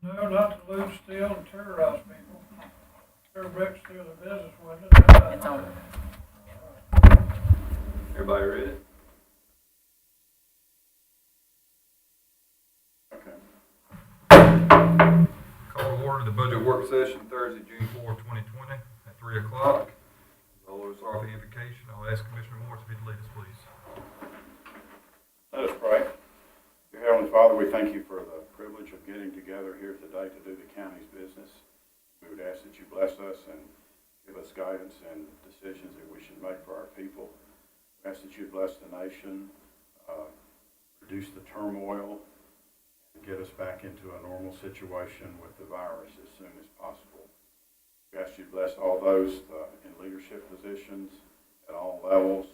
No, not to lose, steal, and terrorize people. Their bricks steal their business with it. It's on. Everybody ready? Okay. Call to order the budget work session Thursday, June 4th, 2020 at 3 o'clock. The Lord is sorry for the invocation. I'll ask Commissioner Morris if he'd lead us, please. Let us pray. Dear Heavenly Father, we thank you for the privilege of getting together here today to do the county's business. We would ask that you bless us and give us guidance and decisions that we should make for our people. We ask that you bless the nation, reduce the turmoil, and get us back into a normal situation with the virus as soon as possible. We ask you to bless all those in leadership positions at all levels,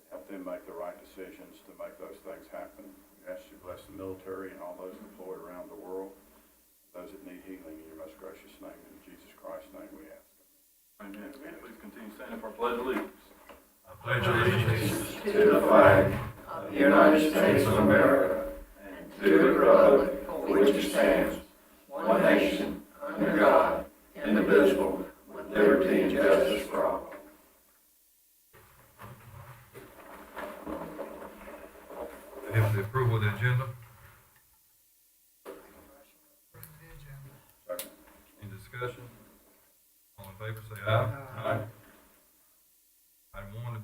help them make the right decisions to make those things happen. We ask you to bless the military and all those deployed around the world, those that need healing in your most gracious name. In Jesus Christ's name we ask. Amen. Please continue standing for our pledge of allegiance. I pledge allegiance To the flag of the United States of America and to the republic for which it stands, one nation, under God, indivisible, with liberty and justice for all. Have the approval of the agenda. Second. Any discussion? All in favor, say aye. Aye. Item 1, the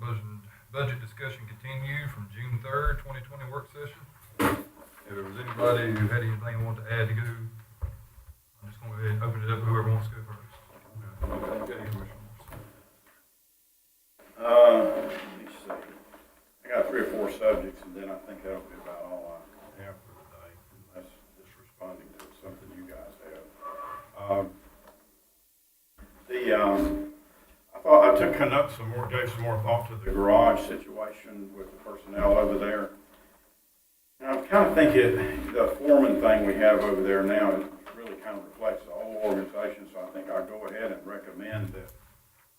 budget discussion continued from June 3rd, 2020 work session. If there was anybody who had anything they wanted to add to go, I'm just going to go ahead and open it up to whoever wants to go first. Okay, Commissioner Morris. Let me see. I got 3 or 4 subjects, and then I think that'll be about all I have for today, unless just responding to something you guys have. I thought I gave some more thought to the garage situation with the personnel over there. And I kind of think the foreman thing we have over there now really kind of reflects the whole organization, so I think I'll go ahead and recommend that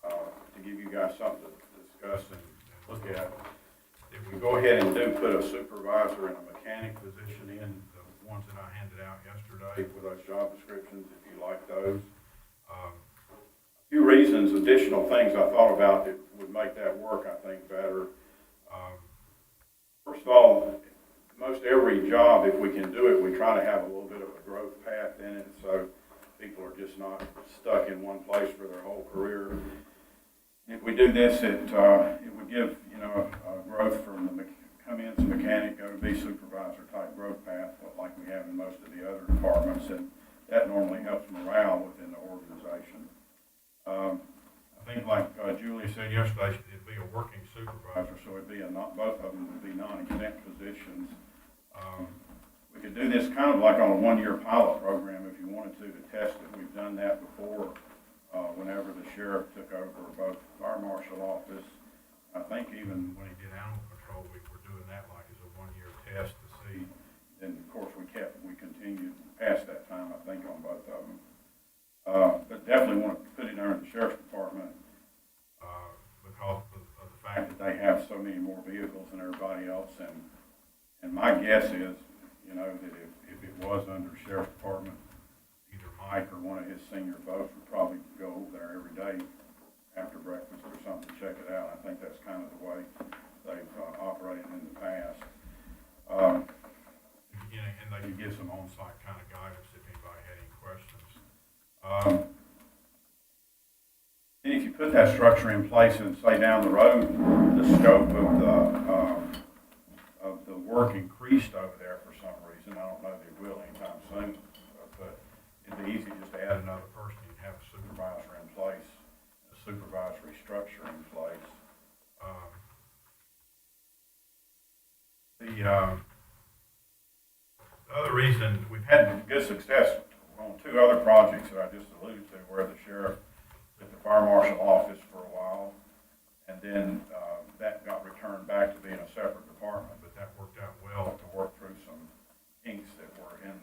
to give you guys something to discuss and look at. If we go ahead and do put a supervisor and a mechanic position in, the ones that I handed out yesterday for those job descriptions, if you like those. A few reasons, additional things I thought about that would make that work, I think, better. First of all, most every job, if we can do it, we try to have a little bit of a growth path in it, so people are just not stuck in one place for their whole career. If we do this, it would give, a growth from the come in as a mechanic, go to be supervisor type growth path, like we have in most of the other departments, and that normally helps morale within the organization. I think, like Julia said yesterday, it'd be a working supervisor, so it'd be both of them would be non-exempt positions. We could do this kind of like on a 1-year pilot program if you wanted to test it. We've done that before. Whenever the sheriff took over both fire marshal office, I think even when he did animal control, we were doing that like as a 1-year test to see. And of course we continued past that time, I think, on both of them. But definitely want to put it under the sheriff's department because of the fact that they have so many more vehicles than everybody else. And my guess is, that if it was under the sheriff's department, either Mike or one of his senior folks would probably go over there every day after breakfast or something to check it out. I think that's kind of the way they've operated in the past. And they could give some on-site kind of guidance if anybody had any questions. And if you put that structure in place and say down the road, the scope of the work increased over there for some reason, I don't know if it will anytime soon, but it'd be easy just to add another person. You'd have a supervisor in place, a supervisory structure in place. The other reason, we've had good success on 2 other projects that I just alluded to, where the sheriff took the fire marshal office for a while, and then that got returned back to being a separate department, but that worked out well to work through some kinks that were in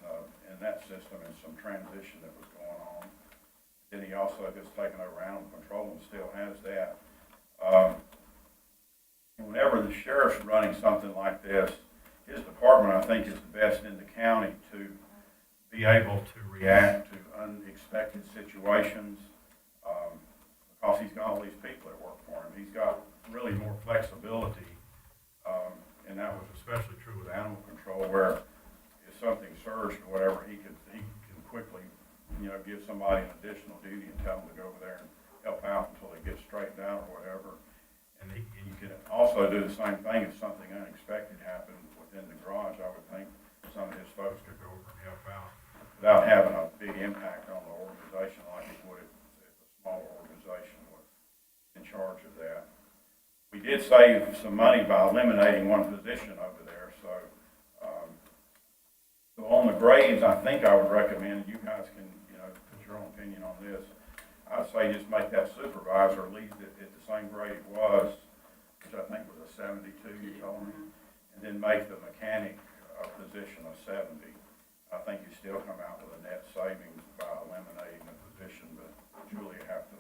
that system and some transition that was going on. Then he also has taken over animal control and still has that. Whenever the sheriff's running something like this, his department, I think, is the best in the county to be able to react to unexpected situations, because he's got all these people that work for him. He's got really more flexibility, and that was especially true with animal control, where if something surged or whatever, he can quickly, give somebody an additional duty and tell them to go over there and help out until it gets straightened out or whatever. And you can also do the same thing if something unexpected happened within the garage. I would think some of his folks could go over and help out without having a big impact on the organization like it would if a smaller organization was in charge of that. We did save some money by eliminating one position over there, so on the grades, I think I would recommend, you guys can, put your own opinion on this. I'd say just make that supervisor leave it at the same grade it was, which I think was a 72, you told me, and then make the mechanic position a 70. I think you still come out with a net savings by eliminating the position, but Julia have to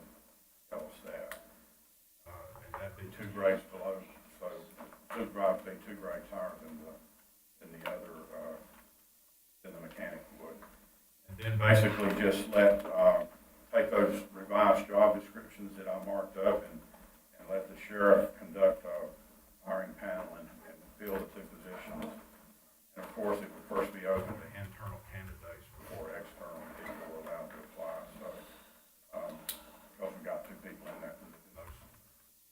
tell us that. And that'd be 2 grades below, so supervisor would be 2 grades higher than the other, than the mechanic would. And then basically just take those revised job descriptions that I marked up and let the sheriff conduct a hiring panel and fill the 2 positions. And of course, it would first be open to internal candidates before external people were allowed to apply. So, because we've got 2 people in those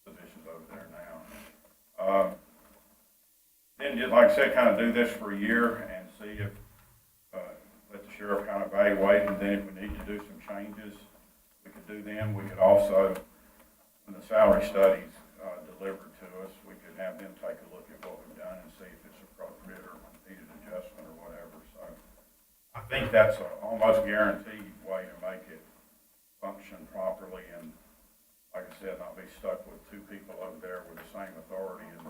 positions over there now. Then, just like I said, kind of do this for a year and see if, let the sheriff kind of evaluate, and then if we need to do some changes, we could do them. We could also, when the salary studies delivered to us, we could have them take a look at what we've done and see if it's appropriate or needed adjustment or whatever. So I think that's an almost guaranteed way to make it function properly, and like I said, not be stuck with 2 people over there with the same authority and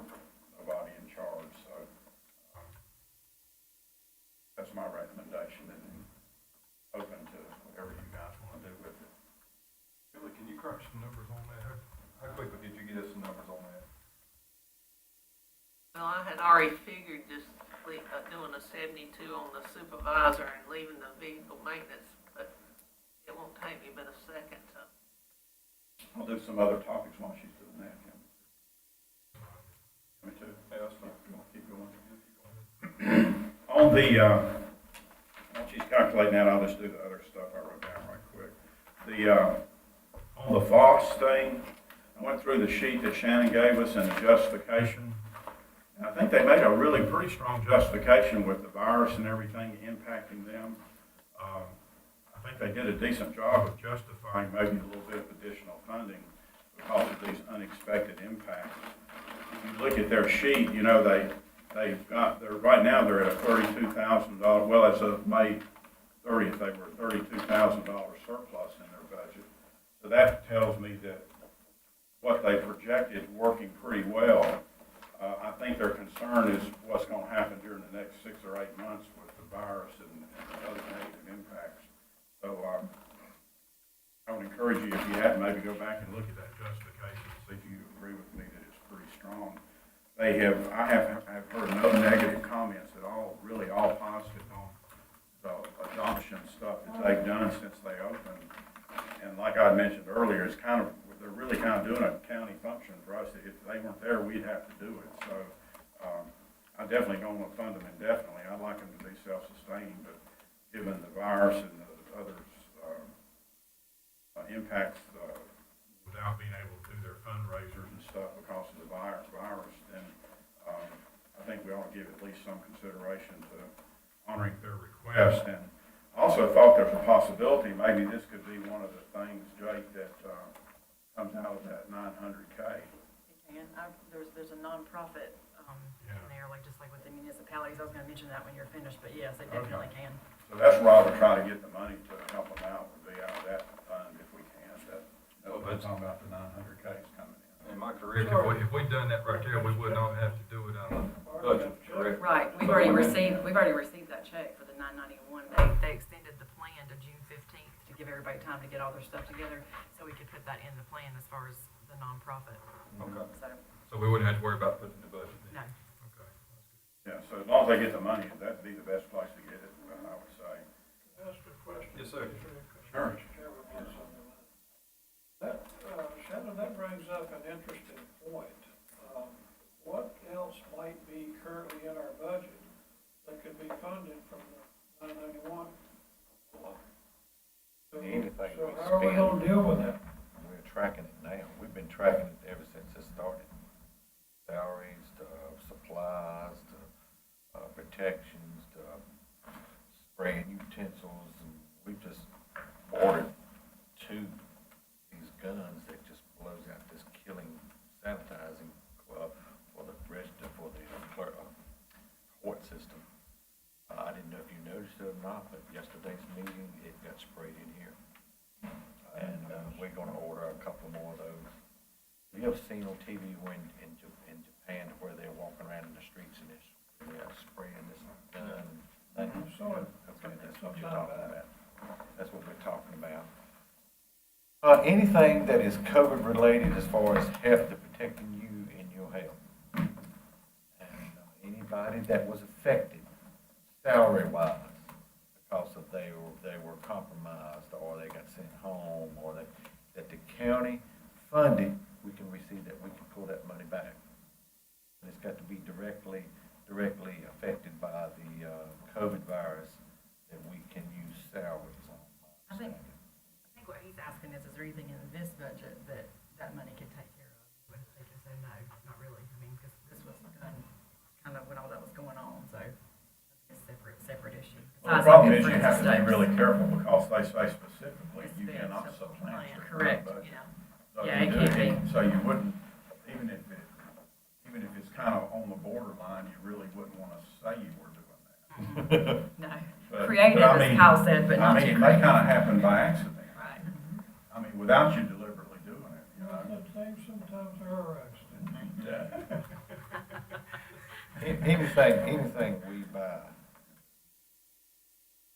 nobody in charge. So that's my recommendation, and open to whatever you guys want to do with it. Billy, can you crunch some numbers on that? How quickly did you get us some numbers on that? Well, I had already figured just doing a 72 on the supervisor and leaving the vehicle maintenance, but it won't take me but a second to. I'll do some other topics while she's doing that. Me too. Yeah, that's fine. Keep going. On the, while she's calculating that, I'll just do the other stuff I wrote down right quick. On the FOSS thing, I went through the sheet that Shannon gave us and the justification. And I think they made a really pretty strong justification with the virus and everything impacting them. I think they did a decent job of justifying maybe a little bit of additional funding because of these unexpected impacts. If you look at their sheet, right now they're at a $32,000, well, as of May 30th, they were a $32,000 surplus in their budget. So that tells me that what they projected is working pretty well. I think their concern is what's going to happen during the next 6 or 8 months with the virus and other negative impacts. So I would encourage you, if you have, maybe go back and look at that justification and see if you agree with me that it's pretty strong. I have heard no negative comments at all, really all positive on the adoption stuff that they've done since they opened. And like I mentioned earlier, they're really kind of doing a county function for us. If they weren't there, we'd have to do it. So I definitely don't want to fund them indefinitely. I'd like them to be self-sustaining, but given the virus and the other impacts without being able to do their fundraisers and stuff because of the virus, then I think we ought to give at least some consideration to honoring their request. And also thought there's a possibility maybe this could be one of the things, Jake, that comes out of that 900K. It can. There's a nonprofit in there, just like with the municipalities. I was going to mention that when you're finished, but yes, they definitely can. So that's where I would try to get the money to help them out, would be out of that fund if we can. That's what I'm talking about, the 900K is coming in. Am I correct? If we'd done that right there, we would not have to do it out of budget, correct? Right. We've already received that check for the $991. They extended the plan to June 15th to give everybody time to get all their stuff together, so we could put that in the plan as far as the nonprofit. Okay. So we wouldn't have to worry about putting it in the budget then? No. Okay. Yeah, so as long as they get the money, that'd be the best place to get it, I would say. That's the question. Yes, sir. Sure. Mr. Chairman, yes, on the line. That, Shannon, that brings up an interesting point. What else might be currently in our budget that could be funded from the 991? Anything So we how are we spend. gonna deal with that? We're tracking it now. We've been tracking it ever since it started. Salaries to supplies to protections to spraying utensils. And we've just ordered 2 these guns that just blows out this killing sanitizing for the register for the court system. I didn't know if you noticed it or not, but yesterday's meeting, it got sprayed in here. And we're gonna order a couple more of those. Have you ever seen on TV when in Japan where they're walking around in the streets and they're spraying this gun? I saw it. Okay, that's what Some you're time talking back. about. That's what we're talking about. Anything that is COVID related as far as health to protecting you and your health. And anybody that was affected salary wise because of they were compromised or they got sent home or that the county funded, we can receive that, we can pull that money back. And it's got to be directly affected by the COVID virus that we can use salaries on. I think what he's asking is there anything in this budget that money could take care of? But they can say no, not really. I mean, because this was done kind of when all that was going on, so it's a separate issue. Well, the Besides, problem like, is you for have to be instance, really careful because they say specifically you It's cannot been supplant supplant, your correct. budget. Yeah. So Yeah, you it do can't be. So you wouldn't, even if it's kind of on the borderline, you really wouldn't want to say you were doing that. no, But- creative, but I as mean- Kyle said, but not I mean, too it may creative. kind of happen by accident. Right. I mean, without you deliberately doing it, you Well, know? the things sometimes are accidents. Yeah. Anything we buy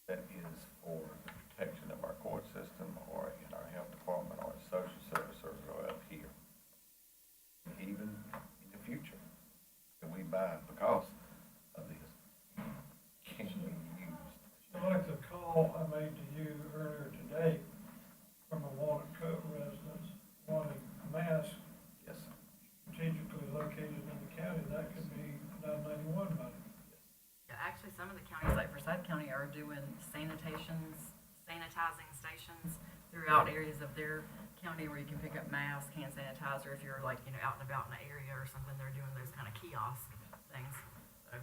that is for the protection of our court system or in our health department or social services or up here, even in the future, that we buy because of this, can be used. So like the call I made to you earlier today from a Walnut Cove resident wanting masks Yes, sir. strategically located in the county, that could be 991 money. Yeah, actually, some of the counties, like Forsyth County, are doing sanitizing stations throughout areas of their county where you can pick up masks, hand sanitizer, if you're like, out and about in an area or something, they're doing those kind of kiosk things. So,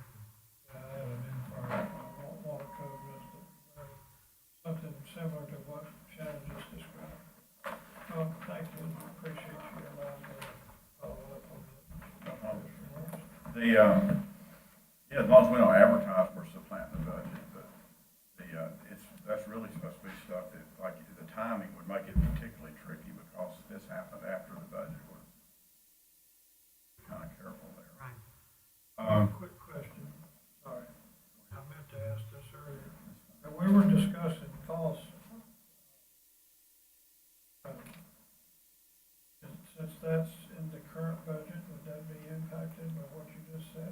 I had an inquiry from a Walnut Cove resident, something similar to what Shannon just described. Well, thank you, appreciate you allowing me to follow up on that. Yeah, as long as we don't advertise, we're supplanting the budget, but that's really supposed to be stuff that, like, the timing would make it particularly tricky because this happened after the budget was kind of careful there. right. Quick question, sorry, I meant to ask this earlier. We were discussing costs. Since that's in the current budget, would that be impacted by what you just said?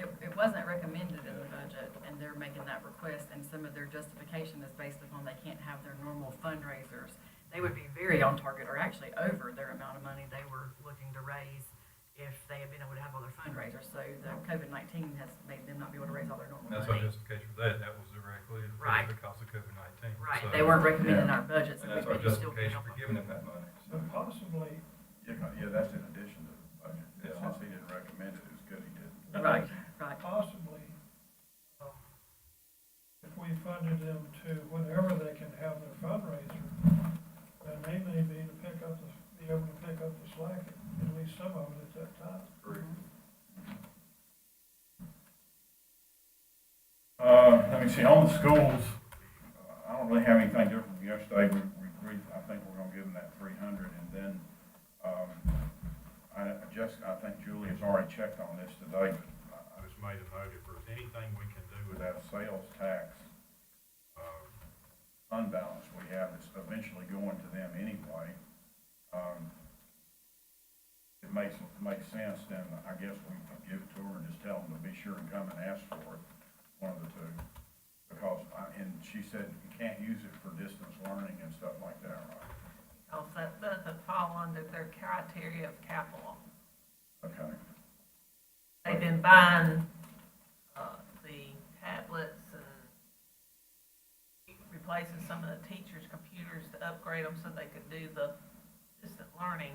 It wasn't recommended in the budget, and they're making that request, and some of their justification is based upon they can't have their normal fundraisers. They would be very on target, or actually over their amount of money they were looking to raise if they had been able to have all their fundraisers. So the COVID-19 has made them not be able to raise all their normal That's our money. justification for that. That was directly Right. because of COVID-19. Right, So- they weren't recommending Yeah. our budget, so And that's we our could still be justification for giving them that money. So possibly, Yeah, that's in addition to the budget. Yeah. Since he didn't recommend it, it was good he didn't. Right, right. possibly, if we funded them to whenever they can have their fundraiser, then they may be to be able to pick up the slack, at least some of it at that time. Let me see, on the schools, I don't really have anything different from yesterday. We agreed, I think we're gonna give them that 300, and then, I think Julie has already checked on this today, but I just made a note, if there's anything we can do with with that sales tax, fund balance we have that's eventually going to them anyway, it makes sense, then I guess we can give it to her and just tell them to be sure and come and ask for it, one of the two. because and she said you can't use it for distance learning and stuff like that, right? Because that doesn't fall under their criteria of capital. Okay, They've been buying, the tablets and replacing some of the teachers' computers to upgrade them so they could do the distant learning.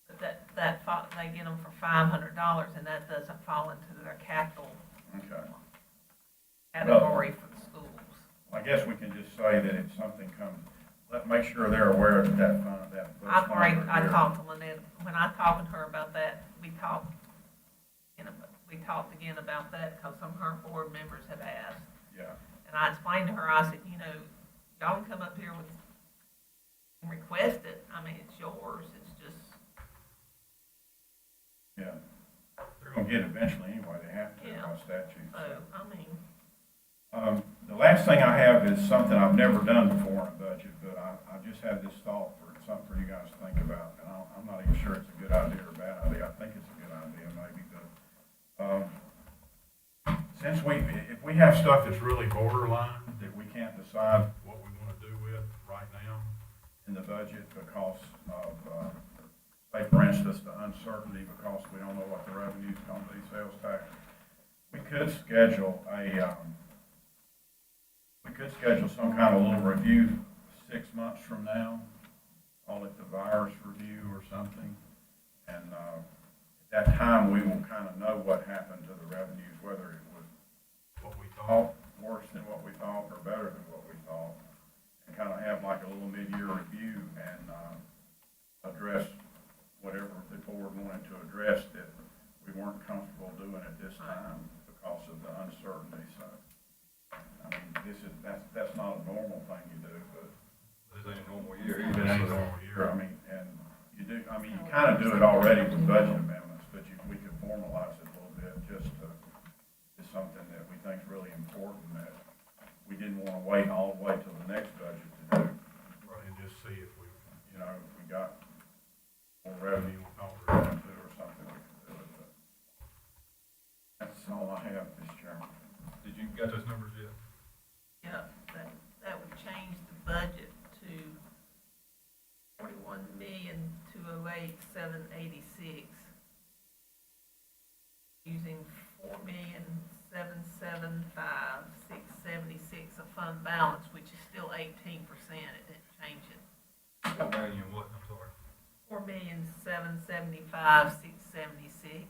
But they get them for $500, and that doesn't fall into their capital okay. category for the schools. I guess we can just say that if something comes, make sure they're aware that that fund, that. those I've already, funds are I there. talked to Lynette, when I talked to her about that, we talked again about that, because some of her board members had asked. Yeah, And I explained to her, I said, y'all can come up here and request it. I mean, it's yours, it's just, yeah. They're gonna get it eventually anyway, they have to Yeah. by statute. so, I mean, The last thing I have is something I've never done before in a budget, but I just had this thought for, something for you guys to think about. And I'm not even sure it's a good idea or a bad idea. I think it's a good idea maybe, but, since if we have stuff that's really borderline that we can't decide what we wanna do with right now in the budget because of, say for instance, the uncertainty because we don't know what the revenue's gonna be, sales tax, we could schedule some kind of little review 6 months from now, call it the virus review or something. And at that time, we will kind of know what happened to the revenues, whether it was what we thought, worse than what we thought, or better than what we thought. And kind of have like a little mid-year review and address whatever the board wanted to address that we weren't comfortable doing at this time because of the uncertainty. So, I mean, that's not a normal thing you do, but This ain't a normal year it either. ain't a normal year. I mean, and you kind of do it already with budget amendments, but we could formalize it a little bit just to, it's something that we think is really important that we didn't want to wait all the way till the next budget to do. And just see if we, If we got more revenue we thought we were going to or something, we could do it. But that's all I have, Mr. Chairman. Did you get those numbers yet? yeah, that would change the budget to $41,208,786, using $4,775,676 of fund balance, which is still 18%. It didn't change it. What value and what, I'm sorry? $4,775,676.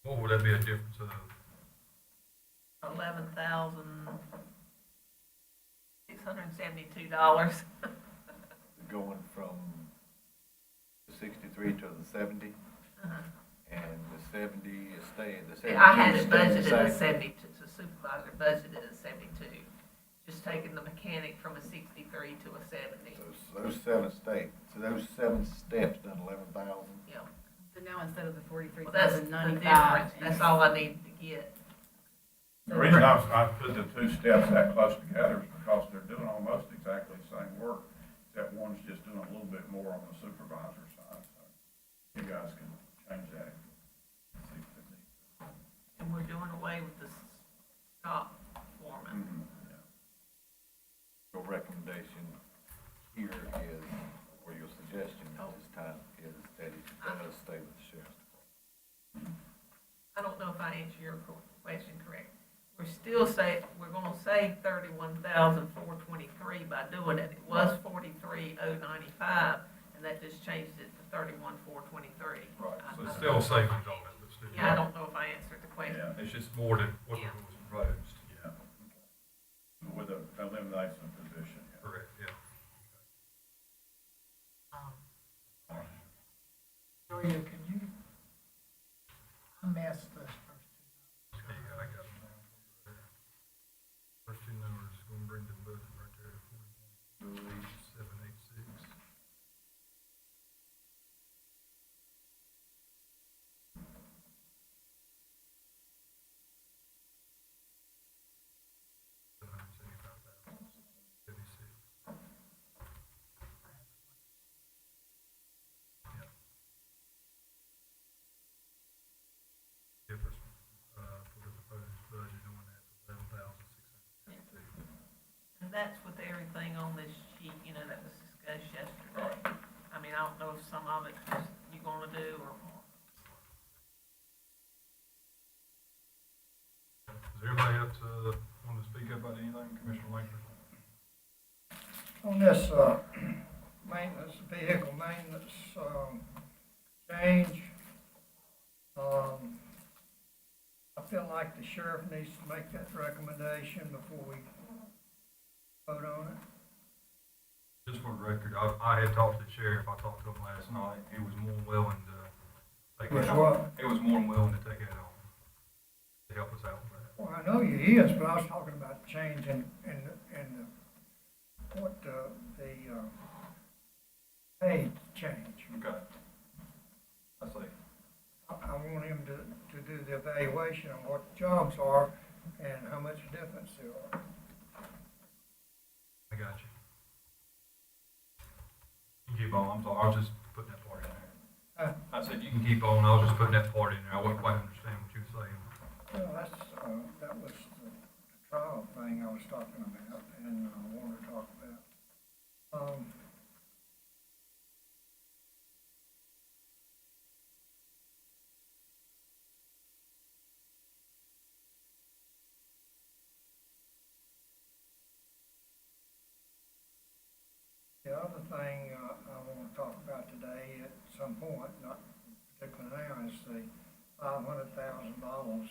What would that be a difference of? $11,672. Going from the 63 to the 70, and the 70 is staying, the 72 I had is it staying the budgeted at same. 72, the supervisor budgeted at 72, just taking the mechanic from a 63 to a 70. Those 7 stay, so those 7 steps done 11,000. Yeah, So now instead of the well, that's the 43,095. difference, that's all I needed to get. The reason I put the two steps that close together is because they're doing almost exactly the same work, except one's just doing a little bit more on the supervisor side, so you guys can change that. See if it needs to. And we're doing away with the stop foreman. Yeah. Your recommendation here is, or your suggestion at this time is that it does stay with the sheriff's department. I don't know if I answered your question correct. We're gonna save $31,423 by doing it. It was $43,095, and that just changed it to $31,423. Right. So it's still savings on it, but still. Yeah, I don't know if I answered the question. Yeah, It's just more than what Yeah. was proposed. yeah. With the elimination of position, yeah. Correct, yeah. Julia, can you, I missed those first two. Yeah, I got it. First two numbers, gonna bring the budget right there to 41,786. that's with everything on this sheet, you know, that was discussed yesterday. I mean, I don't know if some of it just you're gonna do or. Does everybody else, want to speak up about anything, Commissioner Langford? On this, maintenance, vehicle maintenance, change, I feel like the sheriff needs to make that recommendation before we vote on it. Just for the record, I had talked to the sheriff, I talked to him last night, he was more than willing to take Was it on. what? He was more than willing to take that on, to help us out with that. Well, I know he is, but I was talking about change in what, the pay change. Okay. I see. I want him to do the evaluation on what jobs are and how much difference there are. I got you. You can keep on, I'm sorry, I was just putting that part in there. I said you can keep on, I was just putting that part in there, I wasn't quite understanding what you were saying. Well, that was the trial thing I was talking about and I wanted to talk about. The other thing I want to talk about today at some point, not particularly now, is the $500,000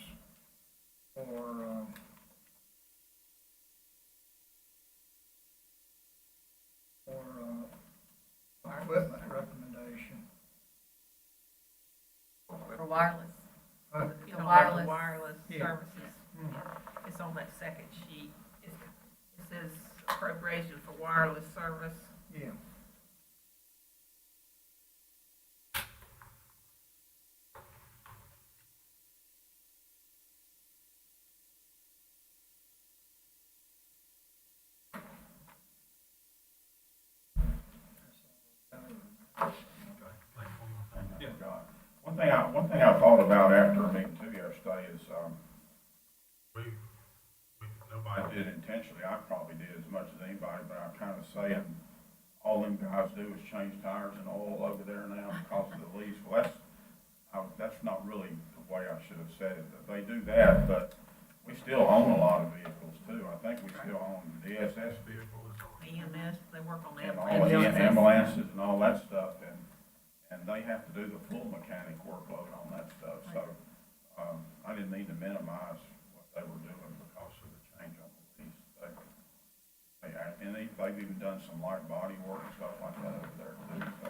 for equipment recommendation. For wireless. Huh? You The know, wireless. wireless Yeah. services. It's on that second sheet. It says appropriation for wireless service. Yeah. Okay, thank you. Yeah, God. One thing I thought about after a meeting too yesterday is, We, I nobody, did intentionally, I probably did as much as anybody, but I'm kind of saying, all them guys do is change tires and oil over there now because of the lease. Well, that's not really the way I should have said it. They do that, but we still own a lot of vehicles too. I think we still own DSS vehicles EMS, they work on and that. all the ambulances and all that stuff, and they have to do the full mechanic workload on that stuff. So, I didn't mean to minimize what they were doing because of the change on the lease. And they've even done some light body work and stuff like that over there too, so.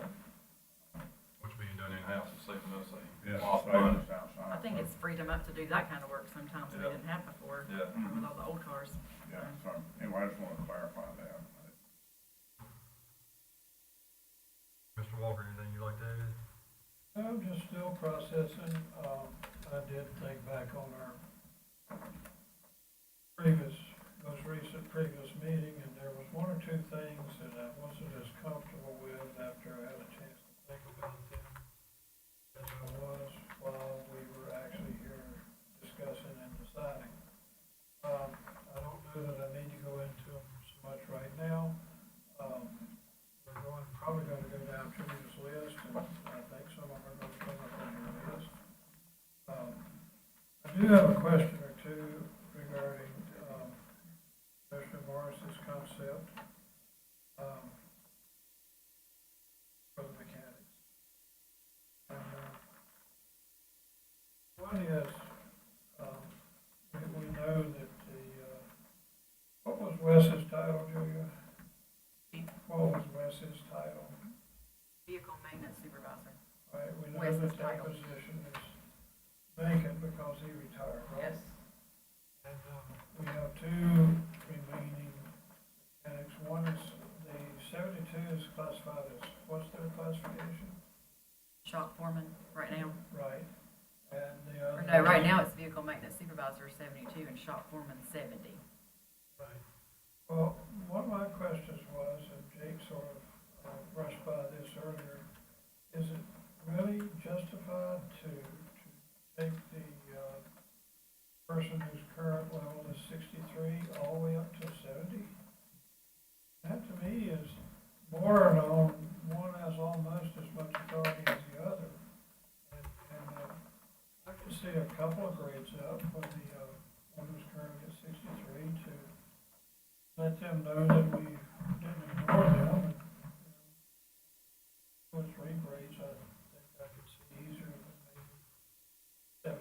What's being done in-house is saving us a Yeah, lot of money. I think it's freed them up to do that kind of work sometimes we Yeah. didn't have before Yeah. with all the old cars. Yeah, so, anyway, I just want to clarify that. Mr. Walker, anything you'd like to add? I'm just still processing. I did think back on our most recent previous meeting, and there was one or two things that I wasn't as comfortable with after I had a chance to think about them as I was while we were actually here discussing and deciding. I don't know that I need to go into them so much right now. We're probably going to go down through this list, and I think some of them are going to come up on your list. I do have a question or two regarding Mr. Morris's concept for the mechanics. And, one is, we know that what was Wes's title, Julia? What was Wes's title? Vehicle maintenance supervisor. Right, we know Wes's that title. position is vacant because he retired, right? Yes. And, we have two remaining mechanics. One is, the 72 is classified as, what's their classification? Shop foreman right now. Right, and the other. Or no, right now it's vehicle maintenance supervisor 72 and shop foreman 70. Right. Well, one of my questions was, and Jake sort of brushed by this earlier, is it really justified to take the person whose current level is 63 all the way up to 70? see a couple of grades up for the, one who's currently at 63 to let them know that we didn't ignore them. And, two or three grades, I think I could see easier than maybe 70.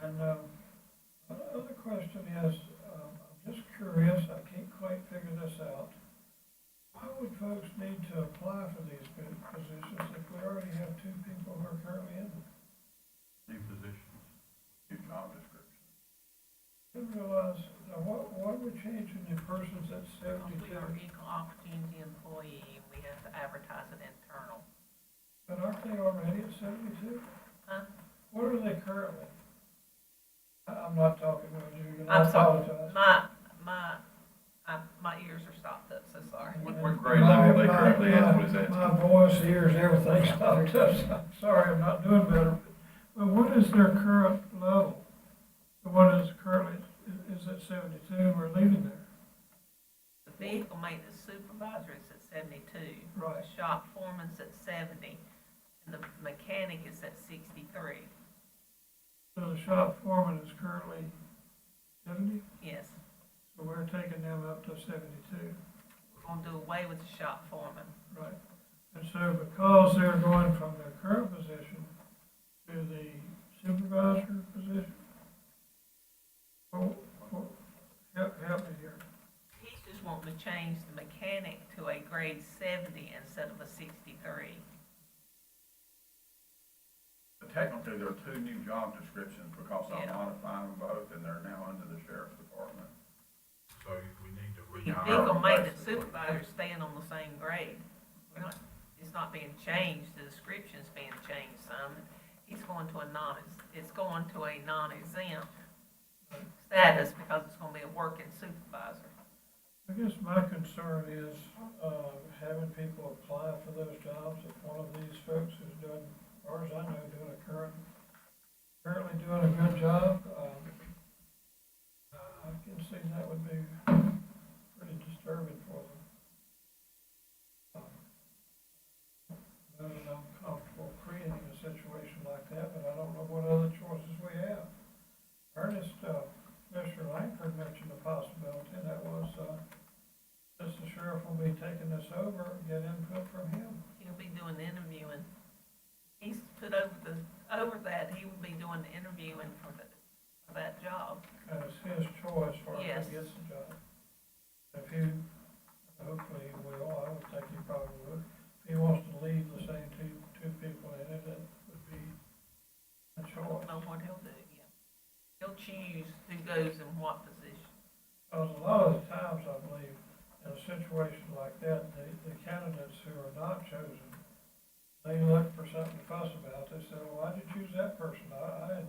And, another question is, I'm just curious, I can't quite figure this out. Why would folks need to apply for these positions if we already have two people who are currently in them? New positions, new job descriptions. I didn't realize, now why are we changing the persons at We 72? are equal opportunity employee, and we have to advertise it internal. But aren't they already at 72? Huh? What are they currently? I'm not talking with you, and I I'm sorry, apologize. my ears are stopped up, so sorry. What grade level they currently at, what is that? My voice, ears, everything stopped up. I'm sorry, I'm not doing better. But what is their current level? The one that's currently, is at 72, and we're leaving there. The vehicle maintenance supervisor is at 72. Right. The shop foreman's at 70, and the mechanic is at 63. So the shop foreman is currently 70, Yes, so we're taking them up to 72. we're gonna do away with the shop foreman. Right. And so because they're going from their current position to the supervisor position, well, help me here. He's just wanting to change the mechanic to a grade 70 instead of a 63. But technically, there are two new job descriptions because I'm Yeah. modifying them both and they're now under the sheriff's department. So we need to The rehire vehicle them maintenance basically. supervisor is staying on the same grade. We're not, it's not being changed, the description's being changed some. He's going to it's going to a non-exempt status because it's gonna be a working supervisor. I guess my concern is, having people apply for those jobs. If one of these folks is doing, as far as I know, currently doing a good job, I can see that would be pretty disturbing for them. Know that I'm comfortable creating a situation like that, but I don't know what other choices we have. Ernest, Mr. Langford mentioned a possibility, and that was, since the sheriff will be taking this over, get input from him. He'll be doing the interviewing. He's put over that, he will be doing the interviewing for that job. And it's his choice for if Yes. he gets the job. If he, hopefully he will, I would think he probably would. If he wants to leave the same two people in it, that would be a I choice. don't know what he'll do, yeah. He'll choose who goes in what position. Because a lot of the times, I believe, in a situation like that, the candidates who are not chosen, they look for something to fuss about. They say, well, why'd you choose that person? I had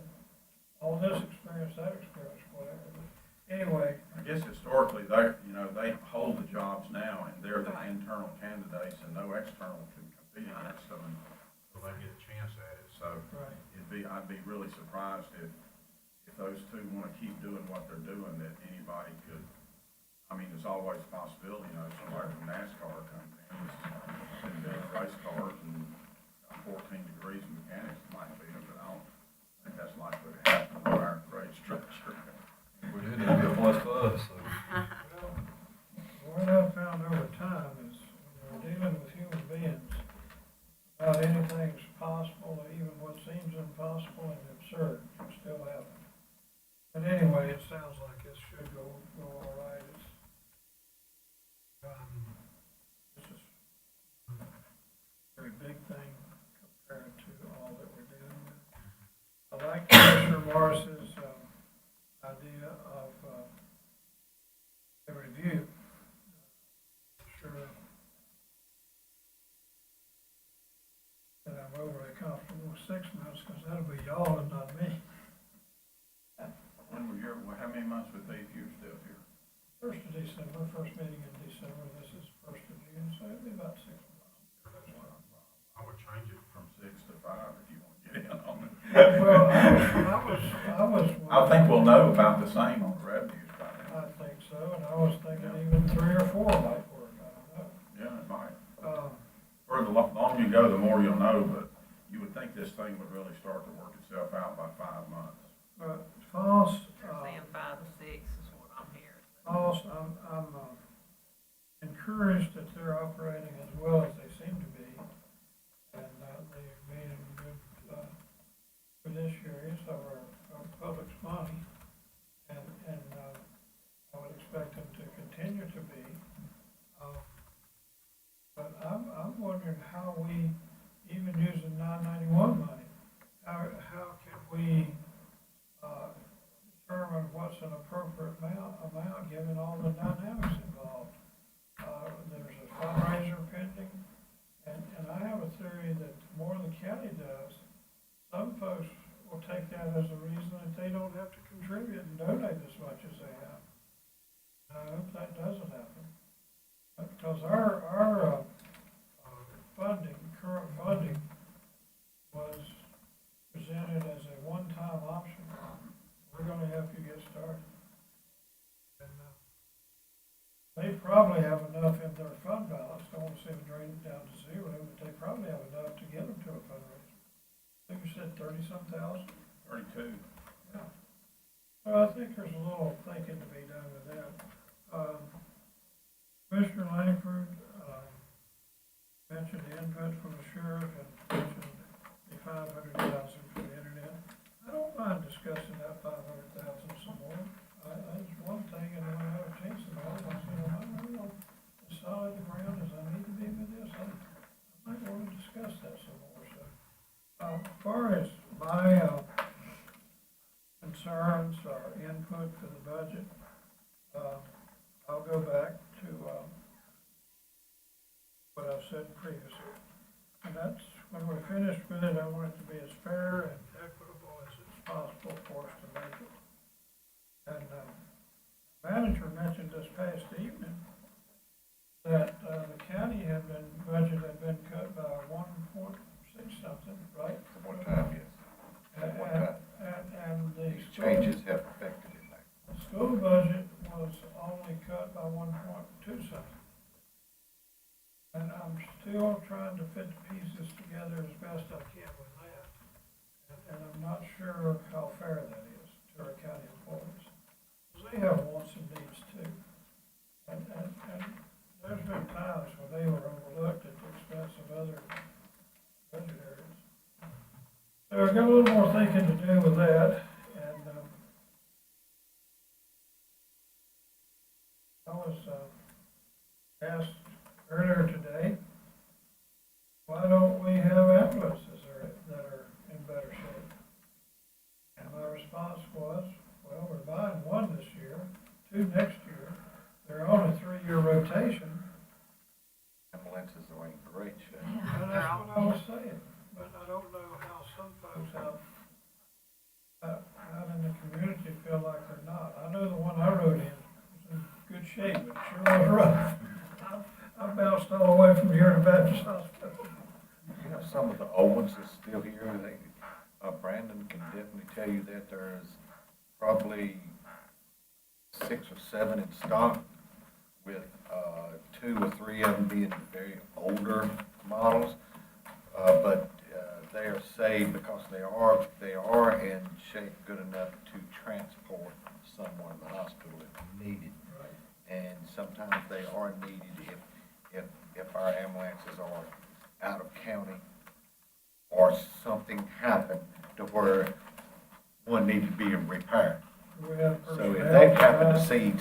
all this experience, that experience, whatever. But anyway, I guess historically, they hold the jobs now and they're the Right. internal candidates and no external can compete against them. So they get a chance at it, so. right. I'd be really surprised if those two wanna keep doing what they're doing, that anybody could, I mean, there's always a possibility, somebody from NASCAR comes in, and builds race cars and 14 degrees in mechanics might be, but I don't think that's likely to happen with our grade structure. If we did, it'd be a plus to us, so. Well, what I've found over time is when you're dealing with human beings, about anything's possible, even what seems impossible and absurd can still happen. But anyway, it sounds like it should go all right. This is a very big thing compared to all that we're dealing with. I like Commissioner Morris's, idea of, a review. Sure that I'm overly comfortable with 6 months, because that'll be y'all and not me. How many months would be if you were still here? 1st of December, first meeting in December, this is 1st of June, so it'll be about 6 months. I would change it. From 6 to 5 if you want to get in on it. Well, I was. I think we'll know about the same on the revenues by then. I think so, and I was thinking even 3 or 4 might work, I don't know. Yeah, it might. Um, Or the longer you go, the more you'll know, but you would think think this thing would really start to work itself out by 5 months. False, They're saying 5 to 6 is what I'm hearing. false, I'm encouraged that they're operating as well as they seem to be. And, they've made a good, fiduciaries of our public's money. And, I would expect them to continue to be. But I'm wondering how we, even using 991 money, how can we, determine what's an appropriate amount given all the dynamics involved? There's a fundraiser pending, and I have a theory that the more the county does, some folks will take that as a reason that they don't have to contribute and donate as much as they have. I hope that doesn't happen. Because our funding, current funding, was presented as a one-time option. We're gonna help you get started. And, they probably have enough in their fund balance, don't want to see them drain it down to zero, but they probably have enough to get them to a fundraiser. I think you said 30-some thousand? 32. Yeah. Well, I think there's a little thinking to be done with that. Commissioner Langford, mentioned the input from the sheriff and mentioned the 500,000 for the internet. I don't mind discussing that 500,000 some more. That's one thing, and when I have a chance about it, I said, I'm real as solid the ground as I need to be with this. I might want to discuss that some more, so. As far as my, concerns or input for the budget, I'll go back to, what I've said previously. And that's, when we're finished with it, I want it to be as fair and equitable as it's possible for us to make it. And, manager mentioned this past evening that, the county budget had been cut by 1.6 something, right? One time, yes. And the These changes have affected it now. the school budget was only cut by 1.2 something. And I'm still trying to fit the pieces together as best I can with that. And I'm not sure how fair that is to our county employees. Because they have wants and needs too. And there's been times when they were overlooked at the expense of other budget areas. So I've got a little more thinking to do with that. And, I was, asked earlier today, why don't we have ambulances that are in better shape? And my response was, well, we're buying one this year, 2 next year. They're on a 3-year rotation. Ambulances are in great shape. And that's what I was saying. But I don't know how some folks out in the community feel like they're not. I know the one I rode in was in good shape, but it sure was rough. I bounced all the way from here to Baptist Hospital. You have some of the old ones that's still here. Brandon can definitely tell you that there's probably 6 or 7 in stock, with 2 or 3 of them being very older models. But they are saved because they are in shape good enough to transport someone to the hospital if needed. And sometimes they are needed if our ambulances are out of county or something happened to where one needed to be repaired. So if they happen to see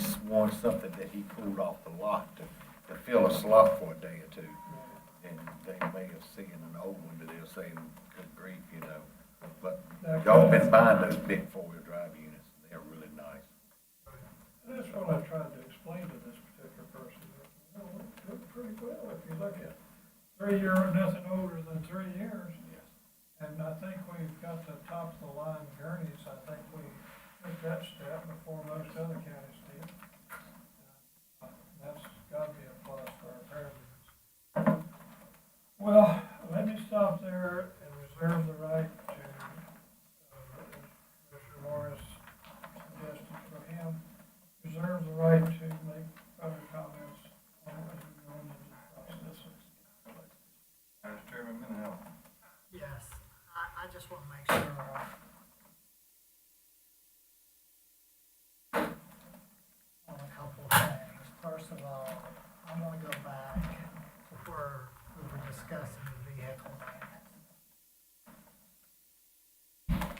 something that he pulled off the lot to fill a slot for a day or two, then they may have seen an old one that they'll say, good grief, you know. But y'all been buying those big 4-wheel drive units, they're really nice. That's what I tried to explain to this particular person. Well, it looked pretty well if you look at 3 year, nothing older than 3 years. Yes. And I think we've got the top of the line gurneys. I think we took that step before most other counties did. That's got to be a plus for our paramedics. Well, let me stop there and reserve the right to, Mr. Morris suggested for him, reserve the right to make other comments on as we go into the process. Vice Chairman Minell. Yes, I wanna make sure. On a couple of things. First of all, I wanna go back to where we were discussing the vehicle maintenance.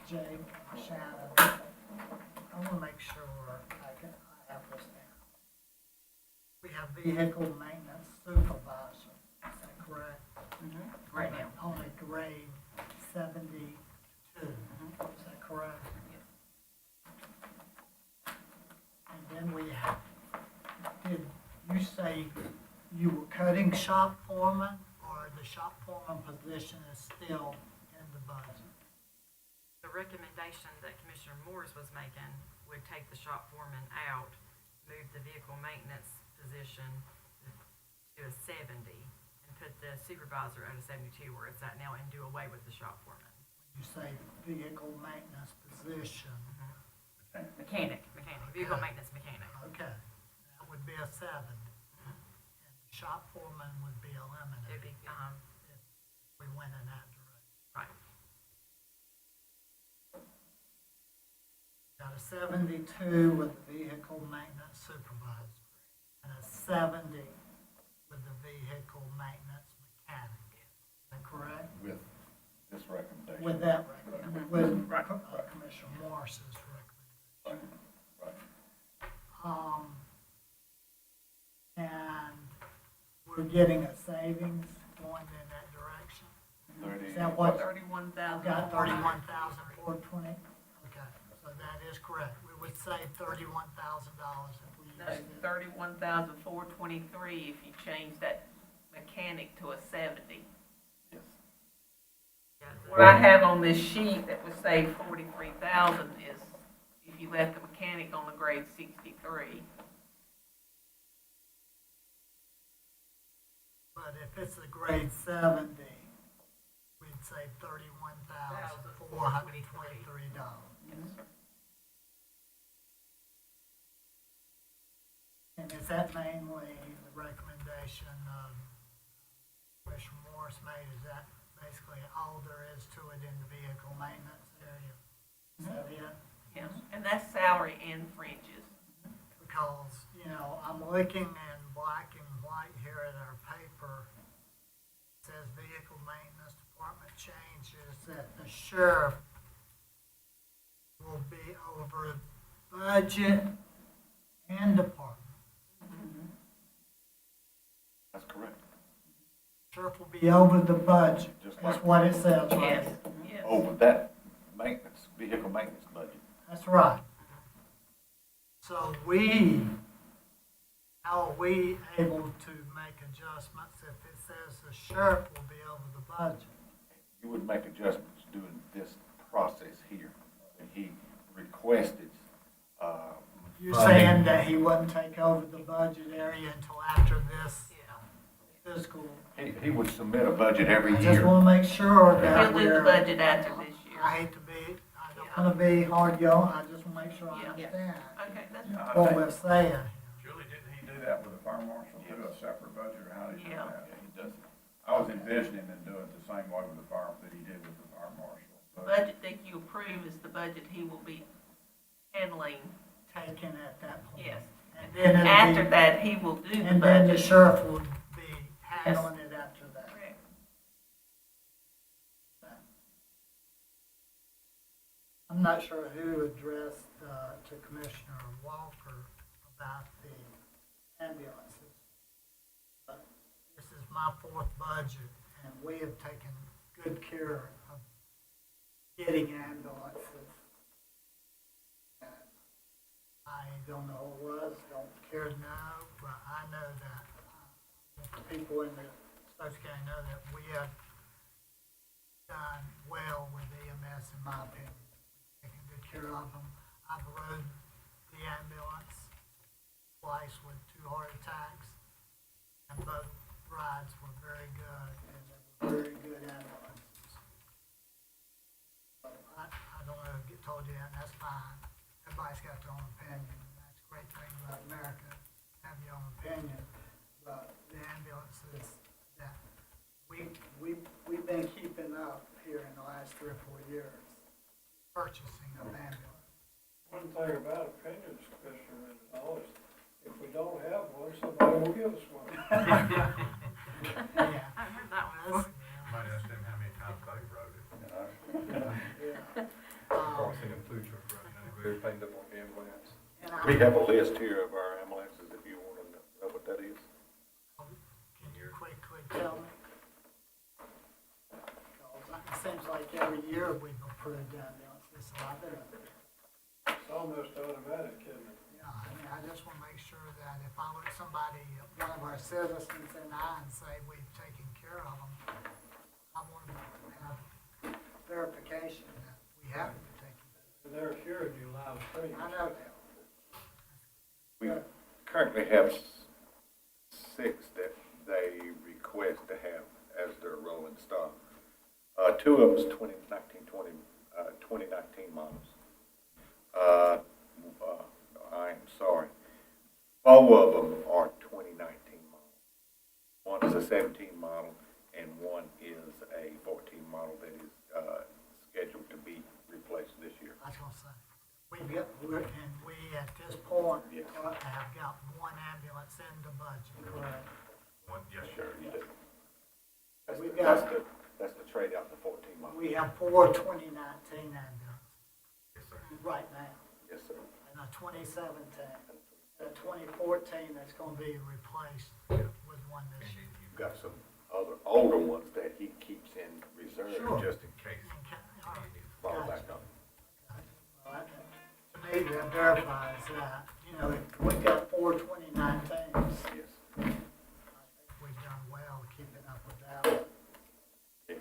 Jake, Shannon, I wanna make sure I have this down. We have vehicle maintenance supervisor, is that correct? Right now. On a grade 72, is that correct? And then we have, did you say you were cutting shop foreman, or the shop foreman position is still in the budget? The recommendation that Commissioner Morris was making would take the shop foreman out, move the vehicle maintenance position to a 70, and put the supervisor at a 72 where it's at now, and do away with the shop foreman. You say vehicle maintenance position, Mechanic, vehicle maintenance mechanic. okay, that would be a 70. And the shop foreman would be It'd eliminated be, if we went in that direction. right. Got a 72 with the vehicle maintenance supervisor, and a 70 with the vehicle maintenance mechanic. Is that correct? With this recommendation. With that recommendation, with Right. Commissioner Morris's recommendation. Right. And we're getting a savings going in that direction? Is that what, 31,000. got 31,420? Okay, so that is correct. We would save $31,000 if we No, used it. 31,423 if you change that mechanic to a 70. Yes. Yeah, What I have on this sheet that would save 43,000 is if you left the mechanic on the grade 63. But if it's a grade 70, we'd save $31,423. And is that mainly the recommendation Commissioner Morris made? Is that basically all there is to it in the vehicle maintenance area? Is that it? Yeah, and that's salary and fringes. Because, I'm looking in black and white here at our paper. It says vehicle maintenance department changes that the sheriff will be over budget and department. That's correct. Sheriff will be over the budget, Just that's like- what it says right Yes, here. yes. Over that maintenance, vehicle maintenance budget. That's right. So how are we able to make adjustments if it says the sheriff will be over the budget? You would make adjustments during this process here. And he requested, You're funding. saying that he wouldn't take over the budget area until after this fiscal? He would submit a budget every I just year. want to make sure that He'll do the we're, budget after this year. I hate to be, I don't want to be hard going, I just want to make sure I Yeah. understand Okay, that's Yeah, fine. I what think- we're saying. Julie, didn't he do that with the fire marshal, do a separate budget, or how did he do Yeah. that? Yeah, he does. I was envisioning him doing it the same way with the fire, that he did with the fire marshal. The So- budget that you approve is the budget he will be handling, Taken at that point. yes. And then it'll After be, that, he will do the and then the budget. sheriff will be handling it after that. Correct. I'm not sure who addressed to Commissioner Walker about the ambulances. But this is my fourth budget, and we have taken good care of getting ambulances. I don't know who it was, don't care to know, but I know that people in the Stokes County know that we have done well with EMS, in my opinion. Taking good care of them. I've rode the ambulance twice with 2 heart attacks, and both rides were very good, and they were very good ambulances. So I don't know if I told you that, and that's fine. Everybody's got their own opinion, and that's a great thing about America, have your own opinion. But the ambulances that we've been keeping up here in the last 3 or 4 years purchasing of ambulance. One thing about opinions, Commissioner, is always, if we don't have one, somebody will give us one. Yeah. I heard that one. That's- Might ask them how many times they wrote it. yeah. Probably seen a food truck right now, very painted up on ambulance. And We I, have a list here of our ambulances, if you want to know what that is. can you quickly tell me? 'Cause it seems like every year we've approved ambulances, so I better, It's almost automatic, isn't it? yeah, I mean, I just wanna make sure that if I look somebody, one of our citizens in the eye and say we've taken care of them, I wanna have verification that we have taken care And they're hearing you live stream. of them. I know that. We currently have 6 that they request to have as their rolling stock. 2 of them's 2019 models. I'm sorry. 4 of them are 2019 models. One is a 17 model, and one is a 14 model that is scheduled to be replaced this year. I was gonna say, we at this point Yes. have got one ambulance in the budget, correct? One, yes, Sure, you do. We've That's the trade out the 14 model. We have 4 2019 ambulances yes, sir. right now, Yes, sir. and a 2017, and a 2014 that's gonna be replaced Yeah. with one And this year. You've got some other older ones that he keeps in reserve Sure. just in case. All right. Fall back on. Well, to me, that verifies that, you know, if we've got 4 2019s, Yes. I think we've done well keeping up with that one. Yes. And,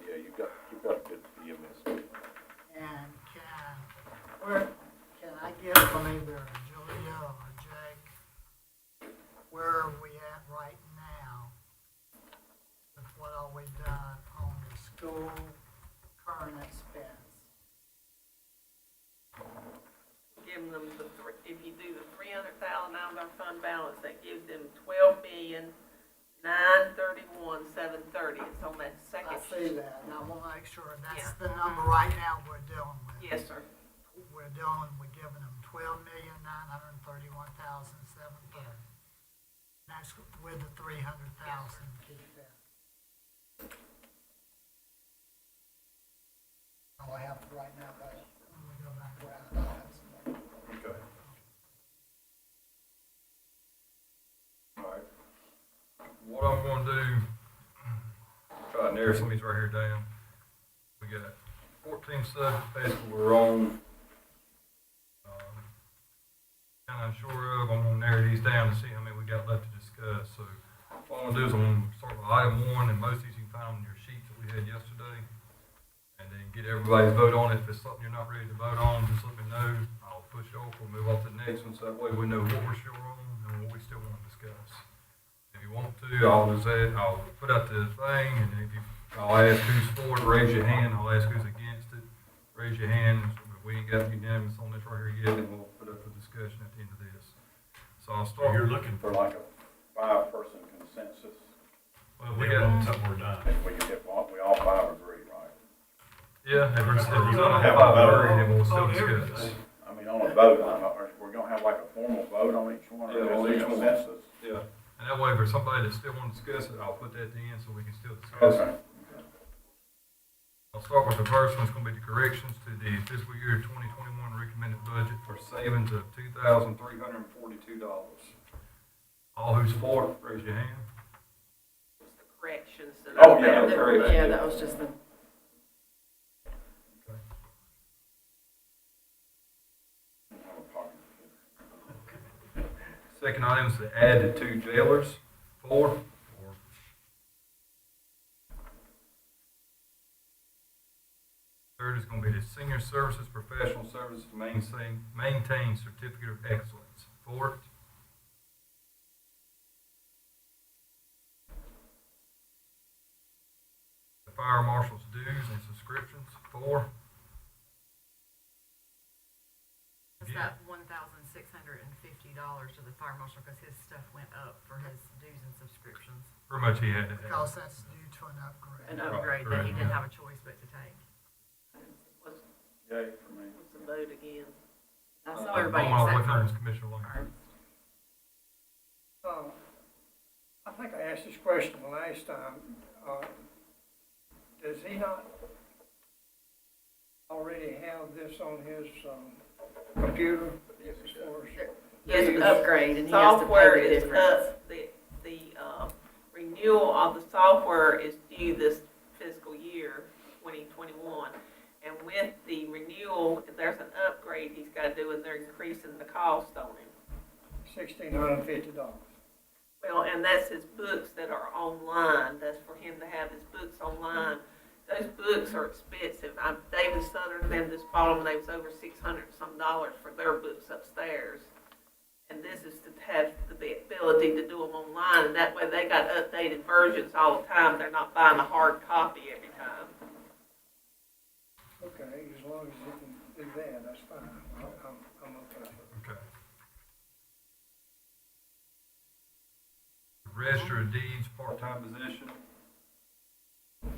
Yeah, you've got a good EMS. and can I get from either Julia or Jake, where are we at right now with what all we've done on the school current expense? Giving them if you do the 300,000 out of their fund balance, that gives them 12,931,730. It's on that second. I see that, and I wanna make sure that's Yeah. the number right now we're dealing with. Yes, sir. We're giving them 12,931,730. That's with the 300,000, keep that. All I have right now, but when we go back around, I'll have some more. Okay. All right. What I'm gonna do, try to narrow some of these right here down. We got 14 subjects basically we're on. Kind of unsure of, I'm gonna narrow these down to see how many we got left to discuss. So what I'm gonna do is I'm gonna start with item 1, and most of these you can find on your sheets that we had yesterday. And then get everybody's vote on it. If it's something you're not ready to vote on, just let me know. I'll push it off, we'll move on to the next one, so that way we know what we're sure on and what we still want to discuss. If you want to, I'll put out the thing, and I'll ask who's for it, raise your hand. I'll ask who's against it, raise your hand. If we ain't got unanimous on this right here yet, then we'll put up for discussion at the end of this. So I'll start. You're looking for like a 5-person consensus, Well, we got, something we're done. and we all 5 agree, right? yeah, if we're You're gonna gonna have have a a vote. vote, then we'll still On discuss. everything. I mean, on a vote, we're gonna have like a formal vote on each one, Yeah, or on just each a one. consensus? Yeah, and that way, if there's somebody that still wants to discuss it, I'll put that at the end so we can still discuss it. Okay. I'll start with the first one. It's gonna be the corrections to the fiscal year 2021 recommended budget for savings of $2,342. All who's for it, raise your hand. It's the corrections that. Oh, yeah, I found. correct. Yeah, that was just the, Second item is to add the 2 jailers, 4. Third is gonna be the senior services professional services to maintain certificate of excellence, 4. The fire marshal's dues and subscriptions, 4. it's that $1,650 $50 to the fire marshal because his stuff went up for his dues and subscriptions. Pretty much he had to have. Because that's due to an upgrade. An upgrade that he didn't have a choice but to take. What's, Yay for me. what's the vote again? I saw everybody Going off except with her for is Commissioner Lane. Ernst. I think I asked this question last time. Does he not already have this on his, computer? As far as- There's an upgrade and he has to Software pay the is difference. up, the renewal of the software is due this fiscal year, 2021. And with the renewal, if there's an upgrade he's gotta do, and they're increasing the cost on him. $1,650. Well, and that's his books that are online, that's for him to have his books online. Those books are expensive. David Southern and them just bought them, they was over $600 some for their books upstairs. And this is to have the ability to do them online, and that way they got updated versions all the time, they're not buying a hard copy every time. Okay, as long as he can do that, that's fine. I'm okay. Okay. Register of Deeds, part-time position.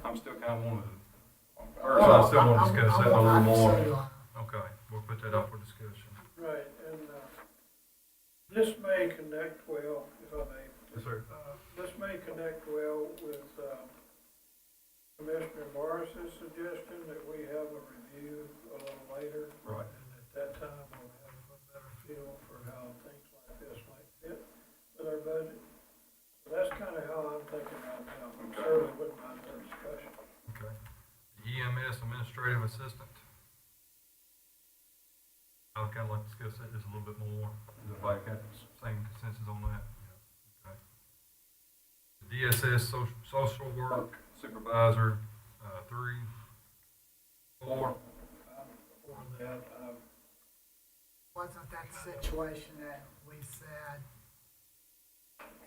I'm still kind of wanting to, or I still want to discuss that a little more. Okay, we'll put that up for discussion. Right, and, this may connect well, if I may. Yes, sir. This may connect well with, Commissioner Morris's suggestion that we have a review a little later. Right. And at that time, we'll have a better feel for how things like this might fit with our budget. So that's kind of how I'm thinking right now. Certainly wouldn't mind our discussion. Okay. The EMS Administrative Assistant. I would kind of like to discuss that just a little bit more. Everybody got the same consensus on that? Okay. The DSS Social Work Supervisor, 3, 4. For that, Wasn't that the situation that we said,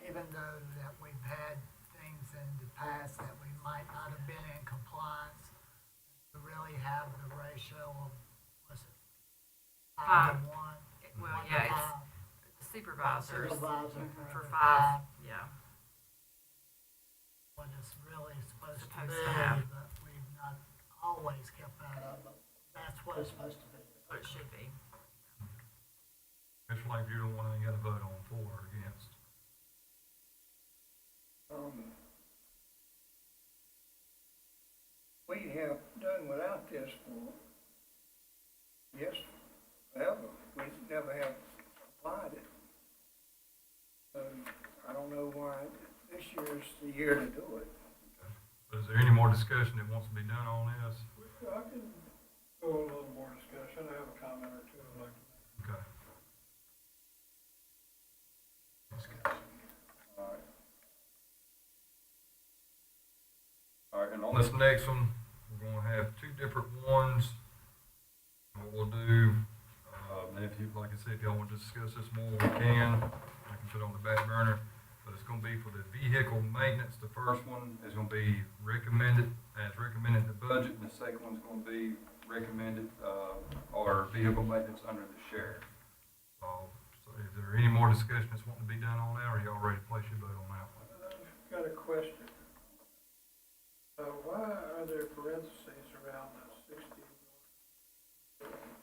even though that we've had things in the past that we might not have been in compliance, to really have the ratio of, was it 5 to 1? Well, 1 to yeah, 5? it's the supervisors Supervisor for 5, yeah. What it's really supposed to Supposed be, to have. but we've not always kept that up, but that's what it's supposed to be. What it should be. Mr. Lane, you're the one that got to vote on for or against. we have done without this for, yes, forever. We never have applied it. So I don't know why this year's the year to do it. Is there any more discussion that wants to be done on this? I can go a little more discussion. I have a comment or two I'd like to make. Okay. All right, and on this next one, we're gonna have 2 different ones. What we'll do, and if you, like I said, if y'all want to discuss this more, we can. I can put it on the back burner, but it's gonna be for the vehicle maintenance. The first one is gonna be recommended, as recommended in the budget, and the second one's gonna be recommended, or vehicle maintenance under the sheriff. So is there any more discussion that's wanting to be done on that, or y'all ready to place your vote on that one? I've got a question. Why are there parentheses around the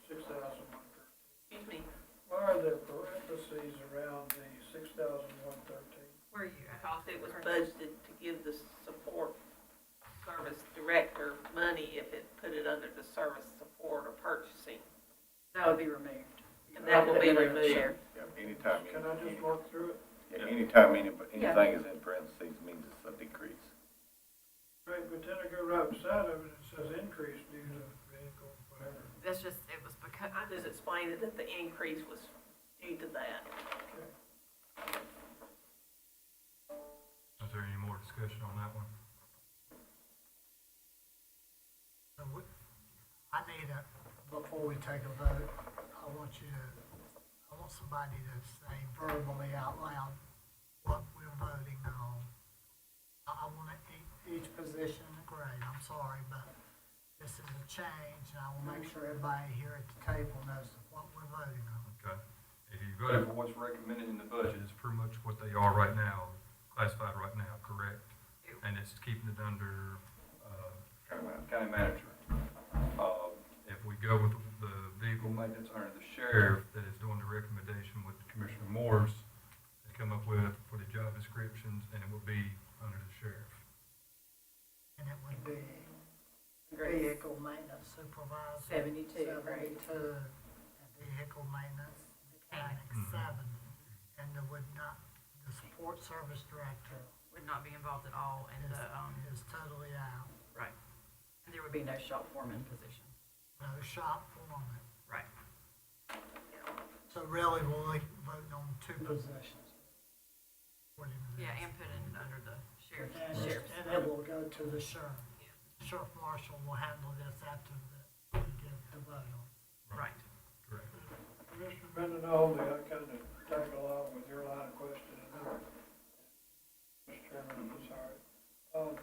6,113? Excuse me, Why are there parentheses around the 6,113? Where are you at? because it was budgeted to give the support service director money if it put it under the service support or purchasing. That would be removed. And that will be Put it under the removed. sheriff. Yeah, anytime, Can I just walk through it? anytime anything is in parentheses means it's a decrease. Right, but then I go right beside of it, it says increase due to vehicle, whatever. That's just, it was because, I just explained it that the increase was due to that. Is there any more discussion on that one? So I need a, before we take a vote, I want somebody to say verbally out loud what we're voting on. I want each position in the grade, I'm sorry, but this is a change, and I will make sure everybody here at the table knows what we're voting on. Okay. If you voted for what's recommended in the budget, it's pretty much what they are right now, classified right now, correct? And it's keeping it under, county manager. If we go with the vehicle maintenance under the sheriff, that is doing the recommendation with Commissioner Morris, they come up with for the job descriptions, and it will be under the sheriff. And it would be vehicle maintenance supervisor. 72, right. 72, and vehicle maintenance mechanic, Mhm. 70. And there would not, the support service director Would not be involved at all in the, is totally out. right. And there would be no shop foreman position. No shop foreman. Right. So really, we're voting on two positions. according to this. Yeah, and put it under the sheriff. And Sheriff's. and it will go to the sheriff. Sheriff Marshal will handle this after we get the vote on. Right. Correct. Commissioner Mendenhall, I kind of tag along with your line of questioning there. Mr. Chairman, I'm sorry.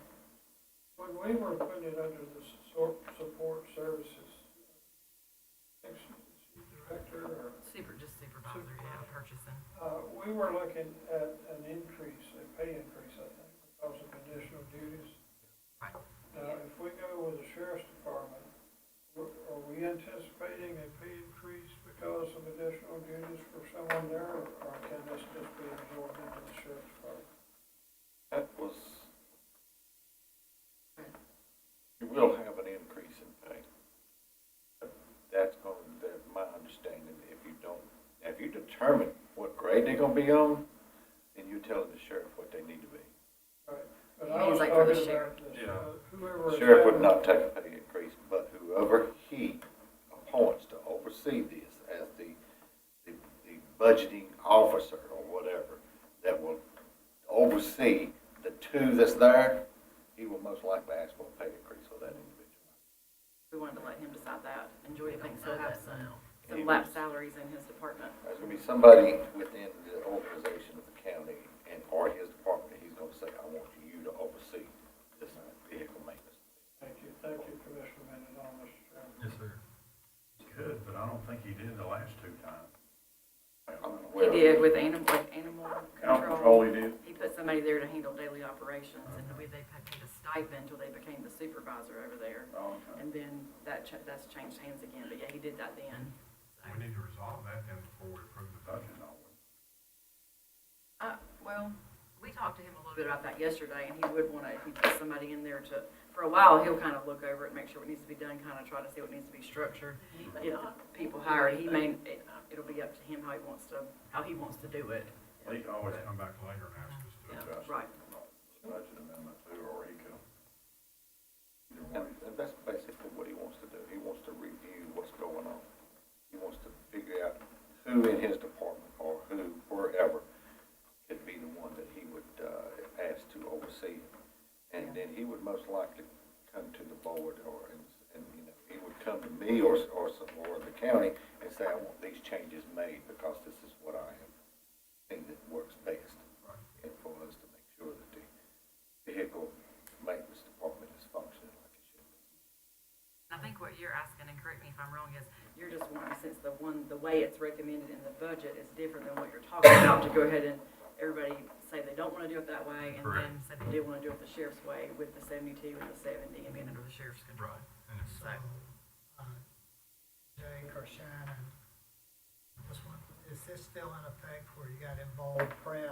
When we were putting it under the support services, director or, Just supervisor, yeah, purchasing. we were looking at an increase, a pay increase, I think, because of additional duties. Right. Now, if we go with the sheriff's department, are we anticipating a pay increase because of additional duties for someone there, or can this just be absorbed into the sheriff's department? That was, you will have an increase in pay. That's going to, that's my understanding. If you don't, if you determine what grade they're going to be on, then you're telling the sheriff what they need to be. Right. But He I means was like for the talking sheriff. about this, Yeah. whoever. The sheriff would not take a pay increase, but whoever he appoints to oversee this as the budgeting officer or whatever, that will oversee the two that's there, he will most likely ask for a pay increase for that individual. We wanted to let him decide that, and Joy thinks he'll have some He lap was- salaries in his department. There's gonna be somebody within the organization of the county and, or his department, that he's gonna say, I want you to oversee this vehicle maintenance. Thank you, Commissioner Mendenhall, Mr. Chairman. Yes, sir. He could, but I don't think he did the last two times. He did with animal Animal control. control he did. He put somebody there to handle daily operations, and they paid a stipend until they became the supervisor over there. Oh, okay. And then that's changed hands again, but yeah, he did that then. We need to resolve that then before we approve the budget, don't we? Well, we talked to him a little bit about that yesterday, and he would want to, if he puts somebody in there to, for a while, he'll kind of look over it, make sure what needs to be done, kind of try to see what needs to be structured. Get the people hired, it'll be up to him how he wants to do it. He can always come back later and ask us to adjust. Right. Budget amendment too, or he could. And that's basically what he wants to do. He wants to review what's going on. He wants to figure out who in his department or who, wherever, could be the one that he would ask to oversee. And then he would most likely come to the board and you know, he would come to me or the county and say, I want these changes made because this is what I think that works best. Right. And for us to make sure that the vehicle maintenance department is functioning like it should be. I think what you're asking, and correct me if I'm wrong, is you're just wanting, since the way it's recommended in the budget is different than what you're talking about, to go ahead and everybody say they don't want to do it that way, and Correct. then say they do want to do it the sheriff's way with the 72 and the 70 and being under the sheriff's control. Right. And it's, So, Jake or Shannon, this one, is this still in effect where you got in bold print?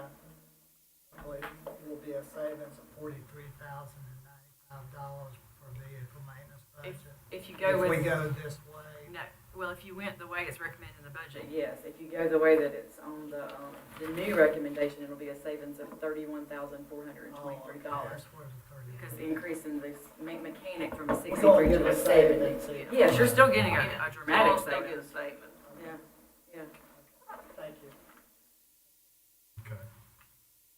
I believe it will be a savings of $43,095 for vehicle maintenance budget. If you go If we with, go this way, no, well, if you went the way it's recommended in the budget, yes. If you go the way that it's on the new recommendation, it'll be a savings of $31,423. that's where the 30. Because the increase in the mechanic from a We're gonna 63 give to a a 70. savings. Yes, you're still getting a dramatic We'll still get a savings. savings. Yeah, yeah. Thank you. okay.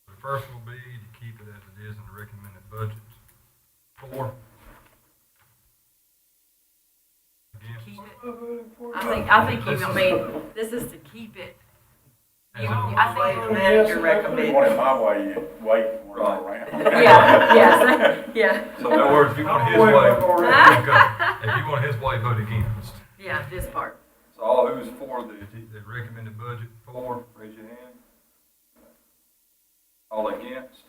The first will be to keep it as it is in the recommended budget. 4. Again, Keep What it. am I voting for? I think you, I mean, this is to keep it. You, I think. Manager If recommended. you want it my way, you wait and we're all around. Yeah, yes, yeah. so in other words, if you want his way, okay. If you want his way, vote against. Yeah, this part. So all who's for the recommended budget for, raise your hand. All against?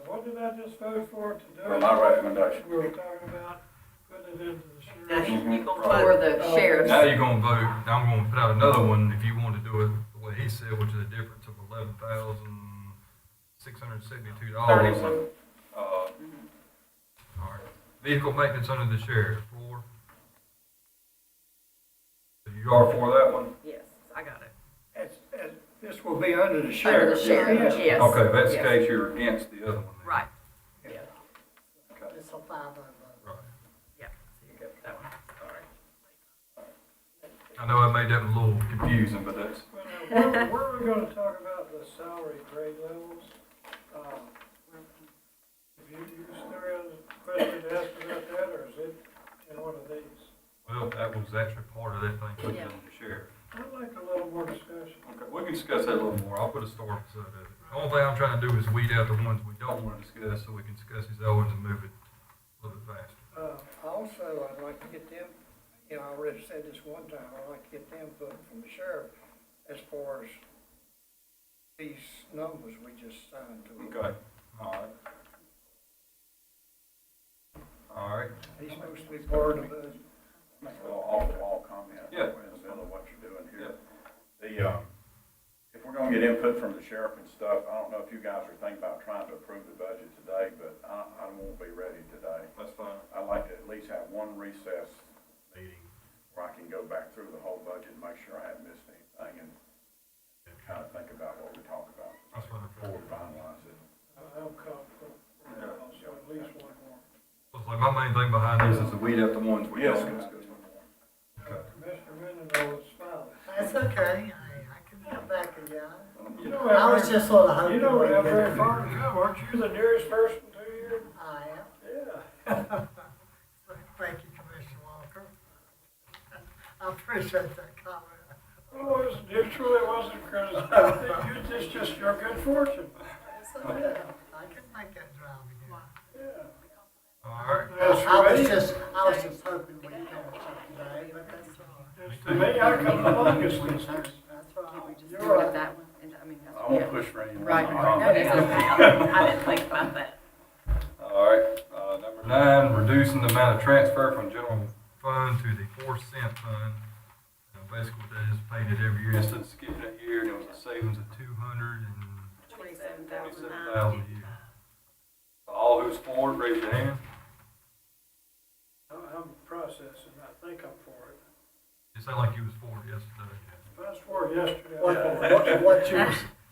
What did I just vote for today? For my recommendation. We were talking about putting it into the Now, sheriff's. you gonna For vote, the sheriff's. Now you're gonna vote, now I'm gonna put out another one if you want to do it the way he said, which is a difference of $11,672. $31. All right. Vehicle maintenance under the sheriff, for. So you are for that one? Yes, I got it. This will be under the Under the sheriff. sheriff, yes. Okay, if that's the yes. case, you're against the other one then. Right, Okay. It's a 5-0 vote. Right. yeah, so you're good with that one. I know I made that one a little confusing, but that's, Well, now, where are we gonna talk about the salary grade levels? If you still got a question to ask about that, or is it in one of these? well, that was actually part of that thing, put Yeah. under the sheriff. I'd like a little more discussion. Okay, we can discuss that a little more. I'll put a star beside it. The only thing I'm trying to do is weed out the ones we don't want to discuss so we can discuss these other ones and move it a little bit faster. Also, I'd like to get them, I already said this one time, I'd like to get the input from the sheriff as far as these numbers we just signed to. Okay, all right. All right, He's supposed to be part of the budget. Make a little off-the-wall comment. Yeah. In the middle of what you're doing here. If we're gonna get input from the sheriff and stuff, I don't know if you guys are thinking about trying to approve the budget today, but I won't be ready today. that's fine. I'd like to at least have one recess Meeting. where I can go back through the whole budget and make sure I haven't missed anything and kind of think about what we talk about That's fine. before we finalize it. I'm comfortable, so at least one more. Looks like my main thing behind this is to weed out the ones we Yes. don't discuss. Okay. Commissioner Mendenhall is smiling. That's okay, I can come back again. You don't I have was very- just sort of hoping. You don't we'd have get very it. far to come, aren't you the nearest person to here? I am. Yeah. Thank you, Commissioner Walker. I appreciate that comment. Oh, it truly wasn't criticism. It's just your good fortune. It's okay. I can make that drive again. Yeah. All right. As I for was me, just hoping we'd finish up today, but that's all right. as to me, I come the longest distance. That's all Can't we right. just You're do it right. that one? And, I mean, that's, I won't yeah. push for any. Right, more. right. No, that's okay. I didn't think about that. All right, number 9, reducing the amount of transfer from general fund to the 4-cent fund. Basically, what that is, paid it every year instead of skipping that year, and it was a savings of $227,000 a year. All who's for it, raise your hand. I'm processing, I think I'm for it. It sounded like you was for it yesterday. If I was for it yesterday, I'm for it. What you,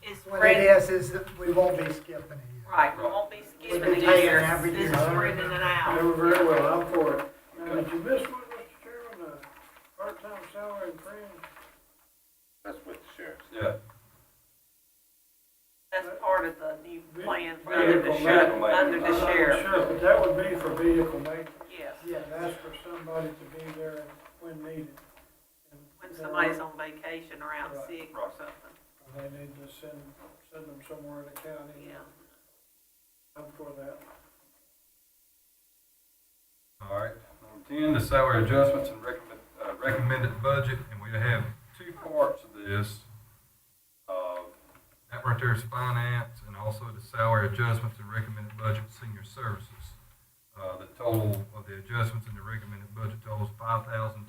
it's what it spread, is that we won't be skipping a year. right, we won't be We'll skipping be a paying year, every this year. is spreading it out. Doing very well, I'm for it. Now, did you miss one, Mr. Chairman, the part-time salary and premium? That's with the sheriff. Yeah. That's part of the new plan for Vehicle under the sheriff, Sure, but that would be for vehicle maintenance. yes. And that's for somebody to be there when needed. And When somebody's on vacation or out Right. sick or something, and they need to send them somewhere in the county. yeah. I'm for that. All right, number 10, the salary adjustments and recommended budget, and we have 2 parts of this. That right there is finance, and also the salary adjustments and recommended budget senior services. The total of the adjustments in the recommended budget totals $5,227.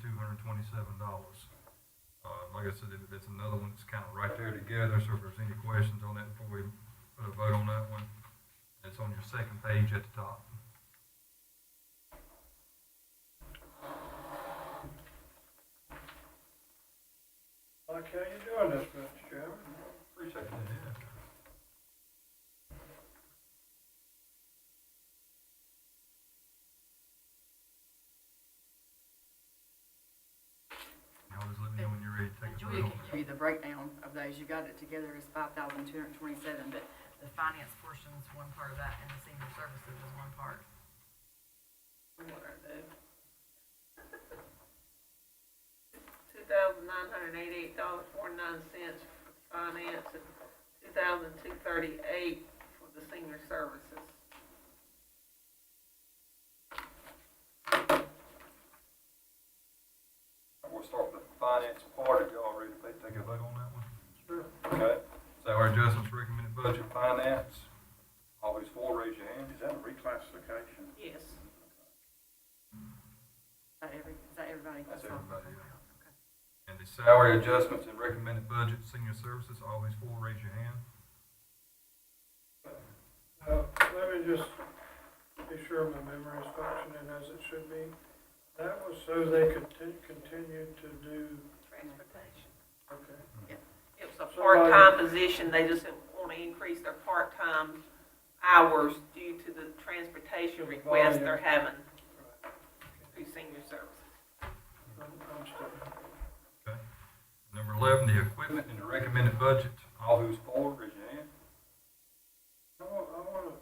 Like I said, that's another one that's kind of right there together, so if there's any questions on that before we put a vote on that one, it's on your second page at the top. Like how you doing this, Mr. Chairman? Appreciate that, yeah. Y'all just let me know when you're ready to take a Julia vote can on give you the breakdown of those. You got it together as 5,227, but the finance portion is one part of that, and the senior services is one part. $2,988.49 for finance and $2,238 for the senior services. take a vote on that one? Sure. Okay. Salary adjustments, recommended budget, finance. All those for, raise your hand. Is that a reclassification? Yes. Is that everybody? That's everybody, yeah. And the salary adjustments and recommended budget, senior services, all these for, raise your hand. Let me just be sure my memory is functioning as it should be. That was so they could continue to do, Transportation. okay. It was a part-time position, they just want to increase their part-time hours due to the transportation requests they're having through senior services. Understood. Okay. Number 11, the equipment and the recommended budget, all who's for, raise your hand. I wanna,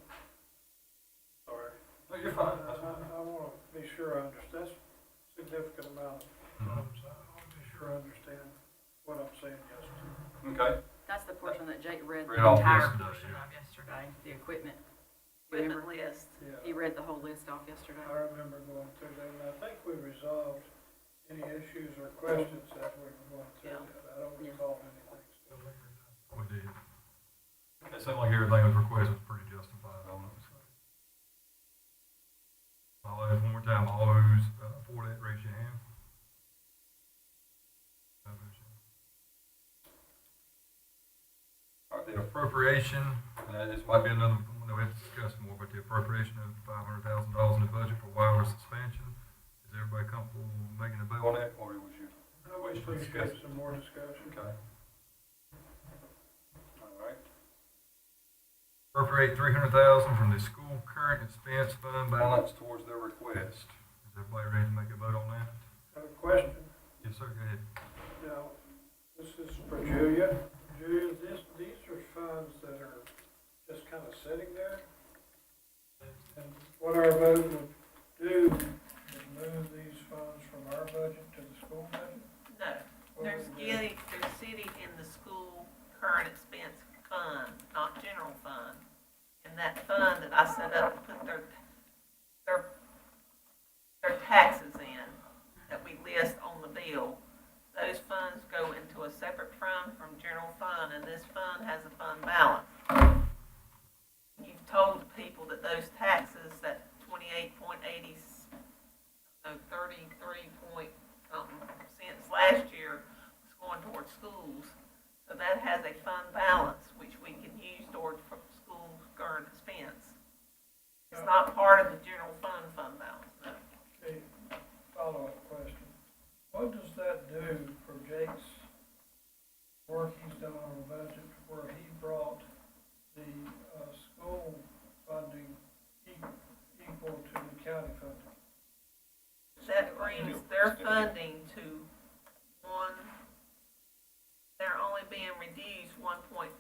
sorry. No, you're fine. I wanna be sure I understand, that's a significant amount of funds. I wanna be sure I understand what I'm saying, yes. Okay. That's the portion that Jake read the Read off entire yesterday, portion yeah. of yesterday, the equipment. Equipment list. He Yeah, read the whole list off yesterday. I remember going through that, and I think we resolved any issues or questions as we were going through Yeah. that. I don't recall anything still lingering. We did. It seemed like everything was requested was pretty justified on it. So. I'll ask one more time, all who's for that, raise your hand. No, raise your hand. All right, the appropriation, this might be another one that we have to discuss more, but the appropriation of $500,000 in the budget for wireless expansion. Is everybody comfortable making a vote on that, or would you? I would appreciate some more discussion. Okay. All right. Appropriate $300,000 from the school current expense fund balance towards their request. Is everybody ready to make a vote on that? I have a question. Yes, sir, go ahead. Now, this is for Julia. Julia, these are funds that are just kind of sitting there. And what our vote would do is move these funds from our budget to the school budget? No, they're sitting in the school current expense fund, not general fund. And that fund that I set up to put their taxes in, that we list on the bill, those funds go into a separate fund from general fund, and this fund has a fund balance. You've told people that those taxes, that 28.80, 33 point something cents last year was going towards schools. So that has a fund balance, which we can use toward school current expense. It's not part of the general fund balance, no. Okay, follow-up question. What does that do for Jake's work he's done on the budget where he brought the, school funding equal to the county funding? That brings their funding to they're only being reduced 1.23%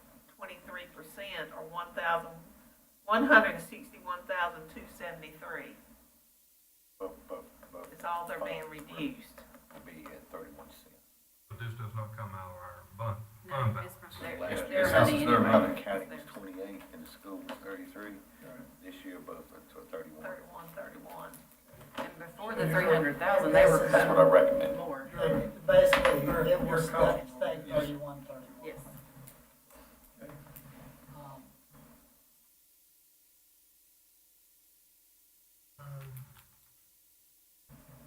or 161,273. It's all they're being reduced. Will be at 31 cents. But this does not come out of our fund balance. Last They're year, funding their anyway. amount of county was 28 and the school was 33. Right. This year both are to 31. 31. And before the 300,000, they were That's what I cutting recommend. more. Basically, You're it was comfortable. stayed Yes. 31. Yes. Um,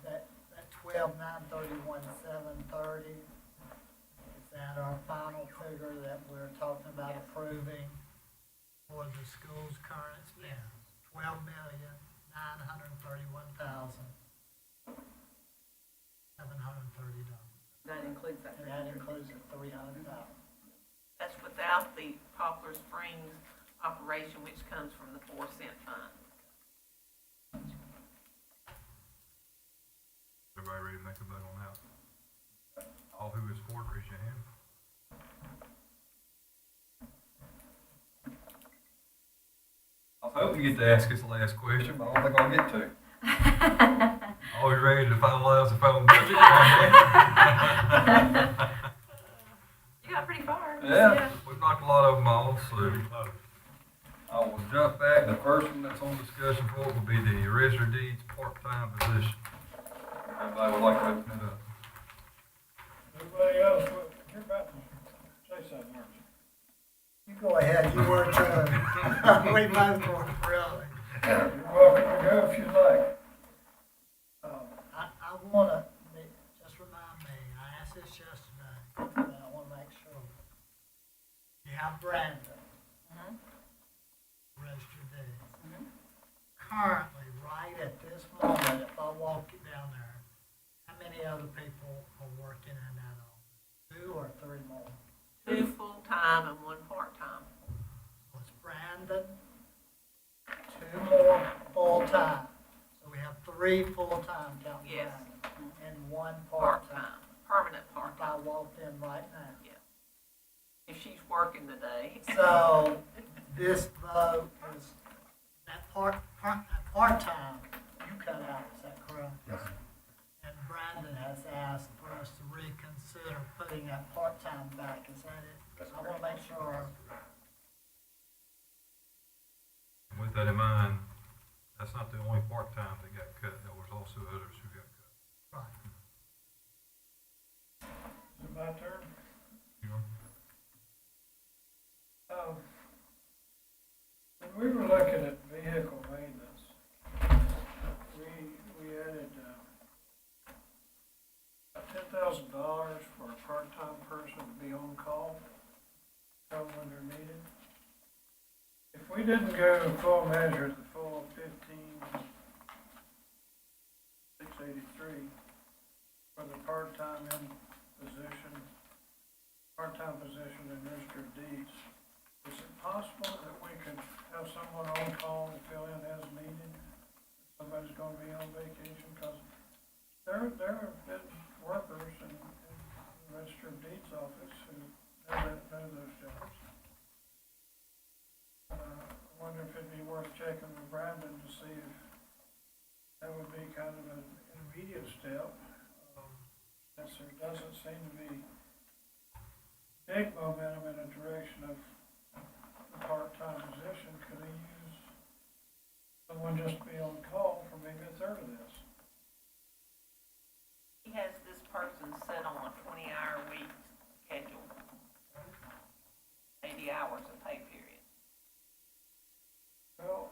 That 12,931,730, is that our final figure that we're talking about Yes. approving for the school's current expense? $12,931,730. That includes that. And that includes the 300,000. That's without the Poplar Springs operation, which comes from the 4-cent fund. Everybody ready to make a vote on that? All who is for it, raise your hand. I was hoping you get to ask us the last question, but I don't think I'll get to. Always ready to finalize the phone budget. You got pretty far. Yeah, we've knocked a lot of them off, so I will jump back. The first one that's on discussion for it will be the register deeds part-time position. Everybody would like to open it up. Everybody else, you're about to go ahead, you were too. We both were, really. You're welcome to go if you'd like. I wanna, just remind me, I asked this yesterday, and I wanna make sure. You have Brandon, Mhm. registered deeds. Mhm. Currently, right at this moment, if I walk down there, how many other people are working in that office? 2 or 3 more? 2 full-time and 1 part-time. So it's Brandon, 2 more full-time. So we have 3 full-time counting Yes. Brandon, and 1 part-time. Part-time, permanent If I part-time, walked in right now. if she's working today. So this vote is, that part-time, you cut out, is that correct? Yes. And Brandon has asked for us to reconsider putting that part-time back, is that it? I wanna make sure, And with that in mind, that's not the only part-time that got cut, there was also others who got cut. right, Is it my turn? You know? When we were looking at vehicle maintenance, we added, $10,000 for a part-time person to be on call, come when they're needed. If we didn't go full measure, the full 15,683 for the part-time position in registered deeds, is it possible that we could have someone on call to fill in as needed? If somebody's gonna be on vacation, cause there have been workers in the registered deeds office who know those jobs. I wonder if it'd be worth checking with Brandon to see if that would be kind of an intermediate step. Since there doesn't seem to be big momentum in the direction of the part-time position, could he use someone just to be on call for maybe a third of this? He has this person set on a 20-hour week schedule, 80 hours of pay period. Well,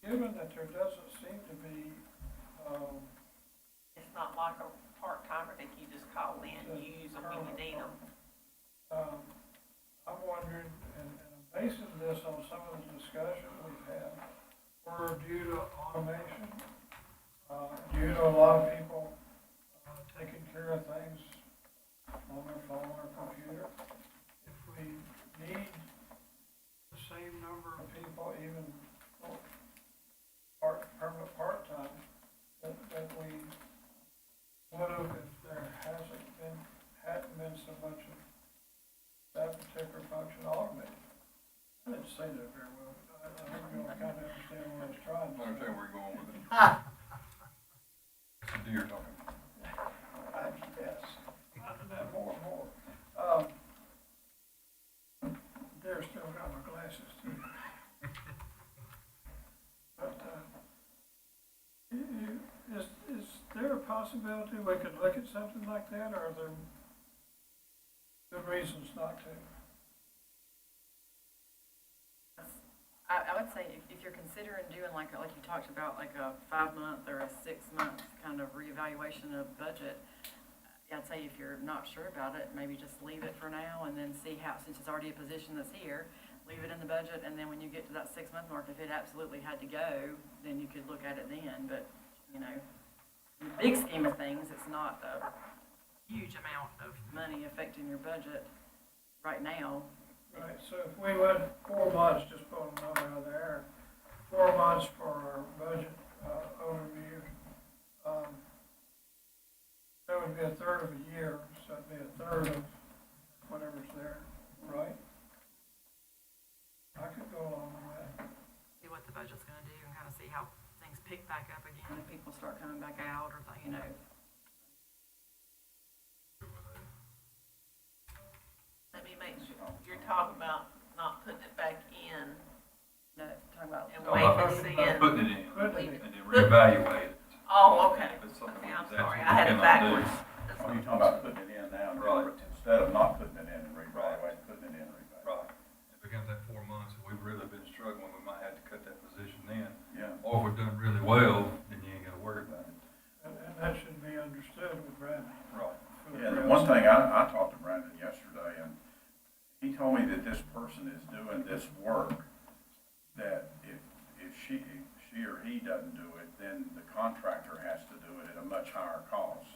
given that there doesn't seem to be, It's not like a part-timer that you just call in, use them when you need them. I'm wondering, and I'm basing this on some of the discussion we've had, we're due to automation, due to a lot of people taking care of things on their phone or computer. If we need the same number of people, even permanent part-time, that we would have if there hadn't been so much of that particular function automated. I didn't say that very well, but I think you all kind of understand what I was trying to I understand say. where you're going with it. ha, It's a deer talking. Yes, that more and more. Deer still got my glasses too. But, is there a possibility we could look at something like that, or are there good reasons not to? I would say if you're considering doing like you talked about, like a 5-month or a 6-month kind of reevaluation of budget, I'd say if you're not sure about it, maybe just leave it for now and then see how, since it's already a position that's here, leave it in the budget, and then when you get to that 6-month mark, if it absolutely had to go, then you could look at it then, but, you know, in the big scheme of things, it's not a huge amount of money affecting your budget right now. Right, so if we went 4 months, just pulling a number out of the air, 4 months for our budget overview, that would be a third of a year, so that'd be a third of whatever's there, right? I could go along with that. See what the budget's gonna do and kind of see how things pick back up again, if people start coming back out or, you know. Let me make sure, you're talking about not putting it back in No, talking about. and waiting and seeing. Putting it in Leave it. and then reevaluate it. Oh, okay. If it's something Okay, we I'm just sorry, I absolutely had it cannot do. backwards. That's When what- you're talking about putting it in now, Right. instead of not putting it in and reevaluate, putting it in and reevaluate. Right. It becomes well, then you ain't gotta worry about it. And that should be understood with Brandon. Right. Yeah, the one thing, I talked to Brandon yesterday, and he told me that this person is doing this work, that if she or he doesn't do it, then the contractor has to do it at a much higher cost.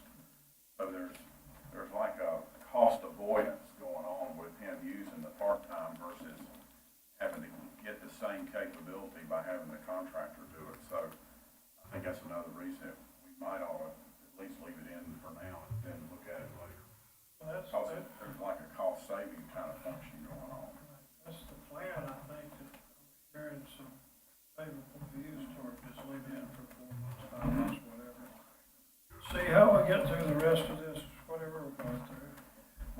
So there's like a cost avoidance going on with him using the part-time versus having to get the same capability by having the contractor do it. So I think that's another reason that we might ought to at least leave it in for now and then look at it later. Well, Because there's like a cost saving kind of function going on. that's the plan, I think, that I'm hearing some favorable views toward just leave it in for 4 months, 5 months, whatever. See how we get through the rest of this, whatever we're going through.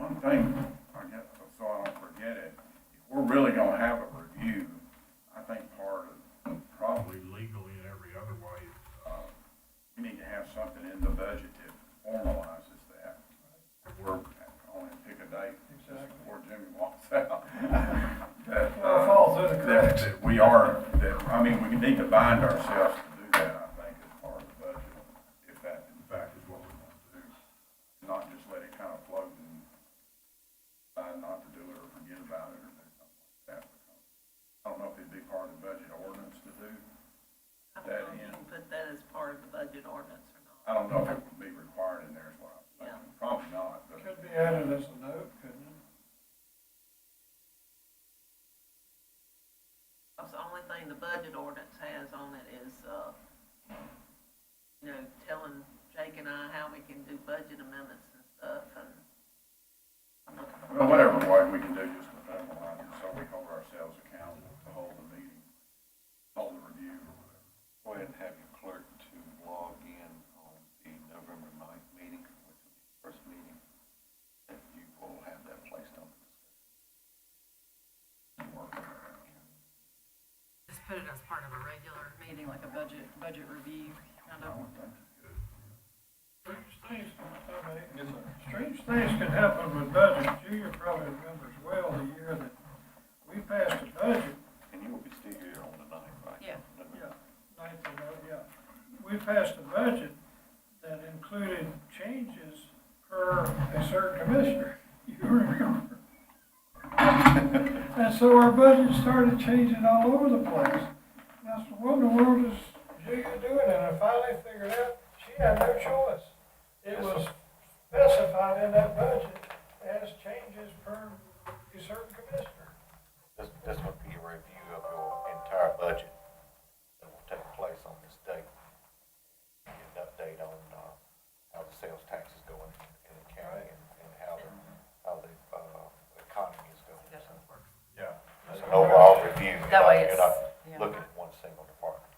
One thing, I guess, so I don't forget it, if we're really gonna have a review, I think part of, probably legally and every other way, we need to have something in the budget that formalizes that. If we're on a pick a date, just before Jimmy walks out. That, Well, fall through the cracks. that we are, that, I mean, we need to bind ourselves to do that, I think, as part of the budget, if that in fact is what we want to do. Not just let it kind of float and decide not to do it or forget about it or do something like that. I don't know if it'd be part of the budget ordinance to do. I don't know if you can put that as part of the budget ordinance or not. I don't know if it would be required in there is what I'm saying. Probably not, but. Could be added as a note, couldn't it? That's the only thing the budget ordinance has on it is, telling Jake and I how we can do budget amendments and stuff, and I'm looking for. Well, whatever way we can do just to formalize it, so we hold ourselves accountable to hold the meeting, hold the review or whatever. Go ahead and have your clerk to log in on the November 9th meeting, which will be the first meeting, and you will have that placed on the discussion. Just put it as part of a regular meeting, like a budget review, kind of. Strange things can happen with budgets. Junior probably remembers well the year that we passed a budget. And you will be still here on the 9th, right? Yeah. We passed a budget that included changes per a certain commissioner. You remember? And so our budget started changing all over the place. And I said, what in the world is Julia doing? And I finally figured out she had no choice. It was specified in that budget as changes per a certain commissioner. This would be a review of your entire budget that will take place on this date. Get an update on how the sales tax is going in the county and how the economy is going. Yeah. It's an overall review. That way You're not yeah. looking at one single department.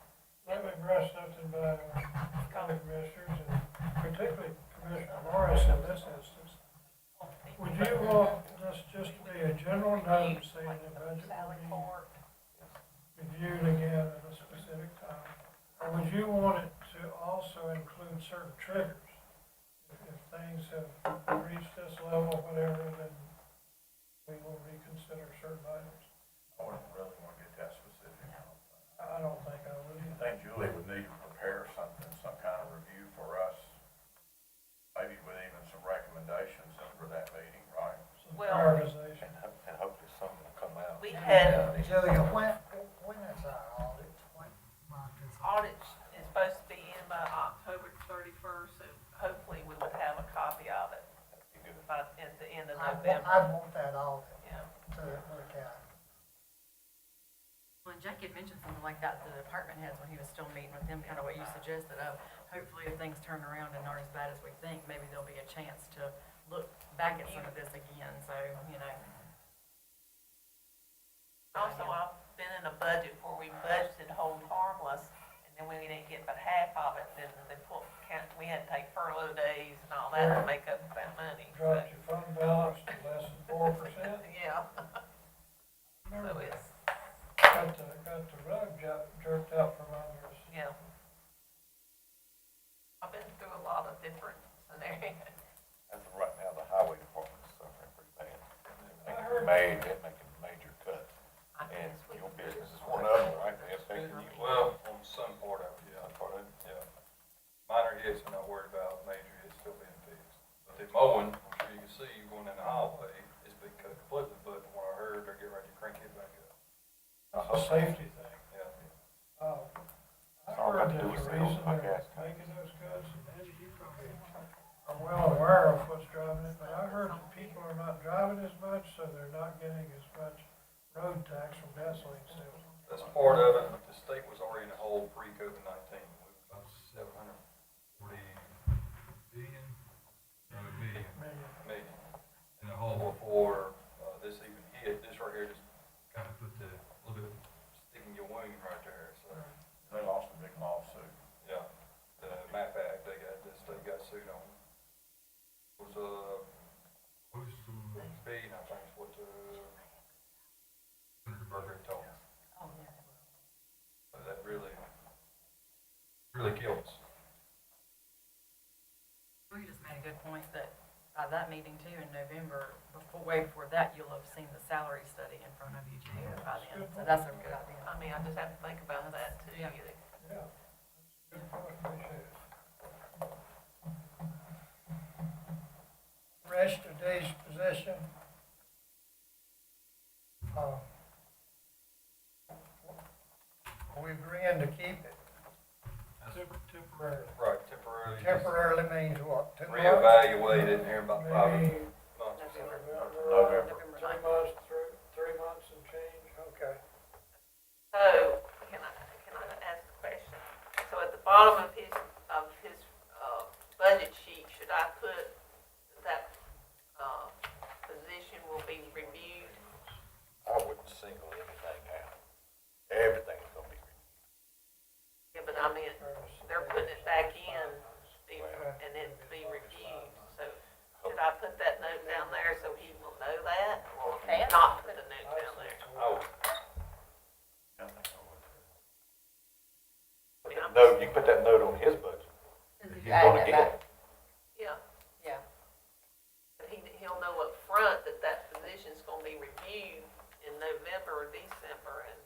Let me brush something by county commissioners, and particularly Commissioner Morris in this instance. Would you want this just to be a general note saying the budget will be reviewed again at a specific time? Or would you want it to also include certain triggers? If things have reached this level, whatever, then we will reconsider certain items. I wouldn't really want to get that specific. I don't think I would I either. think Julie would need to prepare something, some kind of review for us, maybe with even some recommendations for that meeting, right? Some Well- prioritization. And hopefully something will come out. We had, Julia, when is our audit? What month is it? audit is supposed to be in by October 31st, so hopefully we would have a copy of it That'd be good. by, at the end of I'd November. want that audit Yeah. to look at. When Jack had mentioned something like that to the department heads when he was still meeting with them, kind of what you suggested of, hopefully if things turn around and aren't as bad as we think, maybe there'll be a chance to look back at some of this again, so, Also, I've been in a budget where we budgeted hold harmless, and then we didn't get but half of it, then we had to take furlough days and all that to make up that money. Dropped your fund balance to less than 4%. Yeah. So it's, Got the rug jerked out from under us. yeah. I've been through a lot of different scenarios. As of right now, the highway department is suffering pretty bad. I heard- They're making major cuts. I And guess we- your business is one of them, right? They're affecting you. Well, on some part of it, yeah. Some part safety thing. Yeah. I heard there's a reason they're making those cuts, and Eddie, you probably are well aware of what's driving it, but I heard that people are not driving as much, so they're not getting as much road tax from gasoline sales. That's part of it, but the state was already in a hole pre-COVID-19. We were about 740 billion, no, million in the hole before this even hit. This right here just kind of put the little bit of stick in your wound right there. So They lost a big lawsuit. yeah, the MAP Act the state got sued on. It was close to billion, I think, is what Senator Burger told us. Oh, yeah. So that really killed us. We just made a good point that by that meeting too in November, way before that, you'll have seen the salary study in front of you too by then. So that's a good idea. I mean, I just have to think about that too. Yeah. Yeah, that's a good point, appreciate it. Rest of day's position. Are we agreeing to keep it temporarily? Right, temporarily. Temporarily means what, 2 months? Reevaluate it here in about 5 Maybe months. November. 2 months, 3 months and change, okay. So, can I ask a question? So at the bottom of his budget sheet, should I put that, position will be reviewed? I wouldn't single anything out. Everything's gonna be reviewed. Yeah, but I mean, they're putting it back in, and it to be reviewed, so should I put that note down there so he will know that, or Can. not put the note down there? Oh, I mean, I'm No, you can put that note on his budget. He's gonna get. Yeah, Yeah. but he'll know up front that that position's gonna be reviewed in November or December, and,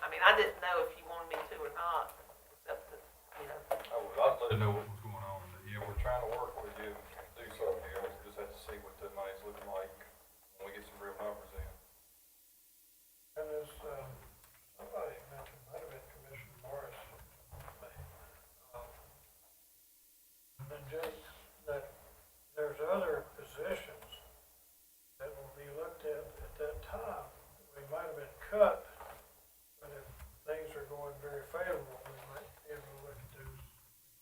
I mean, I didn't know if you wanted me to or not, except that, I'd let him know what was going on. But yeah, we're trying to work with you and do something here. We'll just have to see what the money's looking like when we get some real numbers in. And as, somebody mentioned, might have been Commissioner Morris, and then Jake, that there's other positions that will be looked at that time. We might have been cut, but if things are going very favorable, we might be able to look at those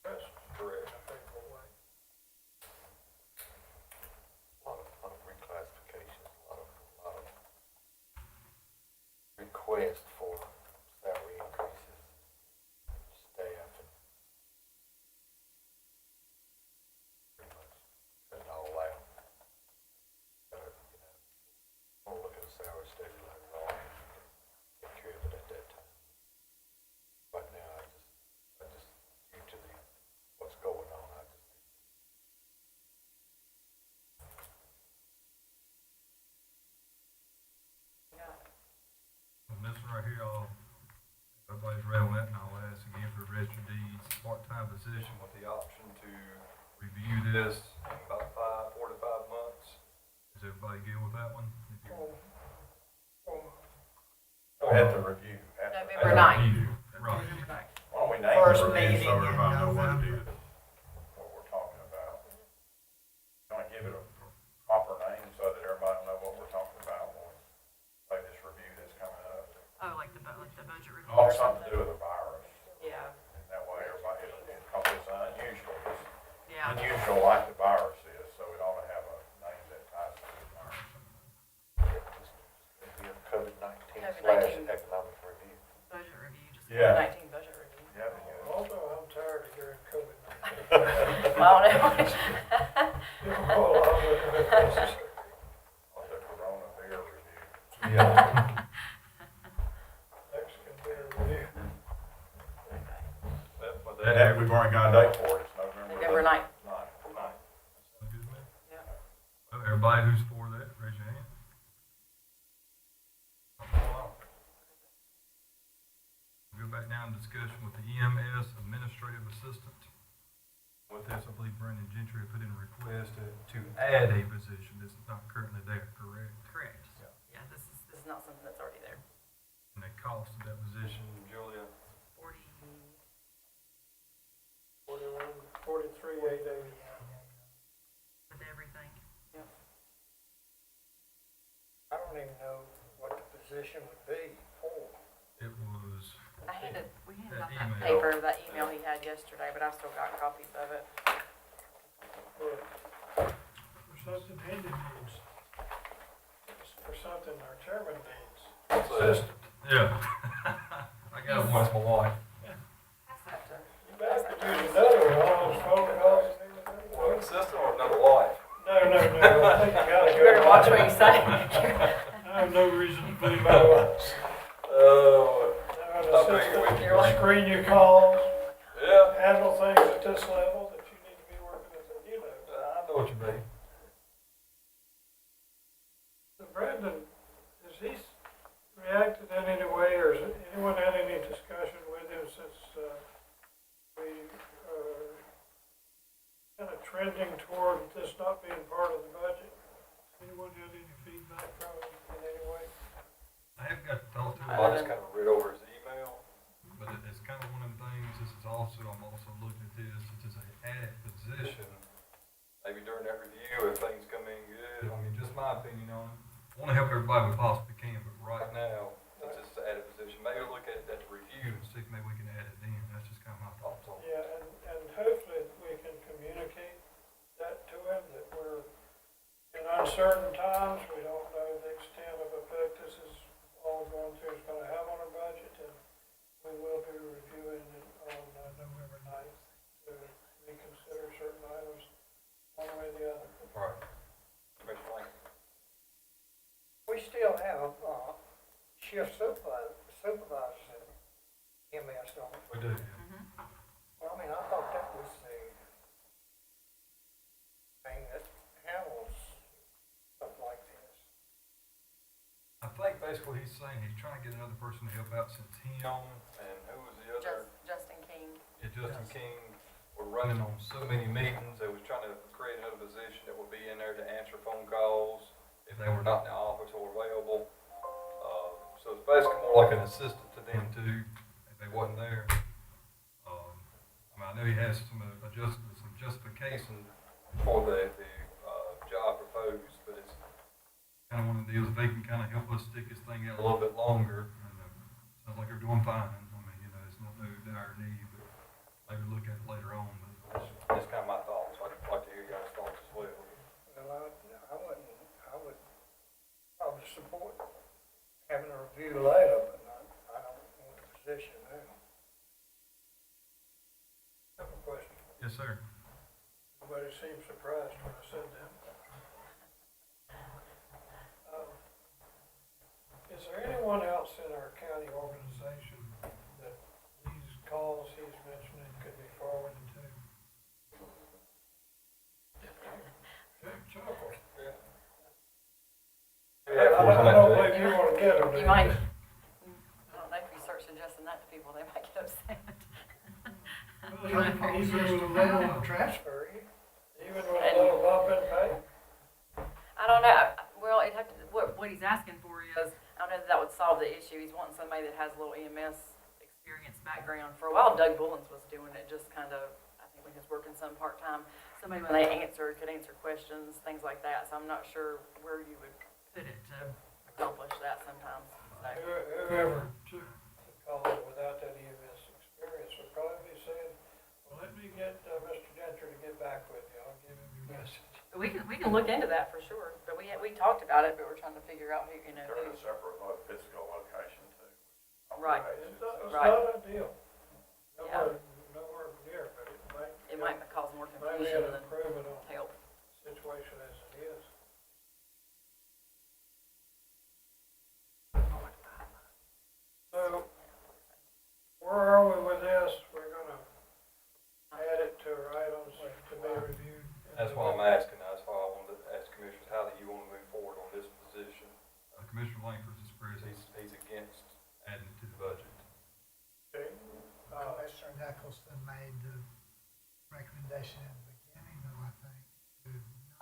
requests Correct. in a favorable way. A lot of reclassifications, a lot of requests for salary increases, staff, and pretty much cut it all out. We'll look at a salary study later on and take care of it at that time. Right now, I just, due to what's going on, I just. Well, this one right here, everybody's read on that, and I'll ask again for registered deeds, part-time position with the option to review this in about 4 to 5 months. Is everybody good with that one? Go ahead to review. November 9th. Review, right. November 9th. Why don't we name First the review meeting so in everybody knows what it November. is, what we're talking about. Can I give it a proper name so that everybody will know what we're talking about when we play this review that's coming up? Oh, like the budget review All or something something? to do with the virus, Yeah, and that way everybody, because it's unusual, it's yeah. unusual like the virus is, so it ought to have a name that ties to the virus. It'd be a COVID-19 COVID-19. / economic review. Budget review, just Yeah. COVID-19 budget review. Yeah, that'd be good. Although I'm tired of hearing COVID-19. Well, no. People call a lot of it unnecessary. Like the Corona beer review. Yeah. Mexican beer review. But And that, we've already got a date for it, it's November 9th. 9th. sounds good to me. Yeah. Well, everybody who's for that, raise your hand. Go back down to discussion with the EMS administrative assistant. With this, I believe Brandon Gentry put in a request to add a position that's not currently there, correct? Correct. Yeah. Yeah, this is not something that's already there. And the cost of that position, Julia? 43,880. with everything. I don't even know what the position would be for. It was, We handed That out that email. paper, that email he had yesterday, but I've still got copies of it. For something Andy needs. For something our chairman needs. yeah. I got it once in my life. Pass that to. You better could use another one, all those phone calls and everything. One system or another life? No, I think you gotta go. You better watch what you say. I have no reason to believe otherwise. Oh, The system, screen your calls, yeah, handle things at this level that you need to be working at, you know. I know what you mean. So Brandon, has he reacted in any way, or has anyone had any discussion with him since, we are kind of trending toward this not being part of the budget? Anyone had any feedback from him in any way? I haven't got to talk to him. I just kind of read over his email. But it's kind of one of them things, I'm also looking at this, it's an added position. Maybe during that review, if things come in good, I mean, just my opinion on it. I want to help everybody we possibly can, but right now, it's just an added position. Maybe look at the review and see if maybe we can add it in. That's just kind of my thoughts on it. Yeah, and hopefully we can communicate that to him, that we're in uncertain times, we don't know the extent of effect this is all going through is gonna have on our budget, and we will be reviewing it on November 9th to reconsider certain items one way or the other. Right. Commissioner Lane? We still have, shift supervisors in MS, don't we? We do. Well, I mean, I thought that was the thing that handles stuff like this. I think basically he's saying he's trying to get another person to help out since him and who was the other? Justin King. Yeah, Justin King were running on so many meetings, they was trying to create another position that would be in there to answer phone calls if they were not in the office or available. So it's basically more like an assistant to them too, if they wasn't there. I mean, I know he has some justification for the job proposed, but it's kind of one of the deals, if they can kind of help us stick this thing out a little bit longer, and sounds like they're doing fine. I mean, you know, it's not no dire need, but maybe look at it later on, but that's kind of my thoughts. I'd like to hear y'all's thoughts as well. Well, I would probably support having a review later, but I don't want a position now. I have a question. Yes, sir. Nobody seemed surprised when I said that. Is there anyone else in our county organization that these calls he's mentioning could be forwarded to? Chuckle. I don't believe you want to get them. do You might, I don't know if you start suggesting that to people, they might get upset. He's a little transfer, even with a little bump in pay. I don't know, well, it'd have to, what he's asking for is, I don't know that would solve the issue, he's wanting somebody that has a little EMS experience background. For a while, Doug Bullens was doing it, just kind of, I think when he was working some part-time, somebody when they could answer questions, things like that, so I'm not sure where you would put it to accomplish that sometimes, so. Whoever took the call without that EMS experience would probably be saying, well, let me get Mr. Gentry to get back with you, I'll give him your message. We can look into that for sure, but we talked about it, but we're trying to figure out who, you know, They're in who. a separate physical location too. Right. It's not Right. ideal. Yeah. Nowhere near, but It might cause more might be confusion an than improvement on help. the situation as it is. So, where are we with this? We're gonna add it to our items to be reviewed. That's why I'm asking, that's why I wanted to ask Commissioners, how do you want to move forward on this position? Commissioner Langford's expressed, he's against adding it to the budget. Okay. Commissioner Nicholson made the recommendation in the beginning, though, I think, to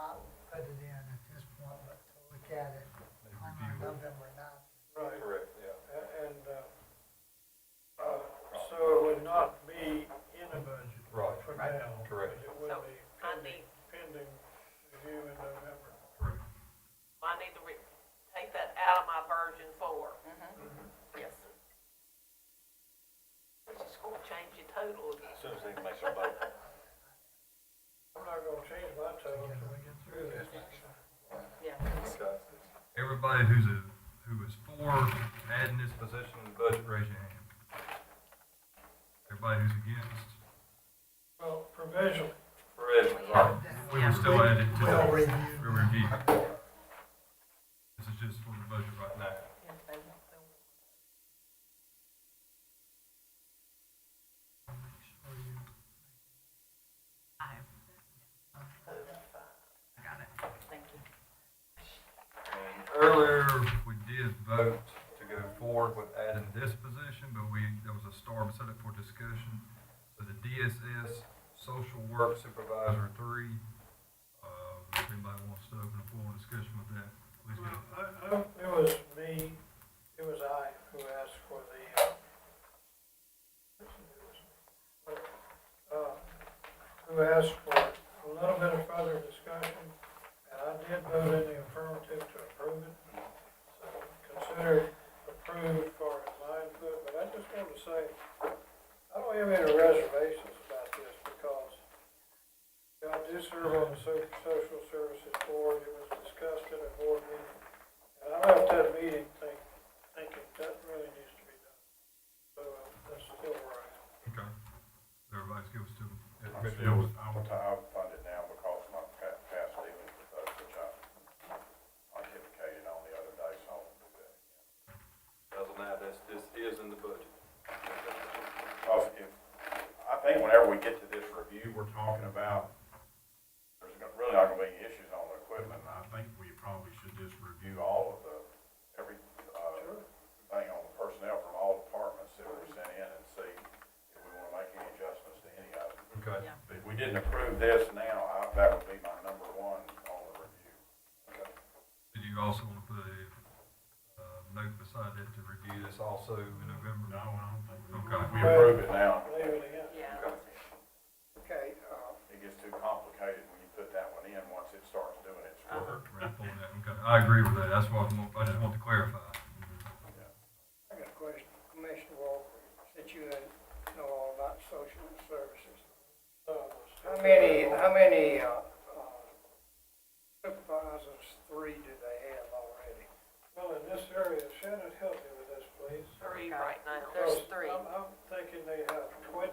not put it in at this point, but to look at it on our November 9th. Right. Correct, yeah. And Right. now. Correct. But it will So, be I need, pending review in November. Correct. I need to take that out of my version 4. Yes. Which is gonna change your total again. As soon as they make their vote. I'm not gonna change my total until we get through this. Yeah. Everybody who is for adding this position in the budget, raise your hand. Everybody who's against, Well, provisionally, we will still add it to We'll the review. review. This is just for the budget right now. Yes, they won't. Got it. Thank you. And earlier, we did vote to go forward with adding this position, but there was a star set up for discussion. So the DSS Social Work Supervisor 3, if anybody wants to open a formal discussion with that, please go. it was me, it was I who asked for who asked for a little bit of further discussion, and I did vote in the affirmative to approve it. So consider it approved for my input, but I just wanted to say, I don't have any reservations about this because I do serve on the Social Services Board. It was discussed at a board meeting, and I left that meeting thinking that really needs to be done. So that's still where I am. Okay. Everybody's good still. I would fund it now because of my past dealings with those, which I pontificated on the other day, so I won't do that again. Other than that, this is in the budget. Because I think whenever we get to this review, we're talking about, there's really not gonna be any issues on the equipment, and I think we probably should just review all of everything on the personnel from all departments that were sent in and see if we wanna make any adjustments to any of it. Okay. Yeah. But if we didn't approve this now, that would be my number one on the review. Okay. Did you also want to put a note beside that to review this also in November? No, I don't think we. Okay. We approve it now. Leave it again. Yeah. Okay, It gets too complicated when you put that one in, once it starts doing its work. Right, pulling that. Okay. I agree with that. That's what I just want to clarify. I got a question, Commissioner Walker, since you know all about social services. How many supervisors, 3 do they have already? Well, in this area, Shannon, help me with this, please. 3 right now. There's 3. I'm thinking they have 20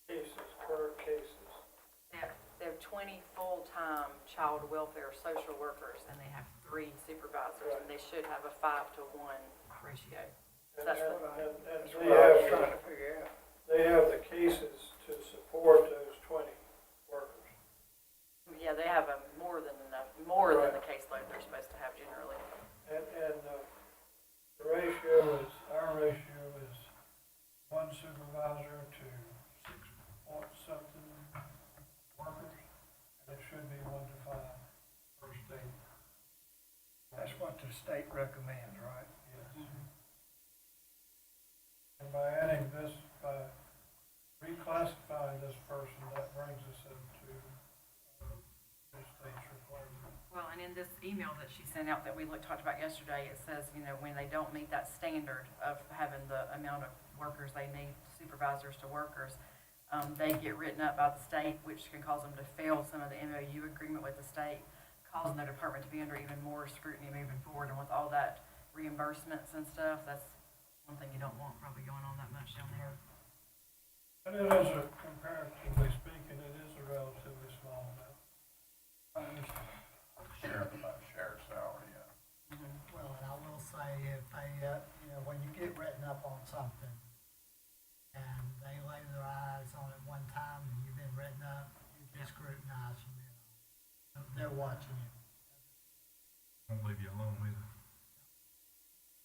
cases, per cases. They have 20 full-time child welfare social workers, and they have 3 supervisors, and they should have a 5-to-1 ratio. And That's and- what and That's they what I was have, trying to figure out. they have the cases to support those 20 workers. Yeah, they have more than the caseload they're supposed to have generally. And the ratio is, our ratio is 1 supervisor to 6 point something workers, and it should be 1 to 5 per state. That's what the state recommends, right? Yes. And by adding this, by reclassifying this person, that brings us into the state's requirement. Well, and in this email that she sent out that we talked about yesterday, it says, when they don't meet that standard of having the amount of workers they need, supervisors to workers, they get written up by the state, which can cause them to fail some of the MOU agreement with the state, causing their department to be under even more scrutiny moving forward. And with all that reimbursements and stuff, that's one thing you don't want probably going on that much down there. And it is a, comparatively speaking, it is a relatively small amount. I understand. Sheriff's salary, yeah. Well, and I will say, if they, when you get written up on something, and they lay their eyes on it one time, and you've been written up, you get scrutinized from then on. They're watching you. Won't leave you alone either.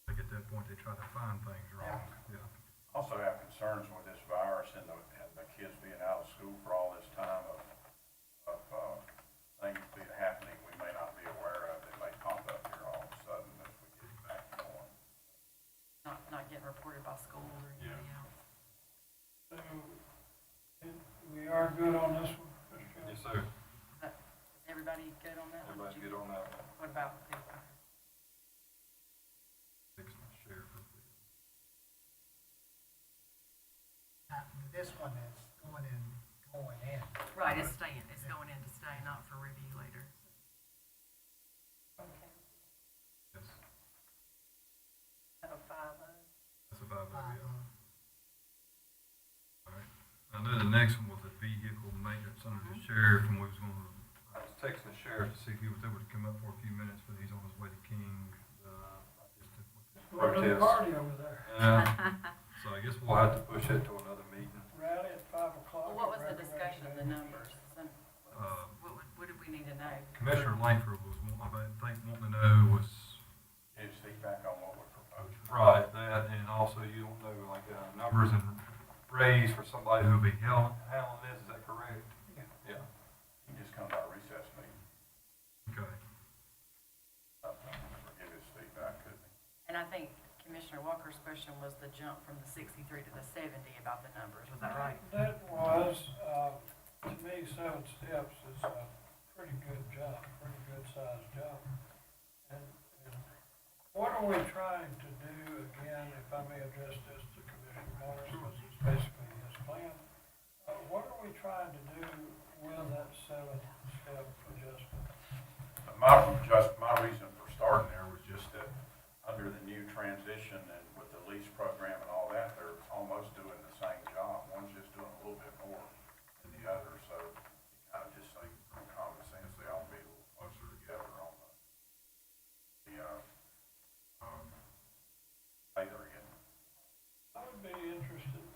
They get to that point, they try to find things wrong. Yeah. Also have concerns with this virus and the kids being out of school for all this time of things being happening we may not be aware of that may pop up here all of a sudden as we get back going. Not getting reported by schools or anything else. So, everybody good on that one? Everybody Did you- get on that What about, fix my share for the. This one is going in. right, it's staying, it's going in to stay, not for review later. Yes, Have a 5-0. that's about it, yeah. All right, I know the next one was the vehicle maintenance under the sheriff, and we was gonna, I was texting the sheriff to see if he was able to come up for a few minutes, but he's on his way to King, We're doing a party over there. So I guess we'll have to push it to another meeting. Rally at 5 o'clock. Well, what was the discussion of the numbers? Uh, What did we need to know? Commissioner Langford was, wanting to know was, His feedback on what we're proposing. right, that, and also you don't know, like, numbers and raise for somebody who'll be handling this, is that correct? Yeah. He just comes out of recess meeting, Okay. give his feedback, couldn't he? And I think Commissioner Walker's question was the jump from the 63 to the 70 about the numbers, was that right? That was, to me, 7 steps is a pretty good job, pretty good sized job. And what are we trying to do, again, if I may address this to Commissioner Morris, because it's basically his plan. What are we trying to do with that 7-step adjustment? My reason for starting there was just that under the new transition and with the lease program and all that, they're almost doing the same job. One's just doing a little bit more than the other, so you kind of just think from common sense, they all be a little closer together on pay they're getting. I would be interested,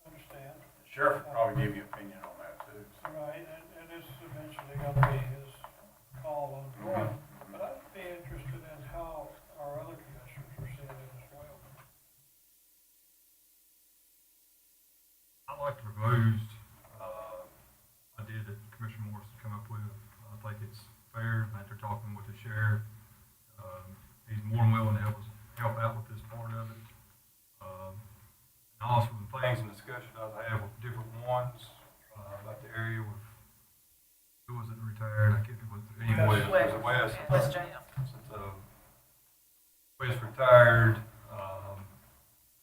understand. The sheriff will probably give you opinion on that too. So. Right, and it's eventually gonna be his call on going, but I'd be interested in how our other commissioners are seeing it as well. I like the proposed, idea that Commissioner Morris has come up with. I think it's fair, after talking with the sheriff, he's more than willing to help out with this part of it. And also the things and discussion I have with different ones, about the area with, who was it retired, I can't remember, anyway, it was West. West Jail. Since, West retired,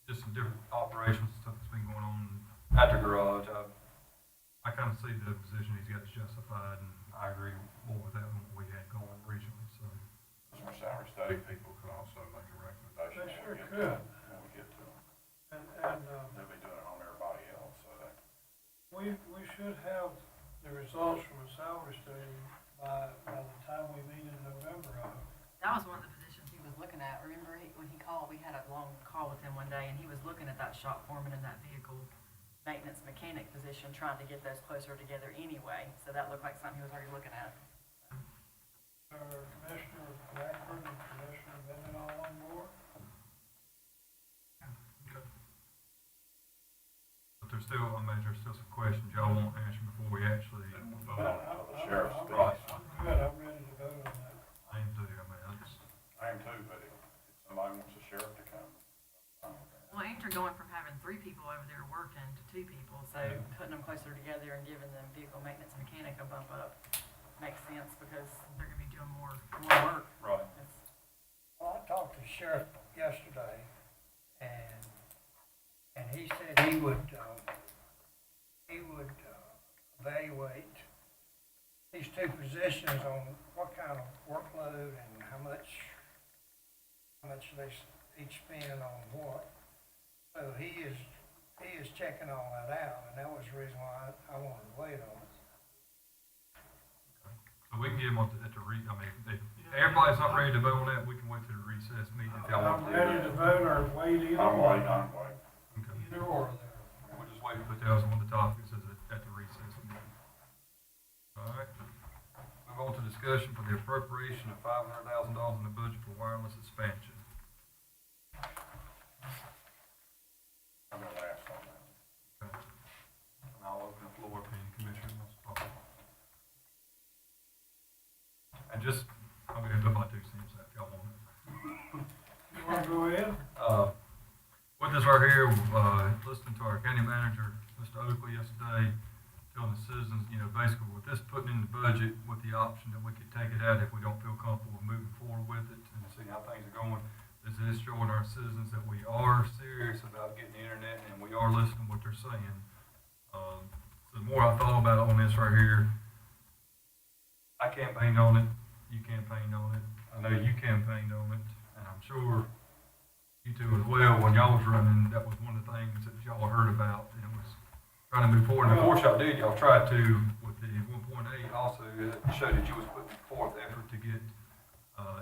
just some different operations, stuff that's been going on at the garage. I kind of see the position he's got justified, and I agree more with that than what we had going originally, so. Some salary study people could also make a recommendation. They sure when we get could. When we get to them. And, They'll be doing it on everybody else, so that. we should have the results from a salary study by the time we meet in November, I hope. That was one of the positions he was looking at. Remember, when he called, we had a long call with him one day, and he was looking at that shop foreman and that vehicle maintenance mechanic position, trying to get those closer together anyway. So that looked like something he was already looking at. Commissioner Blackburn and Commissioner Bennett all on board? Okay. But there's still, there's still some questions y'all won't answer before we actually vote on it. The sheriff's I'm right. good, I'm ready to vote on that. I am too, that's, I am too, but if somebody wants a sheriff to come, I'm fine with that. Well, after going from having 3 people over there working to 2 people, so putting them closer together and giving them vehicle maintenance mechanic a bump up makes sense, because they're gonna be doing more work. right. It's- Well, I talked to the sheriff yesterday, and he said he would evaluate these 2 positions on what kind of workload and how much they each spend on what. So he is checking all that out, and that was the reason why I wanted to wait on it. So we can get them at the if everybody's not ready to vote on that, we can wait till the recess meeting if y'all want I'm to. ready to vote or wait either I'm one. waiting, I'm waiting. Okay. Either or there. We'll just wait and put those on the topics at the recess meeting. All right. Move on to discussion for the appropriation of $500,000 in the budget for wireless expansion. I'm gonna last on that. Okay. And I'll open the floor if any commissioner wants to talk. And just, I'm gonna put my 2 cents out if y'all want it. You wanna go ahead? With this right here, listening to our county manager, Mr. Oakley, yesterday, telling the citizens, you know, basically with this putting in the budget with the option that we could take it out if we don't feel comfortable moving forward with it and see how things are going. This is showing our citizens that we are serious about getting the internet and we are listening to what they're saying. So the more I thought about it on this right here, I campaigned on it, you campaigned on it, I know you campaigned on it, and I'm sure you two as well, when y'all was running, that was one of the things that y'all heard about, and it was trying to move forward. And of course y'all did, y'all tried to, with the 1.8 also, it showed that you was putting forth effort to get,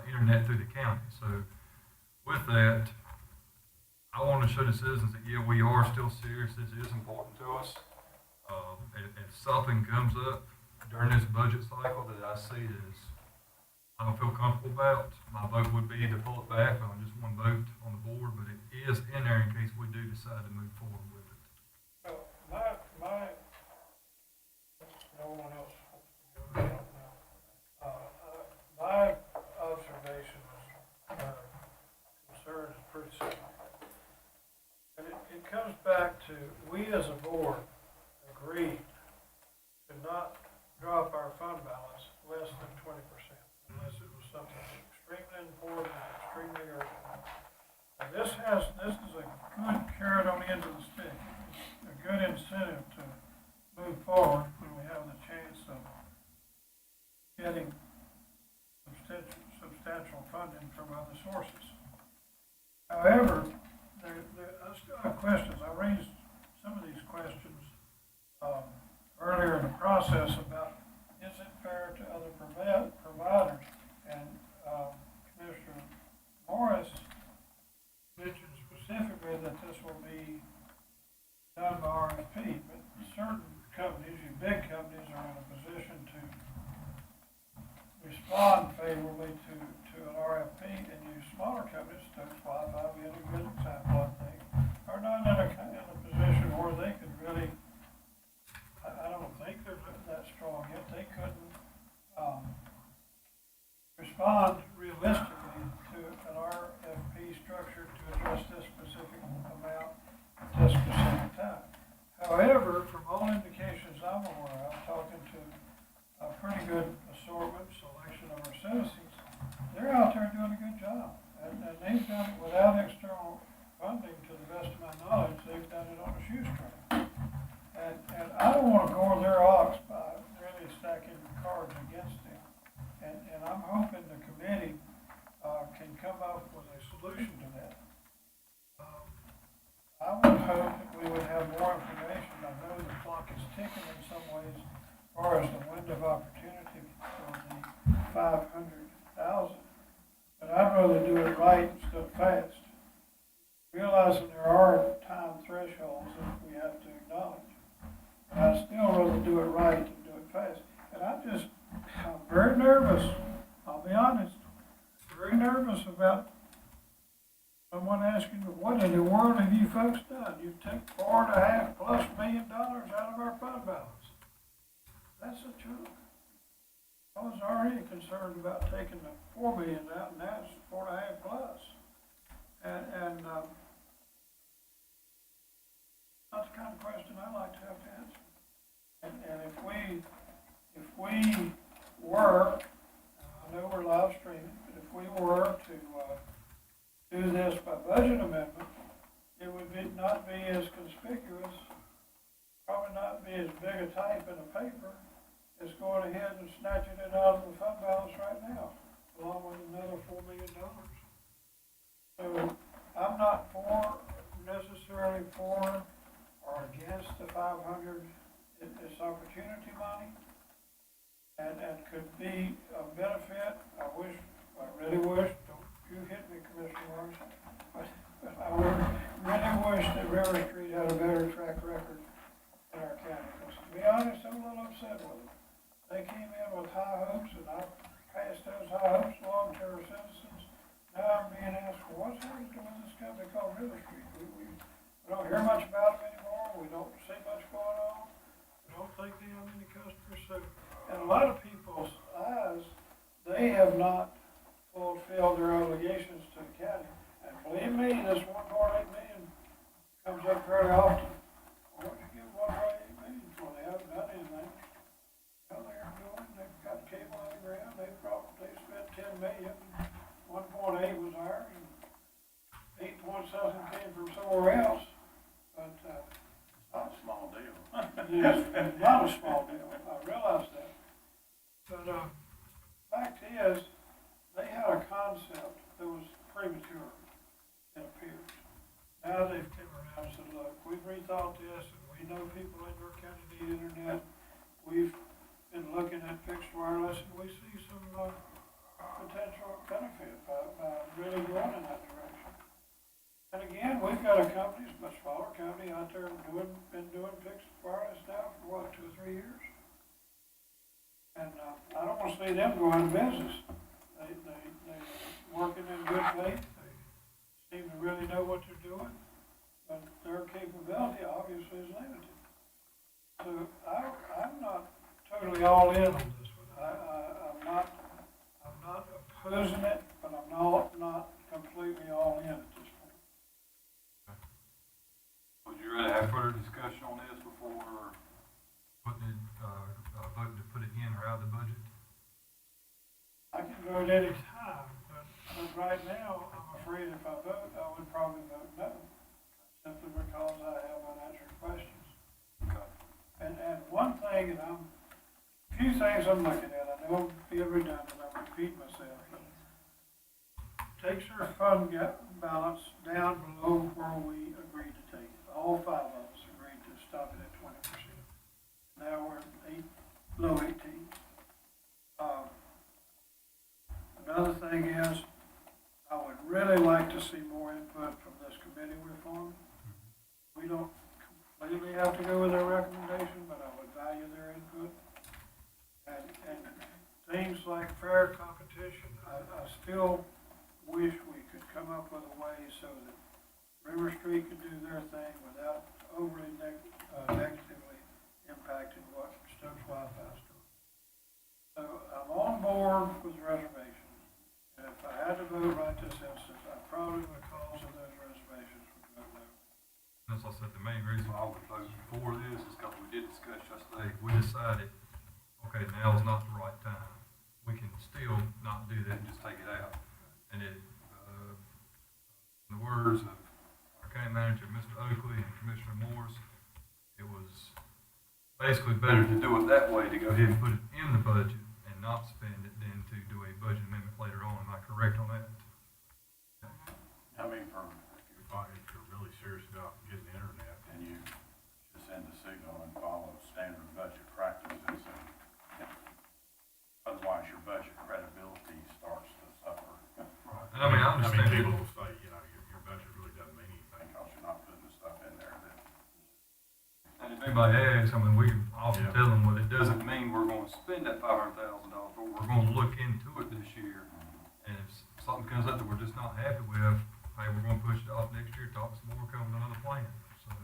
internet through the county. So with that, I want to show the citizens that, yeah, we are still serious, this is important to us. If something comes up during this budget cycle that I see is I don't feel comfortable about, my vote would be to pull it back on just one vote on the board, but it is in there in case we do decide to move forward with it. Well, no one else wants to go down now. My observation is, concern is pretty simple. And it comes back to, we as a board agreed to not drop our fund balance less than 20%, unless it was something extremely important, extremely urgent. And this is a good carrot on the end of the stick. It's a good incentive to move forward when we have the chance of getting substantial funding from other sources. However, I still have questions. I raised some of these questions earlier in the process about, is it fair to other providers? And Commissioner Morris mentioned specifically that this will be done by RFP, but certain companies, you big companies, are in a position to respond favorably to an RFP, and you smaller companies, Stokes being a good example, I think, are not in a position where they could really, I don't think they're that strong yet, they couldn't respond realistically to an RFP structure to address this specific amount at this specific time. However, from all indications I'm aware of, talking to a pretty good assortment, selection of our citizens, they're out there doing a good job. And they've done it without external funding, to the best of my knowledge. They've done it on a shoestring. And I don't want to gore their ox by really stacking the cards against them. And I'm hoping the committee can come up with a solution to that. I would hope that we would have more information. I know the clock is ticking in some ways as far as the window of opportunity for the 500,000. But I'd rather do it right instead of fast. Realizing there are time thresholds that we have to acknowledge. But I'd still rather do it right than do it fast. And I'm very nervous, I'll be honest, very nervous about someone asking me, what in the world have you folks done? You've taken $4.5+ million out of our fund balance. That's a joke. I was already concerned about taking the $4 million out, and now it's 4.5+. And that's the kind of question I like to have to answer. And if we were, I know we're live streaming, but if we were to do this by budget amendment, it would not be as conspicuous, probably not be as big a type in the paper as going ahead and snatching it out of the fund balance right now, along with another $4 million. So I'm not necessarily for or against the 500. It's opportunity money, and could be a benefit. I really wish, don't you hit me, Commissioner Morris, but I really wish that River Street had a better track record in our county. Because to be honest, I'm a little upset with it. They came in with high hopes, and I passed those high hopes along to our citizens. Now I'm being asked, well, what's happening with this company called River Street? We don't hear much about them anymore. We don't see much going on. We don't think they have any customers. So, in a lot of people's eyes, they have not fulfilled their obligations to the county. And believe me, this $1.8 million comes up very often. What would you give $1.8 million for? They haven't done anything. say, 1.8 was ours, and 8 point something came from somewhere else, but, It's not a small deal. it's not a small deal, I realize that. But, fact is, they had a concept that was premature, it appears. Now they've come around and said, look, we've rethought this, and we know people in your county need internet. We've been looking at fixed wireless, and we see some, potential benefit by really going in that direction. And again, we've got a company, it's a much smaller company out there been doing fixed wireless now for what, 2 or 3 years? And, I don't want to see them go out of business. They're working in good faith, they seem to really know what they're doing, but their capability obviously is limited. So I'm not totally all in on this one. I'm not opposing it, but I'm not completely all in at this point. Would you rather have further discussion on this before putting it, voting to put it in or out of the budget? I can vote any time, but right now, I'm afraid if I vote, I would probably vote no, simply because I have unanswered questions. Okay. And one thing, and few things I'm looking at, I know I'm being redundant, I'm repeating myself, but takes our fund balance down below where we agreed to take it. All 5 of us agreed to stop it at 20%. Now we're at low 18. Another thing is, I would really like to see more input from this committee we formed. We don't completely have to go with their recommendation, but I would value their input. And things like fair competition, I still wish we could come up with a way so that River Street could do their thing without overly negatively impacting what Stokes Wildfowl's doing. So I'm on board with reservations. And if I had to vote right this instant, I probably, because of those reservations, would vote no. As I said, the main reason I would vote for this is because we did discuss yesterday, we decided, okay, now is not the right time. We can still not do that and just take it out. And in the words of our county manager, Mr. Oakley, and Commissioner Morris, it was basically better to do it that way, to go ahead and put it in the budget and not spend it, than to do a budget amendment later on. Am I correct on that? I mean, if you're really serious about getting internet, then you should send a signal and follow standard budget practices. And otherwise, your budget credibility starts to suffer. Right. And I mean, I understand. People will say, your budget really doesn't mean anything because you're not putting the stuff in there that. And if anybody asks, I mean, we often tell them, well, it doesn't mean we're gonna spend that $500,000, but we're gonna look into it this year. And if something comes up that we're just not happy with, hey, we're gonna push it off next year, talk some more, come with another plan, so.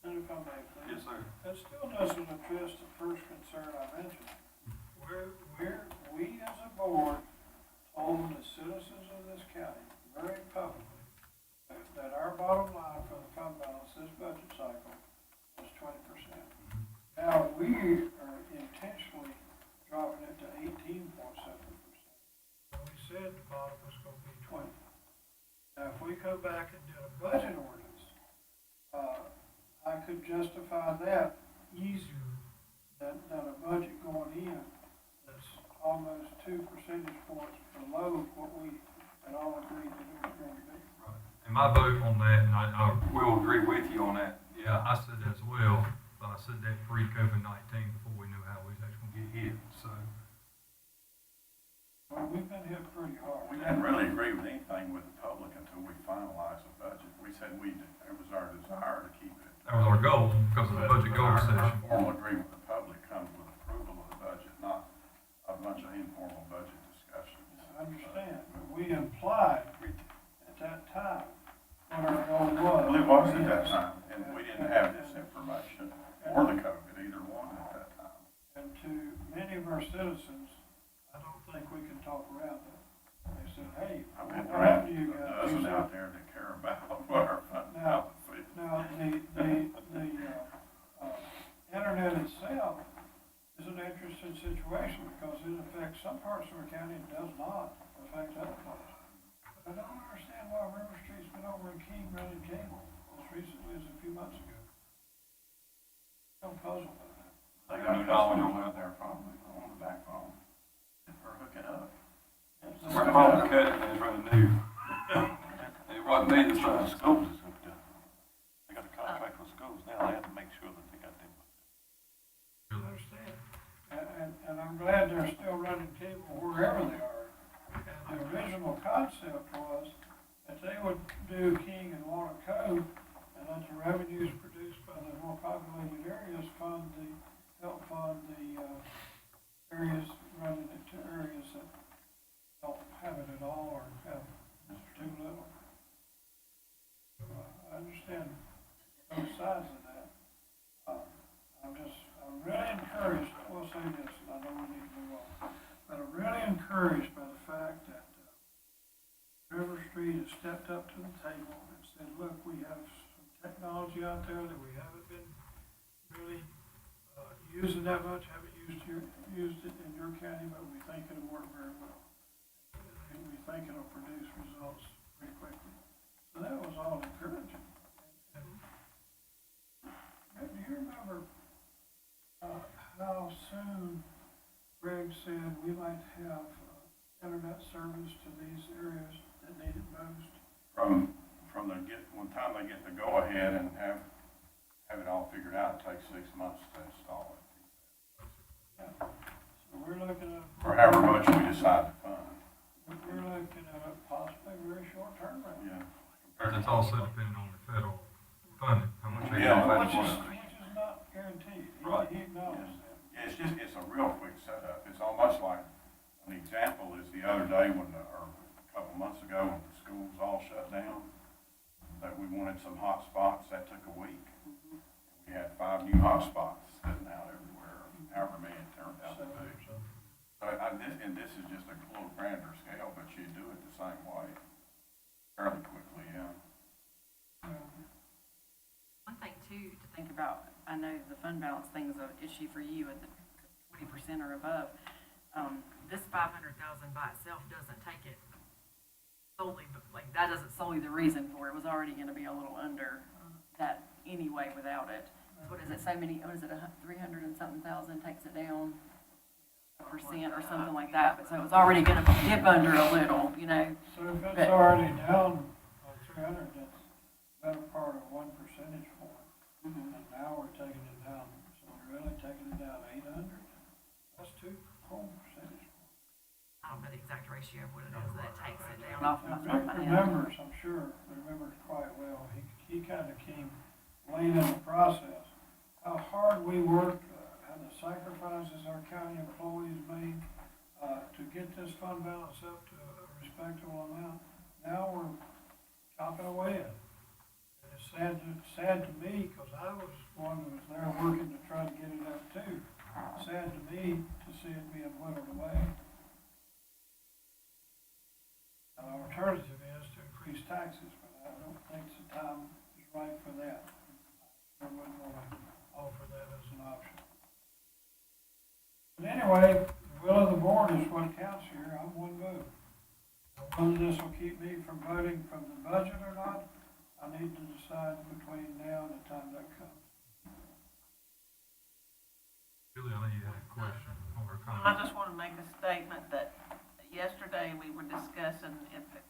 And if I may, please. Yes, sir. That still doesn't address the first concern I mentioned. We as a board told the citizens of this county very publicly that our bottom line for the fund balance this budget cycle was 20%. Now, we are intentionally dropping it to 18.7%. And we said the bottom was gonna be 20. Now, if we come back and did a budget ordinance, I could justify that easier than a budget going in that's almost 2 percentage points below what we had all agreed that it was going to be. Right. And my vote on that, and I will agree with you on that, yeah, I said that as well, but I said that pre-COVID-19 before we knew how we was actually gonna get hit, so. Well, we've been hit pretty hard. We didn't really agree with anything with the public until we finalized the budget. We said it was our desire to keep it. That was our goal, because of the budget goal Our session. formal agreement with the public comes with approval of the budget, not a bunch of informal budget discussions. I understand, but we implied at that time what our goal was. Well, it was at that time, and we didn't have this information or the COVID, either one at that time. And to many of our citizens, I don't think we can talk around it. They said, hey, I've what been happened around to you a guys? dozen out there that care about what our fund balance is. Now, the internet itself is an interesting situation because it affects some parts of our county, it does not affect other parts. But I don't understand why River Street's been over in King running cable as recently as a few months ago. I'm puzzled by that. They got new dollars out there probably on the backbone. Or hook it up. We're probably cutting is running new. It wasn't me this time. Stokes is hooked up. They got a contract with Stokes now, they have to make sure that they got them. I understand. And I'm glad they're still running cable wherever they are. And the original concept was that they would do King and Walnut Cove and let the revenues produced by the more populated areas help fund the areas running it to areas that don't have it at all or have too little. So, I understand both sides of that. I'm really encouraged, I will say this, and I know we need to move on, but I'm really encouraged by the fact that River Street has stepped up to the table and said, look, we have some technology out there that we haven't been really using that much, haven't used it in your county, but we think it'll work very well. And we think it'll produce results pretty quickly. So that was all encouraging. And do you remember how soon Greg said we might have internet service to these areas that need it most? From one time they get the go-ahead and have it all figured out, it takes 6 months to install it. Yeah. So we're looking at. Or however much we decide to fund. We're looking at a possibly very short turnaround. Yeah. And it's also depending on the federal funding, how much they Yeah, got. Which is not guaranteed. Right. He acknowledged that. Yeah, it's a real quick setup. It's almost like, an example is the other day or a couple months ago when the schools all shut down, that we wanted some hot spots, that took a week. We had 5 new hot spots sitting out everywhere, however many it turned out to be. So this is just a little grander scale, but you do it the same way, fairly quickly, yeah. One thing too to think about, I know the fund balance thing is an issue for you at the 20% or above. This 500,000 by itself doesn't take it solely, but like that isn't solely the reason for it. It was already going to be a little under that anyway without it. What is it? So many? What is it? 300 and something thousand takes it down a percent or something like that. But so it was already going to dip under a little, you know. So if it's already down on 300, that's better part of 1 percentage point. Mm-hmm. And now we're taking it down, so we're really taking it down 800. That's 2 whole percentage points. I don't know the exact ratio of what it is that takes it down off my Rick head. remembers, I'm sure, remembers quite well. He kind of came late in the process. How hard we worked, how the sacrifices our county employees made to get this fund balance up to a respectable amount. Now we're chopping away at it. And it's sad to me, because I was one that was there working to try to get it up too. Sad to me to see it being whittled away. An alternative is to increase taxes, but I don't think the time is right for that. I wouldn't want to offer that as an option. But anyway, the will of the board is what counts here. I'm one vote. Now, whether this will keep me from voting from the budget or not, I need to decide between now and the time that comes. Julie, I know you had a question or a I comment. just want to make a statement that yesterday we were discussing if the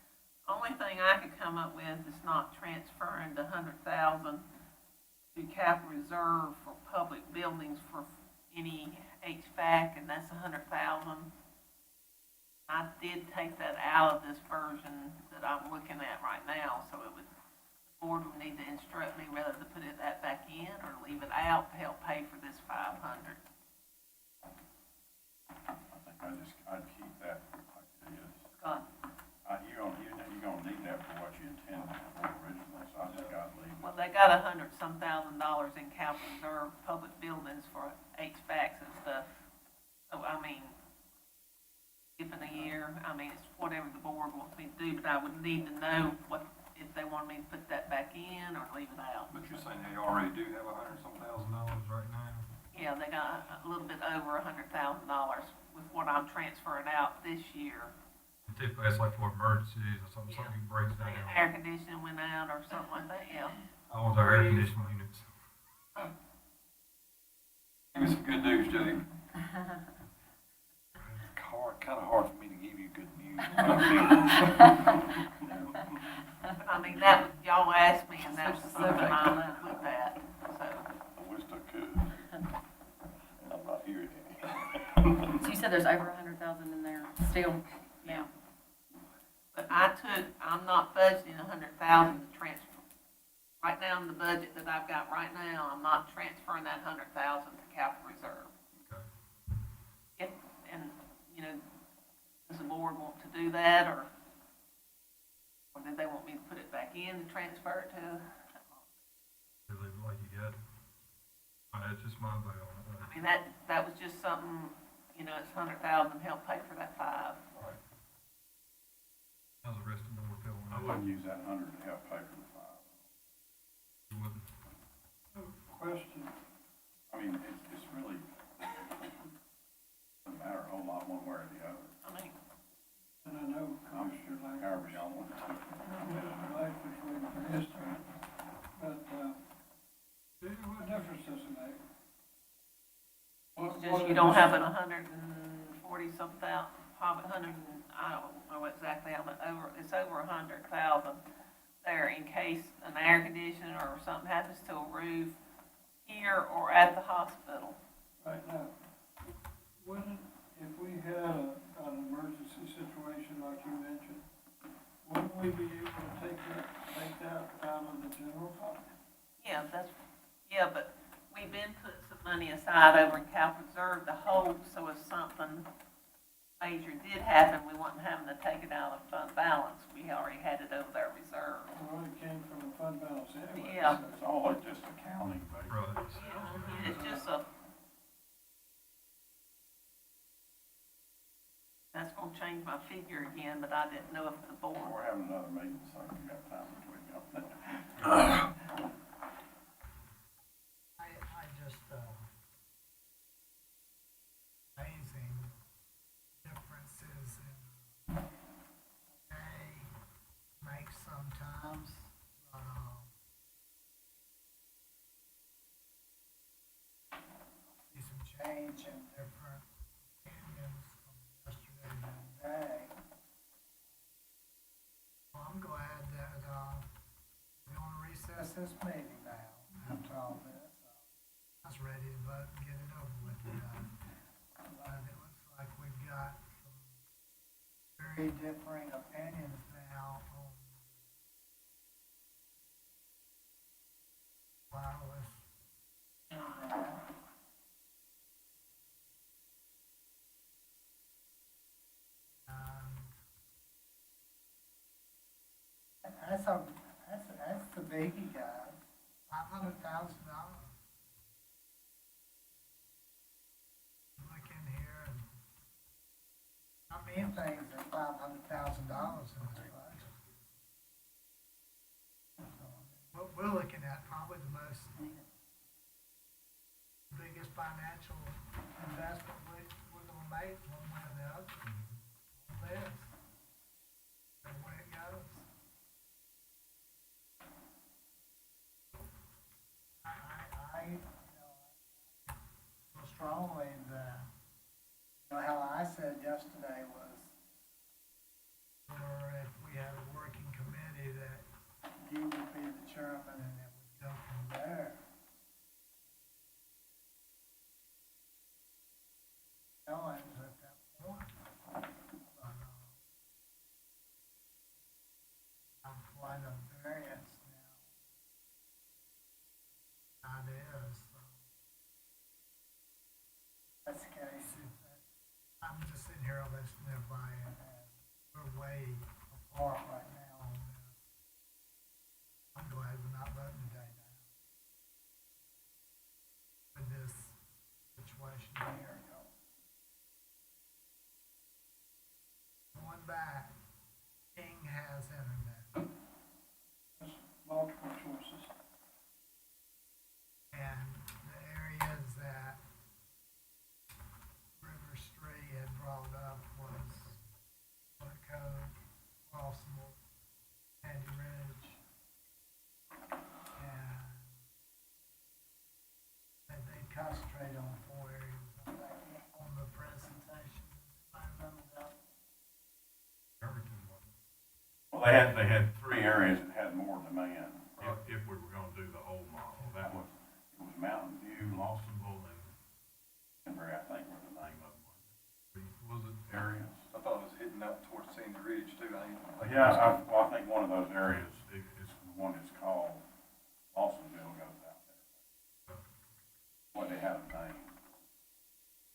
only thing I could come up with is not transferring the 100,000 to capital reserve for public buildings for any HVAC, and that's 100,000. I did take that out of this version that I'm looking at right now, so the board would need to instruct me whether to put that back in or leave it out to help pay for this 500. I think I'd keep that like it is. God. You're gonna need that for what you intended for originally, so I think I'd leave Well, it. they got $100-some thousand in capital reserve public buildings for HVACs and stuff. So, I mean, if in a year, I mean, it's whatever the board wants me to do, but I would need to know if they want me to put that back in or leave it out. But you're saying they already do have $100-some thousand right now? Yeah, they got a little bit over $100,000 with what I'm transferring out this year. Typically, that's like for emergencies or something, Yeah. something breaks down. Air conditioning went out or something like that, yeah. How was our air conditioning units? Give me some good news, Jody. Kind of hard for me to give you good news. I mean, that, y'all asked me, and that's something I looked at, so. I wish I could. I'm not hearing any. So you said there's over 100,000 in there still? Yeah. But I'm not budgeting 100,000 to transfer. Right now in the budget that I've got right now, I'm not transferring that 100,000 to capital reserve. Okay. If, and, you know, does the board want to do that, or did they want me to put it back in and transfer it to? They leave it like you got it. It's just my vote on it. I mean, that was just something, you know, it's 100,000 help pay for that 5. Right. How's the rest of the board feel on I that? wouldn't use that 100 to help pay for the 5. You wouldn't? Question, I mean, it's really, doesn't matter a whole lot one way or the other. I mean, and I know I'm Commissioner Lang, however y'all want to. Commissioner Lang was waiting for his turn, but, what difference does it make? it's just you don't have it 140-something thousand, probably 100, I don't know exactly how much, it's over 100,000 there in case an air conditioner or something happens to a roof here or at the hospital. Right now, wouldn't, if we had an emergency situation like you mentioned, wouldn't we be able to take that out of the general fund? Yeah, but we've been putting some money aside over in capital reserve to hold, so if something major did happen, we wasn't having to take it out of fund balance. We already had it over there reserved. Well, it came from the fund balance anyway. Yeah. so- It's all just accounting, basically. Right. It's just a, that's gonna change my figure again, but I didn't know if the board. We're having another meeting, so we got time between y'all. I just, amazing differences in pay makes sometimes, see some change in different opinions from yesterday to today. Well, I'm glad that, we're gonna recess this meeting now, after all this. I was ready to vote and get it over with today. But it looks like we've got some very differing opinions now on wireless internet. And that's the biggie, guys. $500,000. Look in here and not many things are $500,000 in this budget. So, we're looking at probably the biggest financial investment we're gonna make one way or the other. On this, the way it goes. I feel strongly that, how I said yesterday was, or if we had a working committee, that you would be the chairman and it would go from there. Owens at that point. But, I'm quite a variance now. Ideas, so. That's the case, I'm just sitting here listening to everybody, and we're way apart right now on this. I'm glad we're not voting today now. With this situation here. Going back, King has internet, There's multiple choices. and the areas that Well, they had three areas that had more demand. If we were gonna do the old model, That was, it was Mountain View, Lawsonville and, Denver, I think were the name of them. was it, Areas. I thought it was hitting out towards Sandy Ridge too, I ain't. Yeah, I think one of those areas is the one that's called Lawsonville goes out there. Well, they have a name.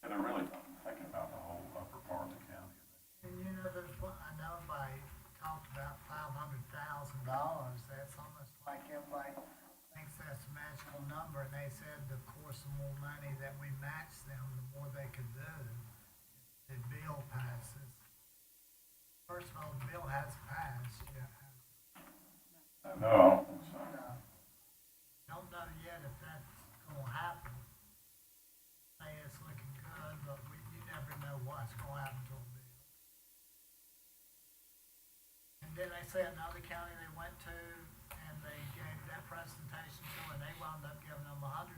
And they're really thinking about the whole upper part of the county. And you know, there's one, I know everybody talked about $500,000, that's almost like everybody thinks that's a magical number, and they said, of course, the more money that we match them, the more they could do. The bill passes. First of all, the bill has passed, yeah. No, I don't think so. Don't know yet if that's gonna happen. Say it's looking good, but you never know what's gonna happen to a bill. And then they say another county they went to, and they gave that presentation to, and they wound up giving them $100,000.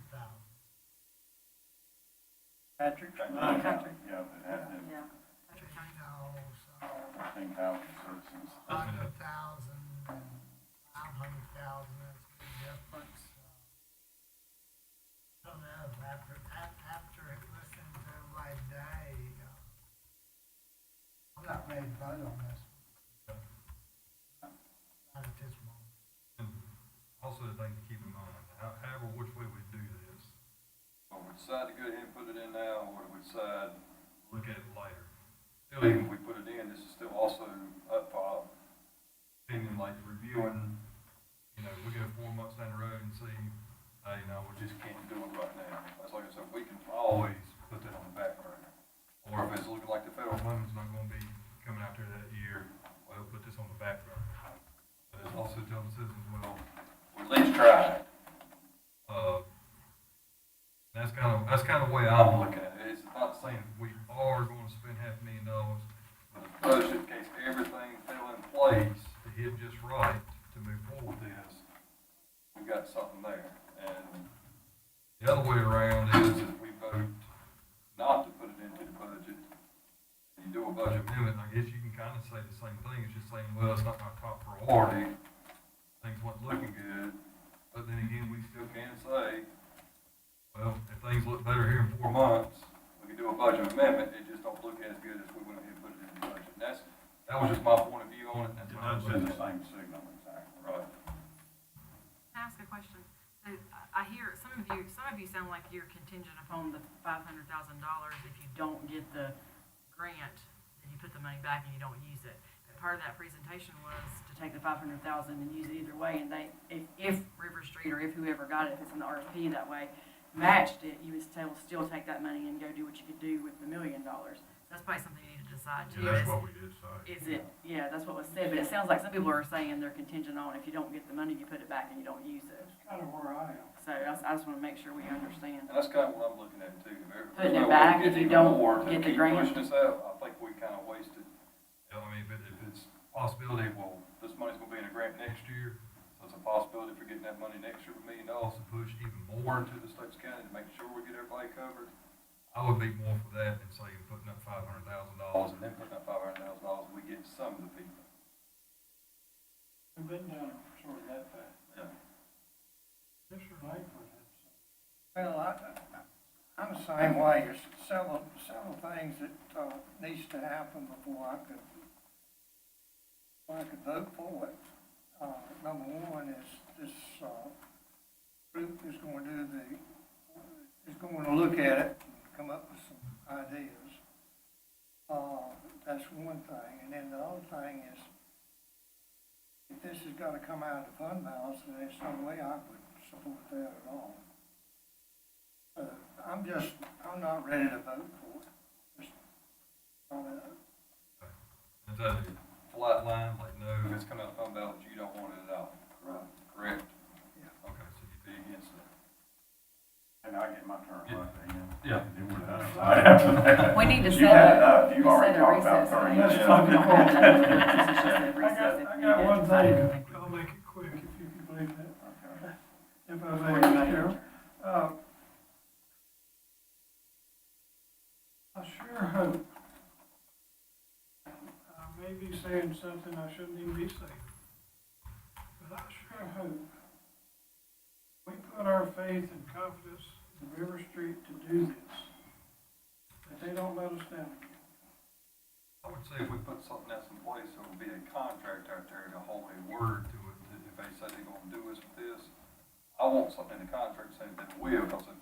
Patrick? Yeah, that had been Yeah. You know, so 13,000 citizens. 100,000 and 500,000, that's a big difference. I don't know, after listening to everybody today, I'm not ready to vote on this. Not at this moment. and also the thing to keep in mind, however which way we do this, Or we decide to go ahead and put it in now, or do we decide, look at it later. still even if we put it in, this is still also up for opinion, like reviewing, you know, we go 4 months down the road and see, hey, no, we just can't do it right now. That's like I said, we can always put that on the back burner. Or if it's looking like the federal Funding's not gonna be coming out there that year, well, put this on the back burner. But it's also telling the citizens, well, we at least try it. that's kind of the way I'm looking at it. It's not saying we are gonna spend $500,000, But the budget, in case everything fell in place, to hit just right to move forward. with this, we got something there. And The other way around is if we vote not to put it into the budget, and you do a budget amendment, I guess you can kind of say the same thing, it's just saying, well, it's not my top priority, things weren't looking good, but then again, we still can say, well, if things look better here in 4 months, we can do a budget amendment, it just don't look as good as we went ahead and put it in the budget. And that was just my point of view on it, and that's It my does send the same signal, exactly. Right. Can I ask a question? So I hear some of you sound like you're contingent upon the $500,000 if you don't get the grant, then you put the money back and you don't use it. And part of that presentation was to take the $500,000 and use it either way, and if River Street or if whoever got it, if it's in the RFP that way, matched it, you would still take that money and go do what you could do with the $1 million. That's probably something you need to decide too. yeah, that's what we did say. Is it, yeah, that's what was said, but it sounds like some people are saying they're contingent on if you don't get the money, you put it back and you don't use it. That's kind of where I am. So I just wanna make sure we understand. And that's kind of what I'm looking at too. Putting it back if you don't get the grant. Pushing this out, I think we kind of wasted. You know, I mean, if it's a possibility, well, This money's gonna be in a grant next year, so it's a possibility for getting that money next year for $1 million. to push even more, More into the Stokes County to make sure we get everybody covered. I would be more for that than saying putting up $500,000. And then putting up $500,000, we get some of the people. We've been down sort of that path. Yeah. Mr. Langford had some. Well, I'm the same way. There's several things that, needs to happen before I could vote for it. Number one is this, group is going to look at it and come up with some ideas. That's one thing. And then the other thing is, if this has got to come out of the fund balance, then there's no way I would support that at all. I'm not ready to vote for it. Just, Is that a flat line, like If no? it's coming out of fund balance, you don't want it at all. right. Correct? Okay, so you'd be against that. And I get my turn right then. Yeah. And then we're done. After that. We need to You had enough. set You've already a talked about recess. 30 We minutes. don't have that. I got one thing, I'll make it quick if you can believe that. Okay. If I may, Mr. Chairman. I sure hope, I may be saying something I shouldn't even be saying. But I sure hope we put our faith and confidence in River Street to do this, that they don't let us down. I would say if we put something else in place, there will be a contract out there to hold a word to it, that if they say they're gonna do us with this, I want something in the contract saying that it will, because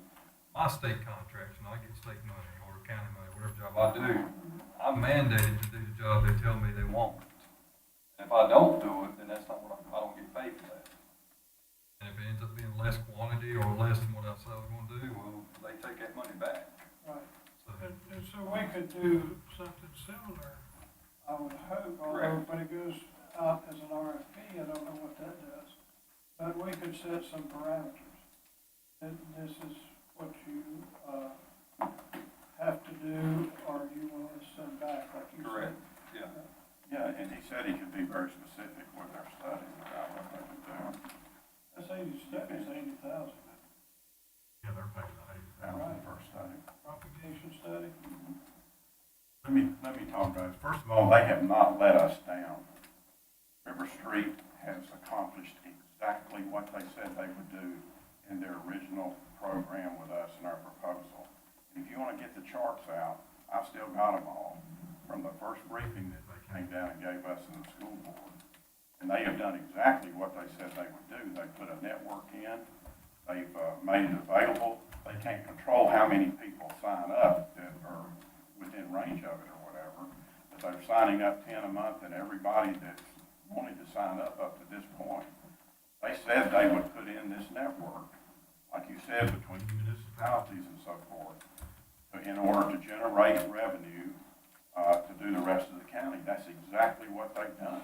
my state contracts, and I get state money or county money, whatever job I do, I'm mandated to do the job they tell me they want. And if I don't do it, then that's not what I don't get paid for that. And if it ends up being less quantity or less than what I said I was gonna do, well, they take that money back. Right. So, And so we could do something similar, I would hope, although when it goes out as an RFP, I don't know what that does. But we could set some parameters. That this is what you, have to do, or you want to send back, like you said. correct, yeah. Yeah, and he said he could be very specific with their studies about what they can do. That's 80 studies, 80,000. Yeah, they're paying the Thousand per study. Propagation study. Let me talk about it. First of all, they have not let us down. River Street has accomplished exactly what they said they would do in their original program with us in our proposal. And if you want to get the charts out, I've still got them all from the first briefing that they came down and gave us in the school board. And they have done exactly what they said they would do. They put a network in. They've made it available. They can't control how many people sign up that are within range of it or whatever. But they're signing up 10 a month, and everybody that's wanted to sign up to this point. They said they would put in this network, like you said, between municipalities and so forth, in order to generate revenue to do the rest of the county. That's exactly what they've done.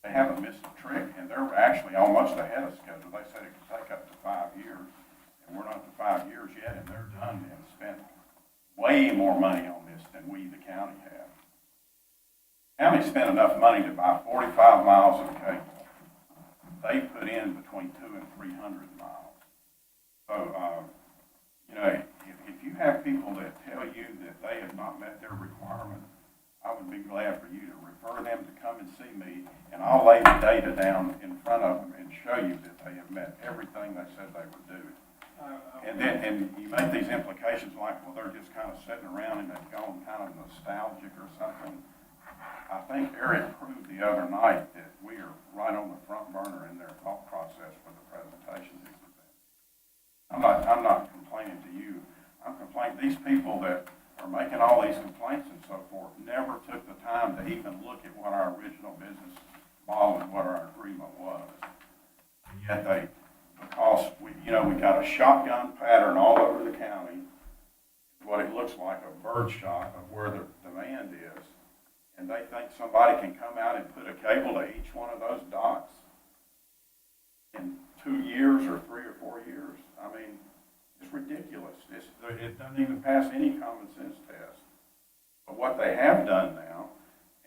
They haven't missed a trick, and they're actually almost ahead of schedule. They said it could take up to 5 years, and we're not to 5 years yet, and they're done and spent way more money on this than we, the county, have. County spent enough money to buy 45 miles of cable. They put in between 200 and 300 miles. So, if you have people that tell you that they have not met their requirement, I would be glad for you to refer them to come and see me, and I'll lay the data down in front of them and show you that they have met everything they said they would do. And you make these implications like, well, they're just kind of sitting around and they've gone kind of nostalgic or something. I think Eric proved the other night that we are right on the front burner in their thought process for the presentations. I'm not complaining to you. I'm complaining, these people that are making all these complaints and so forth never took the time to even look at what our original business model and what our agreement was. And yet they, because we got a shotgun pattern all over the county, what it looks like, a bird shot of where the demand is. And they think somebody can come out and put a cable to each one of those dots in 2 years or 3 or 4 years. I mean, it's ridiculous. It doesn't even pass any common sense test. But what they have done now,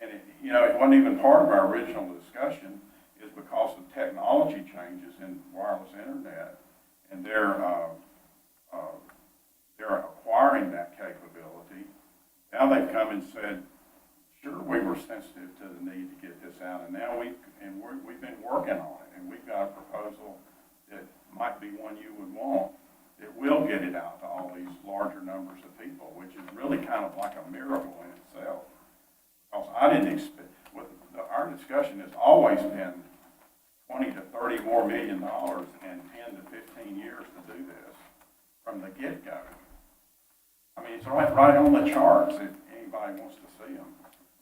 and it wasn't even part of our original discussion, is because of technology changes in wireless internet, and they're acquiring that capability. Now they've come and said, sure, we were sensitive to the need to get this out, and now we've been working on it, and we've got a proposal that might be one you would want. It will get it out to all these larger numbers of people, which is really kind of like a miracle in itself. Because I didn't expect, our discussion has always been 20 to 30 more $1 million and 10 to 15 years to do this from the get-go. I mean, it's right on the charts if anybody wants to see them.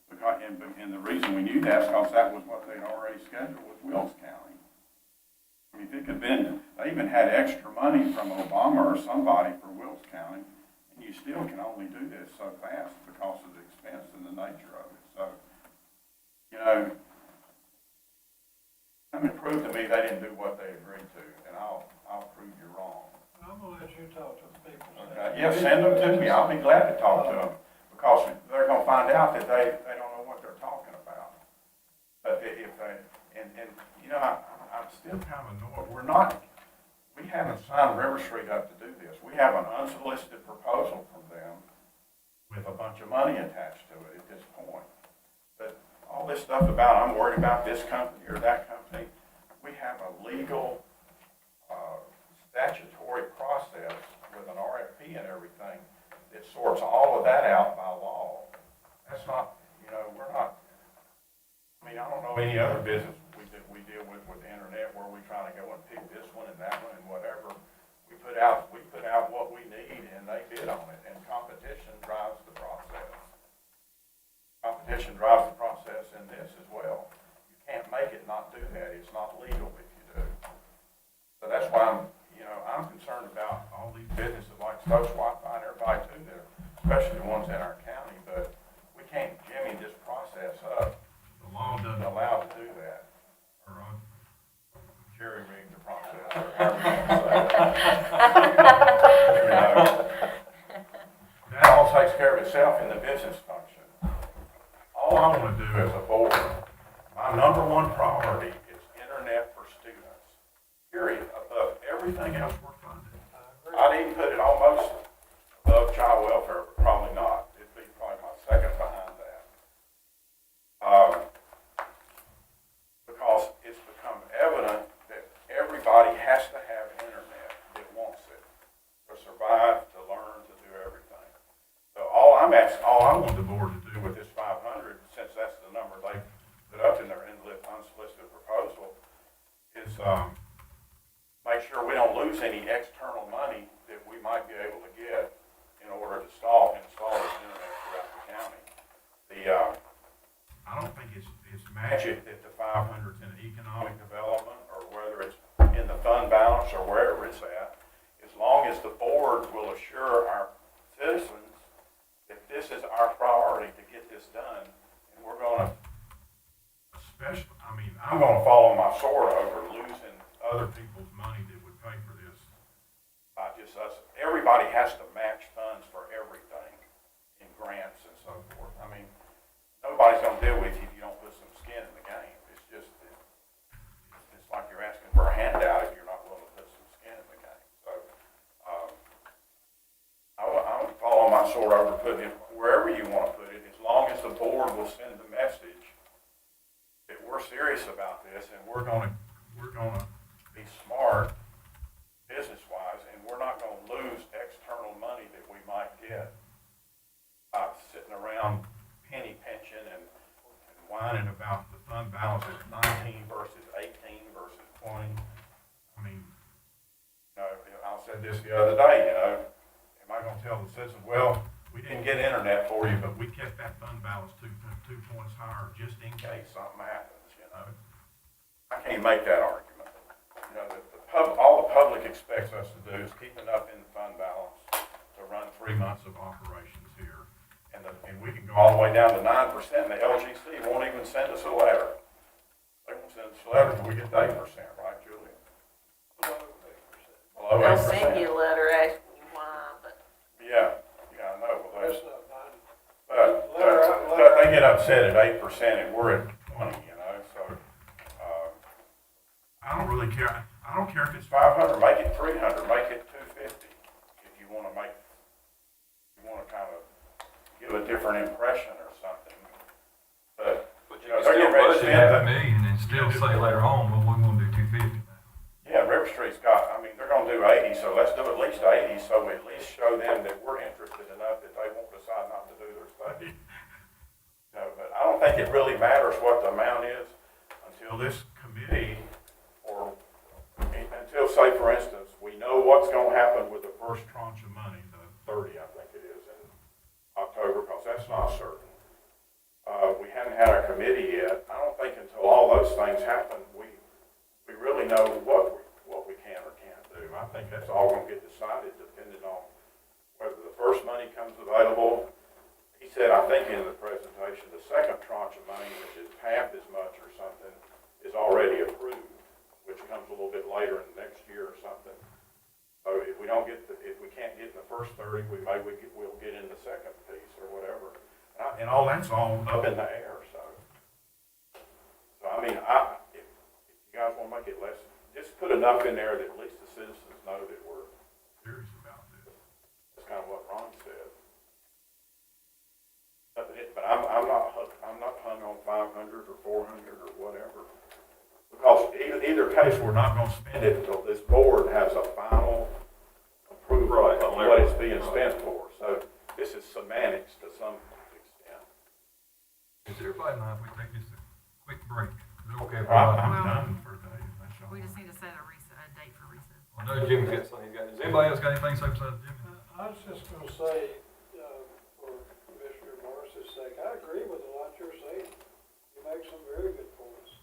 Because, and the reason we knew that is because that was what they'd already scheduled with Wilkes County. I mean, if it could have been, they even had extra money from Obama or somebody for Wilkes County, and you still can only do this so fast because of the expense and the nature of it. So, I mean, prove to me they didn't do what they agreed to, and I'll prove you wrong. I'm gonna let you talk to the people. Okay, yeah, send them to me. I'll be glad to talk to them, because they're gonna find out that they don't know what they're talking about. But if they, I'm still kind of annoyed. We haven't signed River Street up to do this. We have an unsolicited proposal from them with a bunch of money attached to it at this point. all this stuff about, I'm worried about this company or that company. We have a legal, statutory process with an RFP and everything that sorts all of that out by law. That's not, you know, we're not, I mean, I don't know any other business we deal with the internet where we try to go and pick this one and that one and whatever. We put out what we need and they bid on it, and competition drives the process. Competition drives the process in this as well. You can't make it not do that. It's not legal if you do. So that's why I'm concerned about all these businesses like Stokes, Wi-Fi, and everybody too, there, especially the ones in our county, but we can't jimmy this process up. The law doesn't allow to do that. Or jerry rig the process, or however you want to say that. That all takes care of itself in the business function. All I want to do as a board, my number one priority is internet for students, period, above everything else we're funding. I'd even put it almost above child welfare, but probably not. It'd be probably my second behind that. Because it's become evident that everybody has to have internet that wants it to survive, to learn, to do everything. So all I want the board to do with this 500, since that's the number they put up in their unsolicited proposal, is make sure we don't lose any external money that we might be able to get in order to install this internet throughout the county. I don't think it's magic that the 500 is in economic development or whether it's in the fund balance or wherever it's at, as long as the board will assure our citizens that this is our priority to get this done, and we're going to, I'm going to fall on my sword over losing other people's money that would pay for this by just us. Everybody has to match funds for everything in grants and so forth. I mean, nobody's going to deal with you if you don't put some skin in the game. It's like you're asking for a handout if you're not willing to put some skin in the game. So I would fall on my sword over putting it wherever you want to put it, as long as the board will send the message that we're serious about this and we're going to be smart business-wise, and we're not going to lose external money that we might get by sitting around penny pinching and whining about the fund balance is 19 versus 18 versus 20. I mean, I said this the other day, am I going to tell the citizens, well, we didn't get internet for you, but we kept that fund balance 2 points higher just in case something happens, I can't make that argument. All the public expects us to do is keep enough in the fund balance to run 3 months of operations here. And we can go all the way down to 9%, and the LGC won't even send us a letter. They won't send us a letter until we get to 8%, right, Julia? Below 8%. They'll send you a letter asking you why, but. Yeah, I know. But they get upset at 8% and we're at 20, so I don't really care. I don't care if it's 500, make it 300, make it 250. If you want to kind of give a different impression or something. But you can still budget half a million and still say later on, well, we're going to do 250 now. Yeah, River Street's they're going to do 80, so let's do at least 80, so we at least show them that we're interested enough that they won't decide not to do their study. But I don't think it really matters what the amount is until this committee, or until, say, for instance, we know what's going to happen with the first tranche of money, the 30, I think it is, in October, because that's not certain. We haven't had our committee yet. I don't think until all those things happen, we really know what we can or can't do. I think that's all going to get decided depending on whether the first money comes available. He said, I think in the presentation, the second tranche of money, which is half as much or something, is already approved, which comes a little bit later in the next year or something. So if we can't get in the first 30, we'll get in the second piece or whatever. And all that's all up in the air. So I mean, if you guys want to make it less, just put enough in there that at least the citizens know that we're serious about this. That's kind of what Ron said. But I'm not hung on 500. either case, we're not gonna spend it until this board has a final approval Right, of on what it's everything. being spent for. So this is semantics to some extent. Is everybody mind if we take just a quick break? Is it okay if I'm Well- done for today. That's all. We just need to set a date for recess. I know Jimmy's got something he's got. Does anybody else got anything to say besides Jimmy? I was just gonna say, for Commissioner Morris's sake, I agree with a lot you're saying. You make some very good points.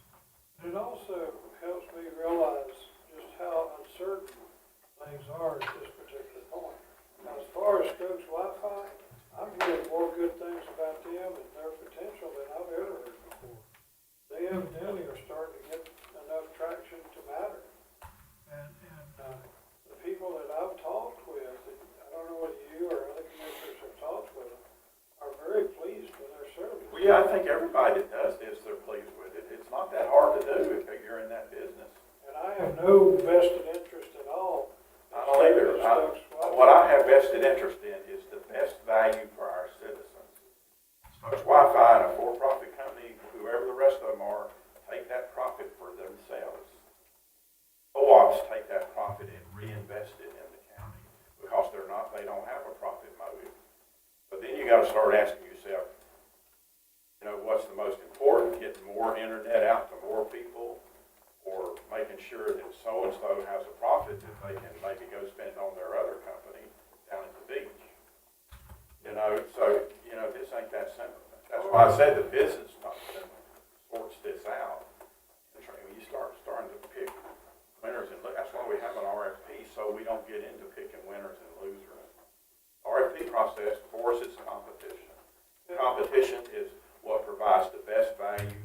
It also helps me realize just how uncertain things are at this particular point. Now, as far as Stokes Wi-Fi, I'm hearing more good things about them and their potential than I've ever heard before. They evidently are starting to get enough traction to matter. And the people that I've talked with, I don't know whether you or other commissioners have talked with them, are very pleased with their service. Well, yeah, I think everybody that does this, they're pleased with it. It's not that hard to do if you're in that business. And I have no vested interest at all. I don't either. What I have vested interest in is the best value for our citizens. Stokes Wi-Fi and a for-profit company, whoever the rest of them are, take that profit for themselves. Co-ops take that profit and reinvest it in the county because they don't have a profit motive. But then you gotta start asking yourself, what's the most important, getting more internet out to more people, or making sure that so-and-so has a profit that they can maybe go spend on their other company down at the beach. So, this ain't that simple. That's why I said the business sorts this out. When you start starting to pick winners and that's why we have an RFP, so we don't get into picking winners and losers. RFP process forces competition. Competition is what provides the best value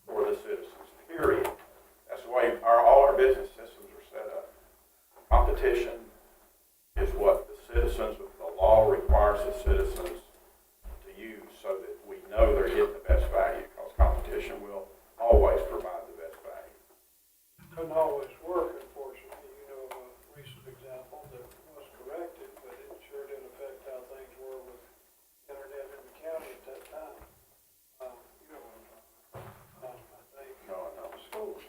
for the citizens, period. That's the way all our business systems are set up. Competition is what the citizens, the law requires the citizens to use so that we know they're getting the best value, because competition will always provide the best value. It doesn't always work, unfortunately. A recent example that was corrected, but it sure did affect how things were with internet in the county at that time. You know what I'm talking about. I think No, I know. schools.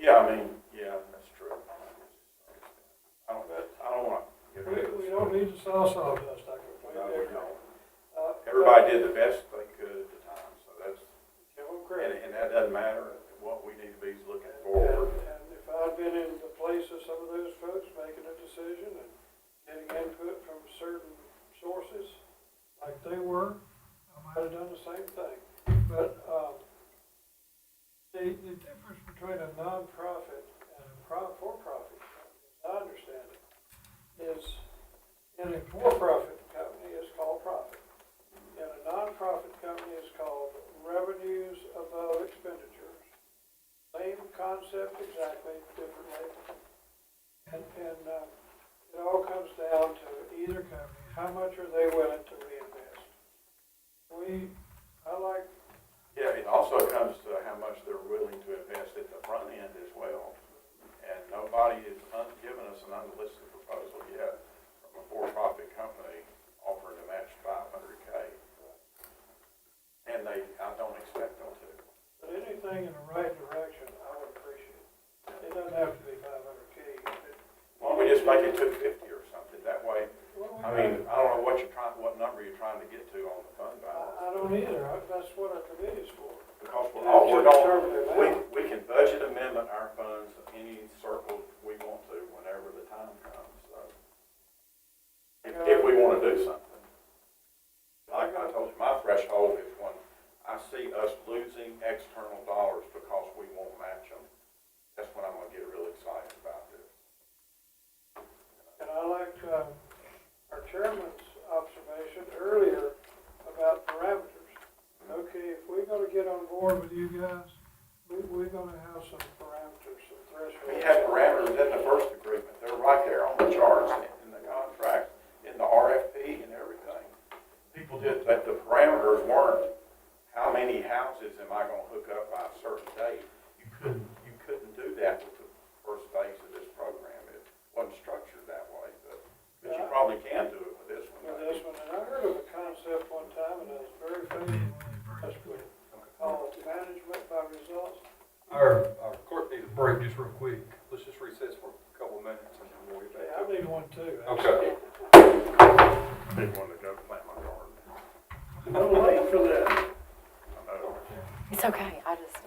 Yeah, that's true. I don't want to get rid of We it. don't need to saw sawdust, I completely No, we agree. don't. Everybody did the best they could at the time, so that's, Give them credit. and that doesn't matter. What we need to be is looking forward. And if I'd been in the place of some of those folks making a decision and getting input from certain sources, like they were, I might have done the same thing. But, the difference between a nonprofit and a for-profit company, as I understand it, is in a for-profit company, it's called profit. In a nonprofit company, it's called revenues above expenditures. Same concept exactly, different label. And it all comes down to either company, how much are they willing to reinvest? Yeah, it also comes to how much they're willing to invest at the front end as well. And nobody has given us an unlisted proposal yet from a for-profit company offering to match $500K. And I don't expect them to. But anything in the right direction, I would appreciate. It doesn't have to be 500K. Why don't we just make it 250 or something? That way, I don't know what number you're trying to get to on the fund balance. I don't either. That's what our committee's for. Because we can budget amendment our funds any circle we want to whenever the time comes, so. If we want to do something. Like I told you, my threshold is when I see us losing external dollars because we won't match them. That's when I'm gonna get really excited about this. And I like our chairman's observation earlier about parameters. Okay, if we're gonna get on board with you guys, we're gonna have some parameters, some thresholds. We have parameters in the first agreement. They're right there on the charts, in the contract, in the RFP and everything. People did, but the parameters weren't, how many houses am I gonna hook up by a certain date? You couldn't do that with the first phase of this program. It wasn't structured that way, but you probably can do it with this one. With this one, and I heard of a concept one time, and I was very favorable. That's what called management by results. Our wanted to go plant my garden. I'm late for that. I know. It's okay, I just,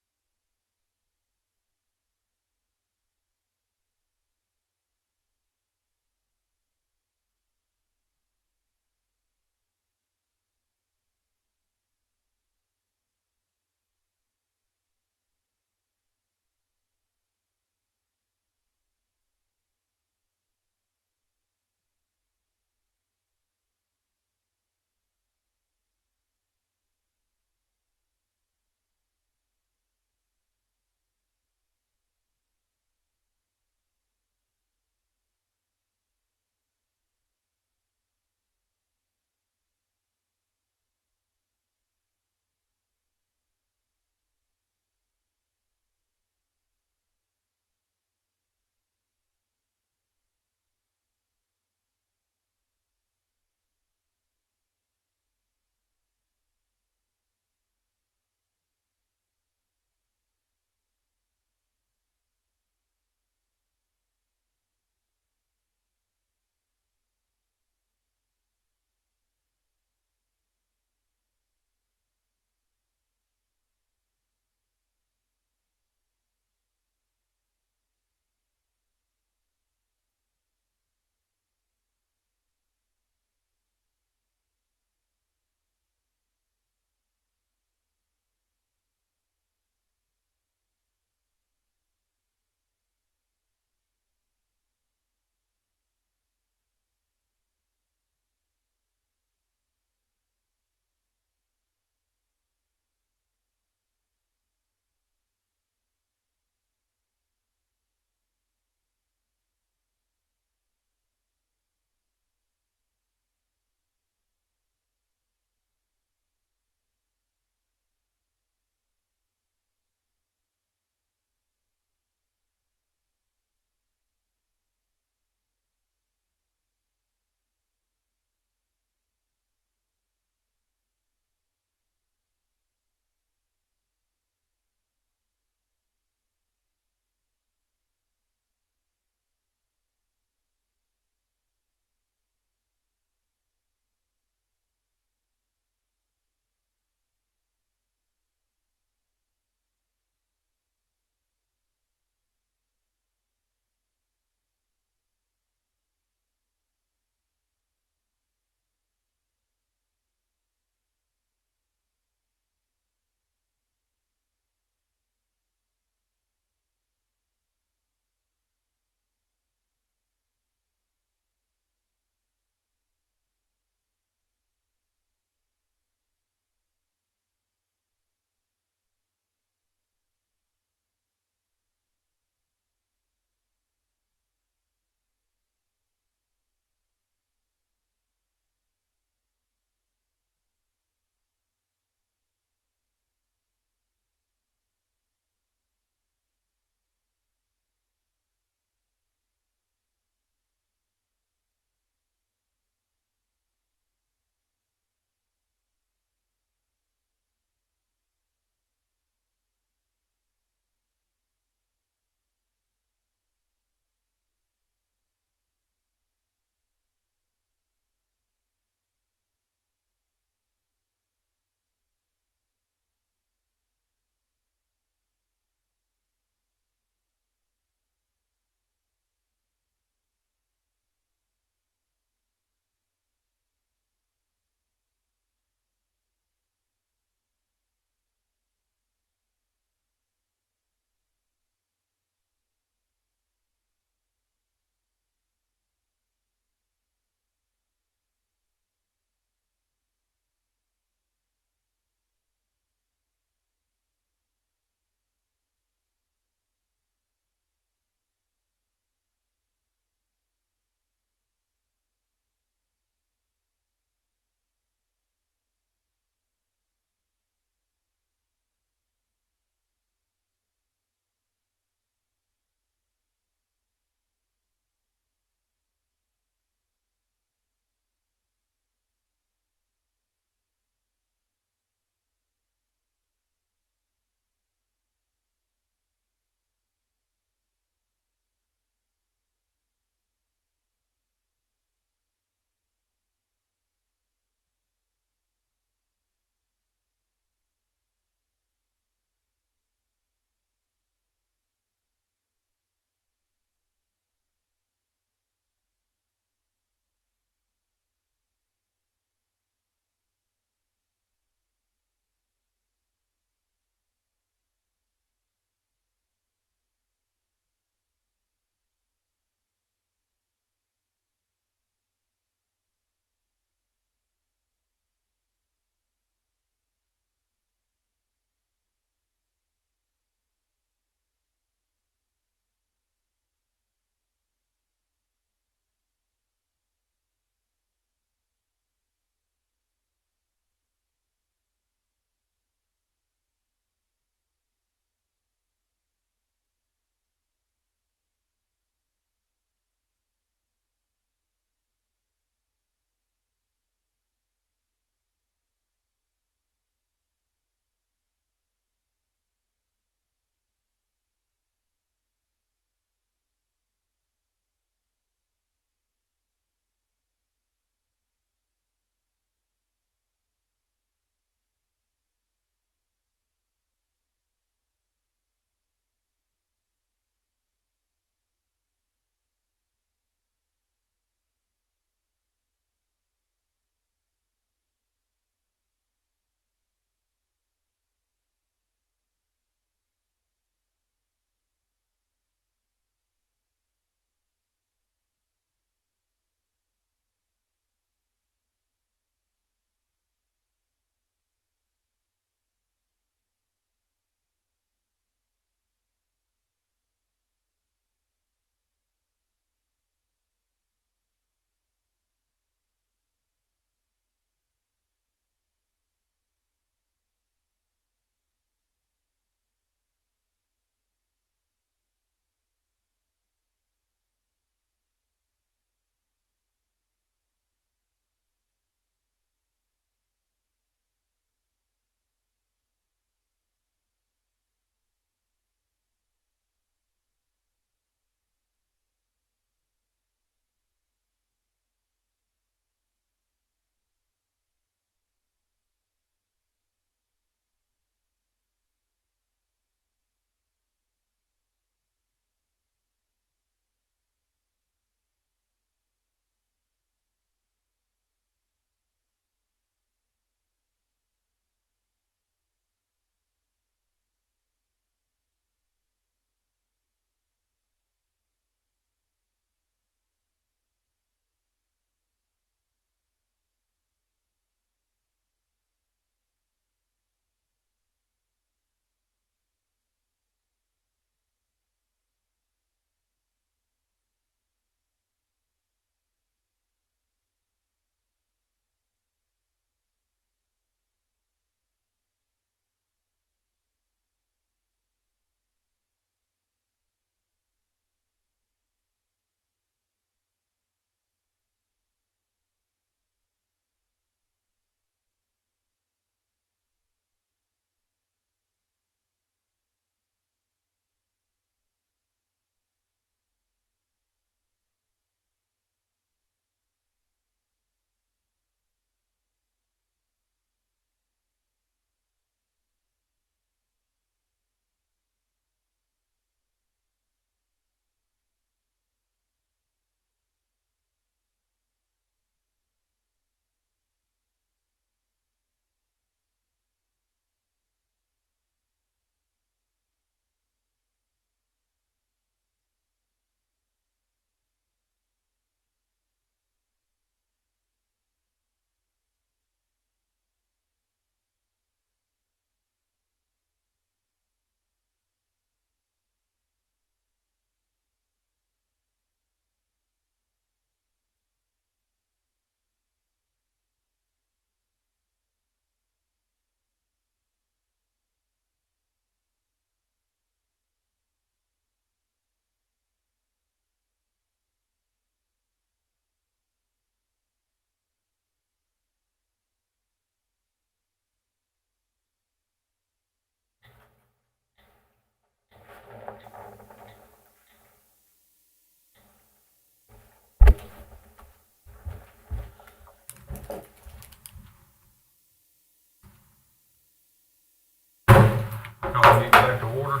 call the meeting back to order.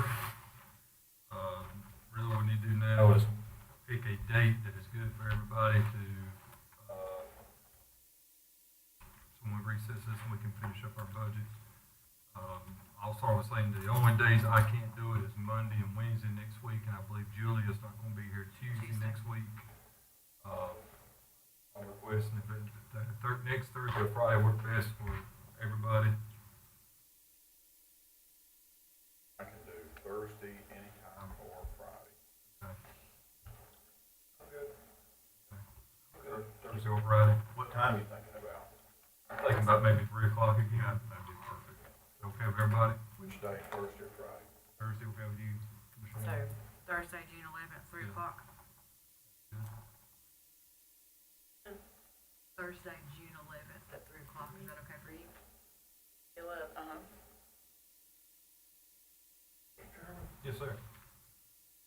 Really what we need to do now is pick a date that is good for everybody to, so when we recess this, we can finish up our budgets. I'll start with saying the only days I can't do it is Monday and Wednesday next week, and I believe Julia's not gonna be here Tuesday next week. I'm requesting if next Thursday or Friday work best for everybody. I can do Thursday anytime or Friday. Okay. I'm good. Thursday or Friday. What time are you thinking about? I'm thinking about maybe 3 o'clock again. That'd be perfect. Okay with everybody? Which day, Thursday or Friday? Thursday, okay with you, Commissioner So Ward? Thursday, June 11th, 3 Yeah. o'clock. Good. Thursday, June 11th at 3 o'clock. Is that okay for you? Yes, sir.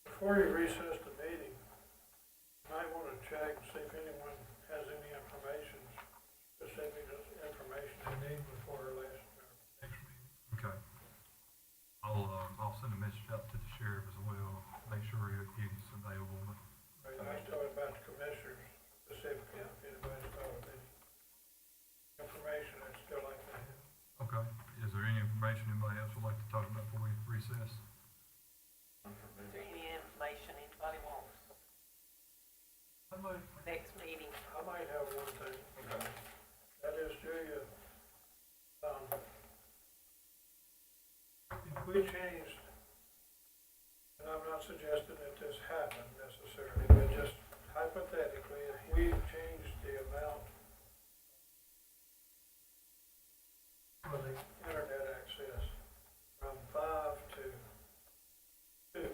Before you recess the meeting, you might want to check and see if anyone has any information, specific information they need before our next meeting. Okay. I'll send a message out to the sheriff as well, make sure he's available. Right, I was talking about the commissioners specifically, if anybody's thought of any information I'd still like to have. Okay. Is there any information anybody else would like to talk about before we recess? Is there any information anybody wants? Next meeting. I might have one thing. Okay. That is, Julia, we changed, and I'm not suggesting that this happened necessarily, but just hypothetically, if we changed the amount for the internet access from 5 to 2,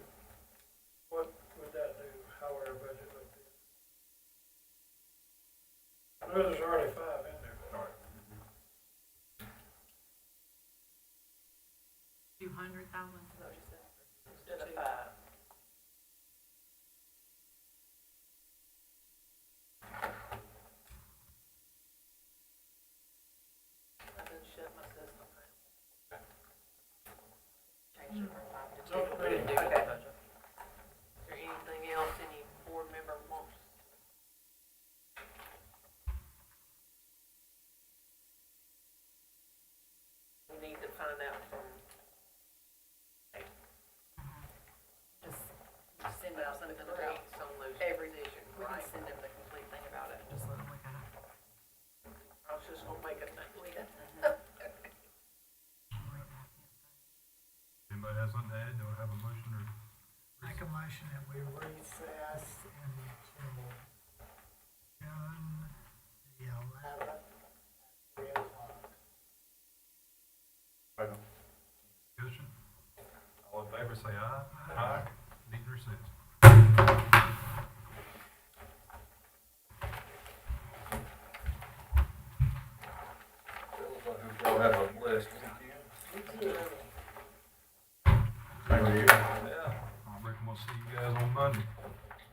what would that do? How would our budget look then? I know there's already 5 in there. 200,000? Instead of 5. I didn't shut my system down. Change it from 5 to 2. Don't We didn't do Okay. the budget. Is there anything else any board member wants? We need to find out from Just send out something the about Greeks on those every, positions, we can right? send them the complete thing about it and just let them look at it. I was just gonna make a thing with it. Anybody has something to add? Do I have a motion or? Make a motion that we recess until June the 11th at 3 o'clock. Discussion? All in favor, say aye. Aye. Meeting recessed. Y'all have a blessed weekend.